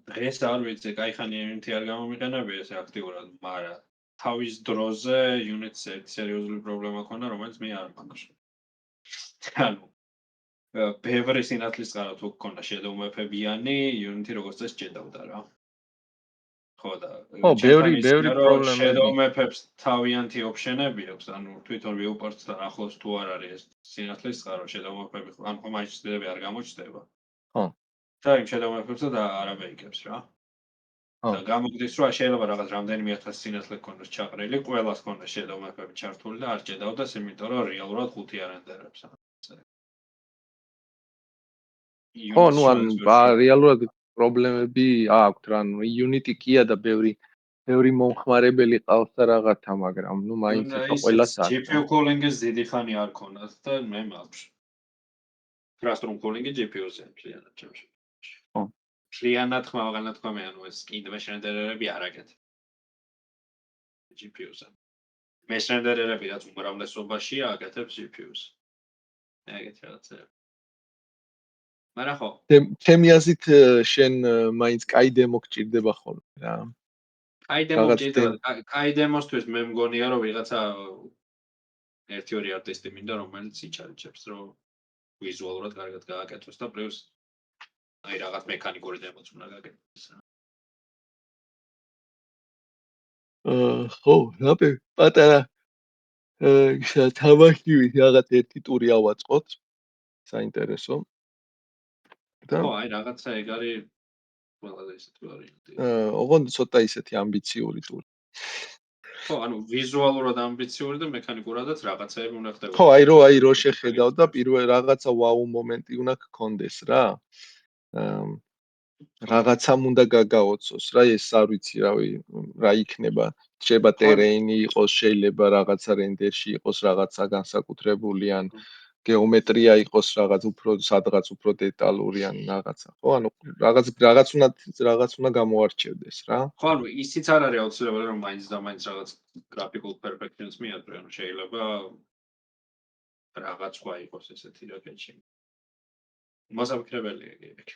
დღეს არ ვიცი, кайხანი Unity არ გამომიყენებია ესე აქტიურად, მაგრამ თავის დროზე Unity-ს სერიოზული პრობლემა ქონდა, რომელიც მე არ მაქვს. ანუ ბევრი სინათლის წყარო თუ გქონდა Shadow Map-ებიანი, Unity როგორც წესი ჭედავდა რა. ხო და ბევრი პრობლემები. Shadow Map-ებს თავიანთი ოპშენები აქვს, ანუ თვითონ viewport-თან ახლოს თუ არ არის ეს სინათლის წყარო, Shadow Map-ები, ანუ ხომ მაინც არ გამოჩნდება. ხო. და იმ Shadow Map-ებს და არაბეიკებს რა. და გამოგდის, რომ შეიძლება რაღაც რამდენიმე 1000 სინათლე გქონდეს ჩაყრილი, ყველას გქონდეს Shadow Map-ები ჩართული და არ ჭედავდეს, იმიტომ რომ რეალურად 5 არენდერებს. ხო, რეალურად პრობლემები აქვს რა, Unity კია და ბევრი მომხმარებელი ყავს და რაღაცა, მაგრამ მაინც ეხა ყველას აქვს. GPU calling-ის დიდი ხანი არ ქონდათ და მე მაქვს. Classroom calling-ი GPU-ზე მთლიანად ჩემში. ხო. მთლიანად ხმავაღანად თქვა მე, ეს კიდმე შენდერერები არ აკეთებ. GPU-ზე. მესენჯერები რაც უმრავლესობაშია აკეთებს GPU-ს. ეგეთი რაღაცა. მაგრამ ხო, ჩემი აზრით შენ მაინც კაი დემო გჭირდება ხოლმე რა. კაი დემო რაღაც მჭირდება, კაი დემოსთვის მე მგონია რომ ვიღაცა 1-2 არტისტი მინდა რომელიც იჩარიჩებს რომ ვიზუალურად კარგად გააკეთოს და პლუს აი რაღაც მექანიკური დემოც უნდა გააკეთოს. ხო, რაპე პატარა ისა თამაში რაღაც ერთი ტური ავაწყოთ. საინტერესო. და ხო, აი რაღაცა ეგ არის ყველაზე ისეთი ვარიანტი. ოღონდ ცოტა ისეთი ამბიციური ტური. ხო, ანუ ვიზუალურად ამბიციური და მექანიკურადაც რაღაცაები უნდა ხდებოდეს. ხო, აი რო შეხედავ და პირველ რაღაცა ვაუ მომენტი უნდა გქონდეს რა. რაღაცამ უნდა გაგაოცოს რა, ეს არ ვიცი, რა იქნება. შეიძლება ტერეინი იყოს, შეიძლება რაღაცა რენდერში იყოს რაღაცა განსაკუთრებული ან გეომეტრია იყოს რაღაც სადღაც უფრო დეტალური ან რაღაცა. ხო, ანუ რაღაც უნდა გამოარჩევდეს რა. ხო, ანუ ისიც არ არის აუცილებელი რომ მაინც და მაინც რაღაც graphical perfection-ს მიაწვე, ანუ შეიძლება რაღაც სხვა იყოს ესეთი რაკეტში. მოსამკრებელია ეგ.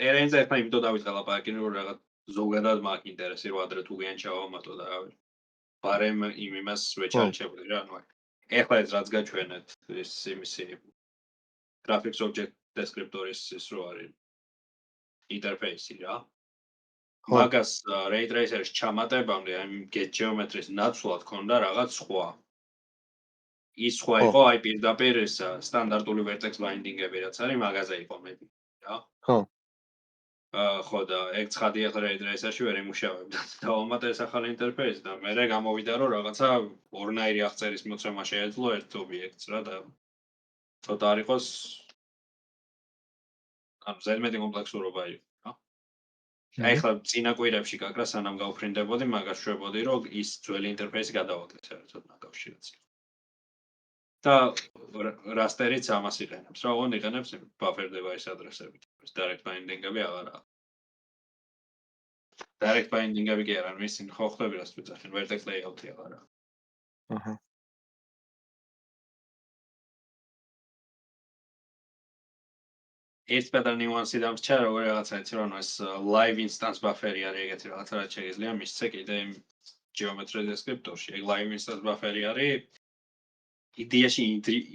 ტერენზე ახლა იმიტომ დავიწყე ლაპარაკი, რომ რაღაც ზოგადად მაქვს ინტერესი რომ ადრე თუ გვიან ჩავამატო და რავი. ბარემ იმას ვეჩარჩებული რა, ანუ ახლა ეს რაც გაჩვენეთ, ის იმისი graphics object descriptor-ის ის რო არის ინტერფეისი რა. მაგას ray tracer-ში ჩამატებამდე აი get geometry-ის ნაცვლად ქონდა რაღაც სხვა. ის სხვა იყო აი პირდაპირ ეს სტანდარტული vertex binding-ები რაც არის მაგაზე იყო მეტი რა. ხო. ხო და ეგ ცხადია ახლა ray tracer-ში ვერ იმუშავებდა. დავამატე ეს ახალი ინტერფეისი და მერე გამოვიდა რომ რაღაცა ორნაირი აღწერის მოცემა შეეძლო ერთ ობიექტს რა და ცოტა არ იყოს ანუ ზედმეტი კომპლექსურობა იყო რა. აი ახლა წინა კვირებში კაკრა სანამ გავფრინდებოდი, მაგას შვებოდი რომ ის ძველი ინტერფეისი გადავაკეთე საერთოდ მაგავშიც. და raster-იც ამას იყენებს. რა ოღონდ იყენებს buffer device address-ებით. direct binding-ები აღარა. direct binding-ები კი არა, ისინი ხო ხდები რას ვიძახენ, vertex layout-ი აღარა. აჰა. ეს პატარა ნიუანსი დამრჩა, როგორ რაღაცა იცი რომ ეს live instance buffer-ი არის ეგეთი რაღაცა რაც შეიძლება მისცე კიდე იმ geometry descriptor-ში. ეგ live instance buffer-ი არის იდეაში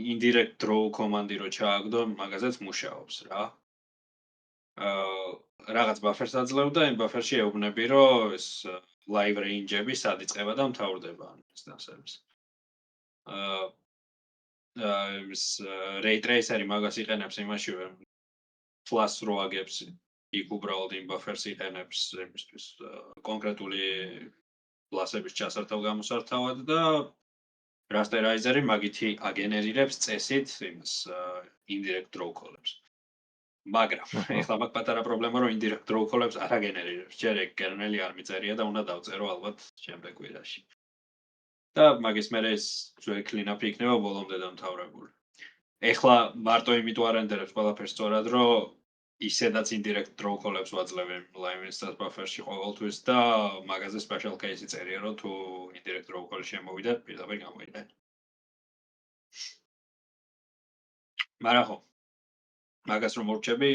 indirect draw command-ი რო ჩააგდო, მაგაზეც მუშაობს რა. რაღაც buffer-ს აძლევდა, იმ buffer-ში ეუბნები რომ ეს live range-ები სად იწყება და მთავრდება instance-ების. ეს ray tracer-ი მაგას იყენებს იმაშივე class რო აგებს, იქ უბრალოდ იმ buffer-ს იყენებს იმისთვის კონკრეტული class-ების ჩასართავ გამოსართავად და rasterizer-ი მაგითი აგენერირებს წესით იმას indirect draw call-ებს. მაგრამ ეხლა მაგ პატარა პრობლემა რომ indirect draw call-ებს არ აგენერირებს. ჯერ ეგ kernel-ი არ მიწერია და უნდა დავწერო ალბათ შემდეგ კვირაში. და მაგის მერე ეს ძველი clean-up იქნება ბოლომდე დამთავრებული. ეხლა მარტო იმიტომ არ ენდერებს ყველაფერს სწორად, რომ ისედაც indirect draw call-ებს ვაძლევ live instance buffer-ში ყოველთვის და მაგაზე special case-ი წერია, რომ თუ indirect draw call-ი შემოვიდა, პირდაპირ გამოიყენო. მაგრამ ხო, მაგას რომ მორჩები,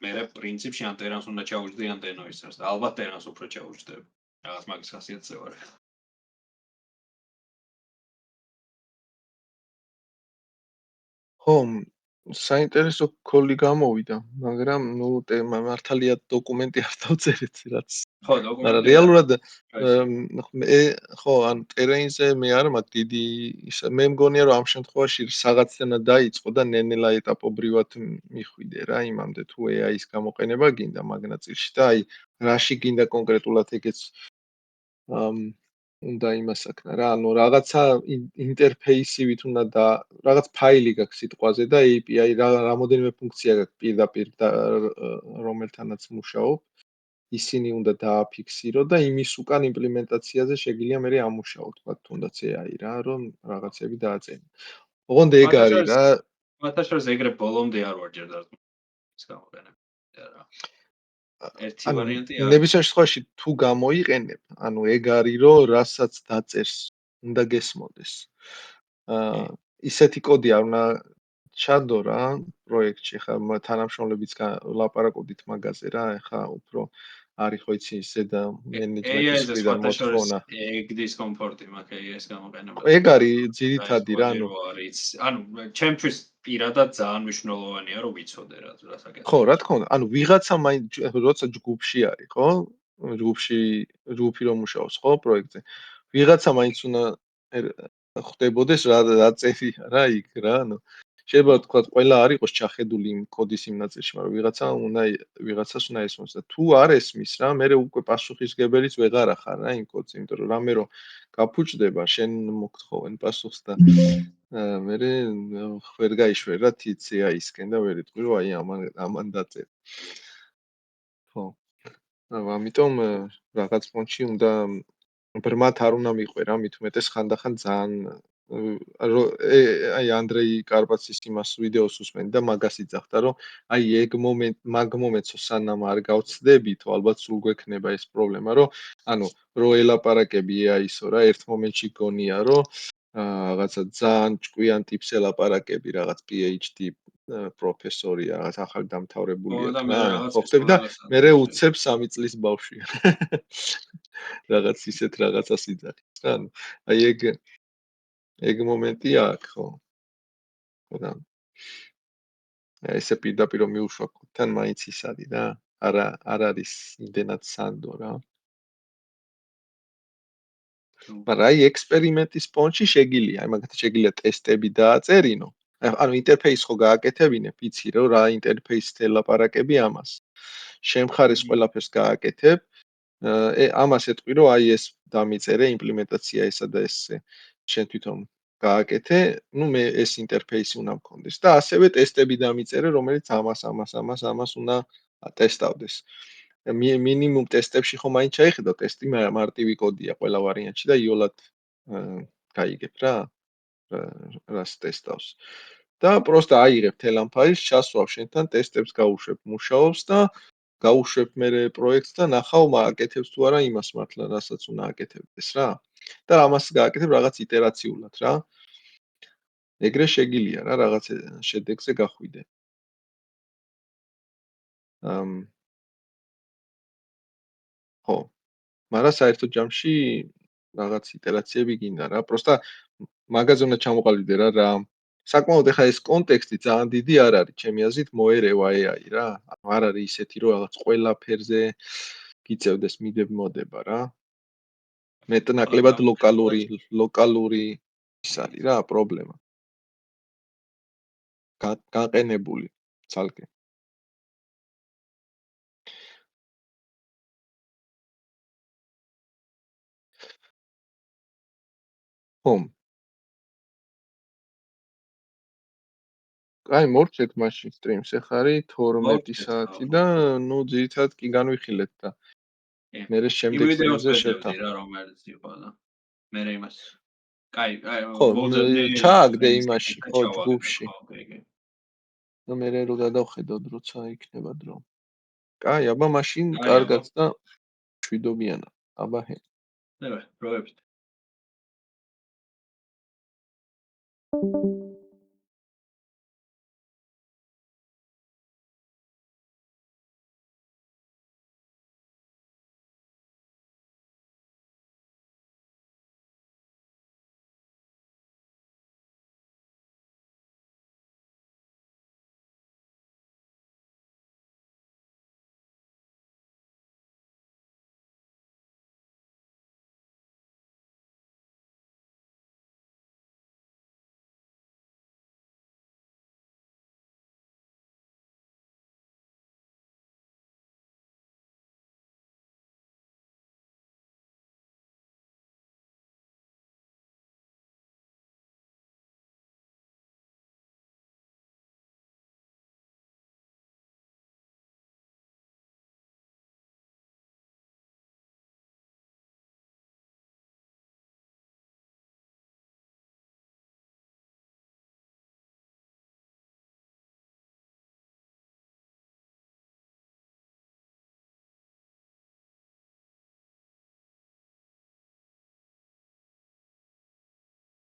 მე პრინციპში ან ტერანს უნდა ჩაუჯდი ან დენოისას და ალბათ ტერანს უფრო ჩაუჯდები. რაღაც მაგის ხასიათზე ვარ. ხო, საინტერესო კოლი გამოვიდა, მაგრამ ნუ მართალია დოკუმენტი არ დავწერეთ რაც. ხო, დოკუმენტი. მაგრამ რეალურად ხო, ან ტერეინზე მე არ მაქვს დიდი ისა მე მგონია რომ ამ შემთხვევაში რაღაცენა დაიწყო და ნენელა ეტაპობრივად მიხვიდე რა იმამდე თუ AI-ის გამოყენება გინდა მაგნაწილში და აი რაში გინდა კონკრეტულად ეგეც უნდა იმასაკნა რა, ანუ რაღაცა ინტერფეისივით უნდა და რაღაც ფაილი გაქვს სიტყვაზე და API რამოდენიმე ფუნქცია გაქვს პირდაპირ რომელთანაც მუშაობ. ისინი უნდა დააფიქსირო და იმის უკან იმპლემენტაციაზე შეგიძლია მე ამუშაო, თქვა თუნდაც AI რა, რომ რაღაცები დააწერო. ოღონდ ეგ არის რა. მათაშორის ეგრე ბოლომდე არ ვარ ჯერ დარწმუნებული ის გამოყენება. არა. ერთი ანუ ვარიანტი ნებისმიერ შემთხვევაში თუ გამოიყენებ, ანუ ეგ არის რომ რასაც დაწერს უნდა გესმოდეს. ისეთი კოდი არ უნდა ჩადო რა პროექტში, ხა თანამშრომლებიც ლაპარაკობდით მაგაზე რა, ხა უფრო არის ხო იცი ზედა მენეჯმენტის მხრიდან მოთხოვნა. ეგ დისკომფორტი მაქვს ეს გამოყენება. ეგ არის ძირითადი რა, ანუ ჩემთვის პირადად ძალიან მნიშვნელოვანია რომ ვიცოდე რა საკეთებს. ხო, რა თქმა უნდა, ანუ ვიღაცა მაინც როცა ჯგუფში არის, ხო? ჯგუფი რომ მუშაობს, ხო, პროექტზე. ვიღაცა მაინც უნდა ხვდებოდეს რა წერია რა იქ რა, ანუ შეიძლება თქვა ყველა არ იყოს ჩახედული იმ კოდის იმ ნაწილში, მაგრამ ვიღაცას უნდა ესმოს და თუ არ ესმის რა, მე უკვე პასუხისგებელიც ვეღარ ახარ რა იმ კოდს, იმიტომ რომ რამე რომ გაფუჭდება, შენ მოგთხოვენ პასუხს და მე ვერ გაიშვერ რა TCI-სკენ და ვერ იტყვი რომ აი ამან დაწერ. ხო. ამიტომ რაღაც პონჩი უნდა ბრმად არ უნდა მიყვე რა, მით უმეტეს ხანდახან ძალიან აი ანდრეი კარპაცის იმას ვიდეოს უსმენდი და მაგას იძახდა რომ აი ეგ მაგ მომენტს სანამ არ გავცდებით, ალბათ სულ გვექნება ეს პრობლემა, რომ ანუ რო ელაპარაკები AI-სო რა, ერთ მომენტში გონია რომ რაღაცა ძალიან ჭკვიან ტიპს ელაპარაკები, რაღაც PhD პროფესორი, რაღაც ახალ დამთავრებულია რა, ხო ხტები და მე უცებ 3 წლის ბავშვია. რაღაც ისეთ რაღაცას იძახის რა, აი ეგ მომენტი აქვს, ხო. და ესე პირდაპირ მიუშვაკოთ, თან მაინც ის არის რა, არ არის იმდენად სანდო რა. მაგრამ აი ექსპერიმენტის პონჩი შეგილია, აი მაგათ შეგილია ტესტები დააწერინო. ანუ ინტერფეისს ხო გააკეთებინებ, იცი რომ რა ინტერფეისით ელაპარაკები ამას. შემხარეს ყველაფერს გააკეთებ, ამას ეტყვი რომ აი ეს დამიწერე იმპლემენტაცია ესა და ესე. შენ თვითონ გააკეთე, ну მე ეს ინტერფეისი უნდა მქონდეს და ასევე ტესტები დამიწერე, რომელიც ამას უნდა ტესტავდეს. მინიმუმ ტესტებში ხო მაინც ჩაიხედო ტესტი მარტივი კოდია ყველა ვარიანტში და იოლად გაიგებ რა რას ტესტავს. და პროსტა აიღებ თელამ ფაილს, ჩასვავ შენთან ტესტებს გაუშვებ, მუშაობს და გაუშვებ მე პროექტს და ნახავ მააკეთებს თუ არა იმას მართლა რასაც უნდა აკეთებდეს რა. და ამას გააკეთებ რაღაც იტერაციულად რა. ეგრე შეგილია რა რაღაც შედეგზე გახვიდე. ხო. მაგრამ საერთოდ ჯამში რაღაც იტერაციები გინდა რა. პროსტა მაგაზე უნდა ჩამოყალიბდე რა. საკმაოდ ეხა ეს კონტექსტი ძალიან დიდი არ არის, ჩემი აზრით მოერევა AI რა. ანუ არ არის ისეთი რომ რაღაც ყველაფერზე გიწევდეს მიდება რა. მეტნაკლებად ლოკალური ის არის რა პრობლემა. გაყენებული ცალკე. ხომ. აი მორჩეთ მაშინ სტრიმს ეხარი 12 საათი და ნუ ძირითადად კი განვიხილეთ და მე შემდეგ სტრიმზე შევთავაზე რა რომელიც იყო და მე იმას კაი ხო ჩააგდე იმაში ხო ჯგუფში და მე რო გადავხედავ როცა იქნება დრო კაი აბა მაშინ კარგად და შვიდობიანად აბა ჰე ნებე პროექტი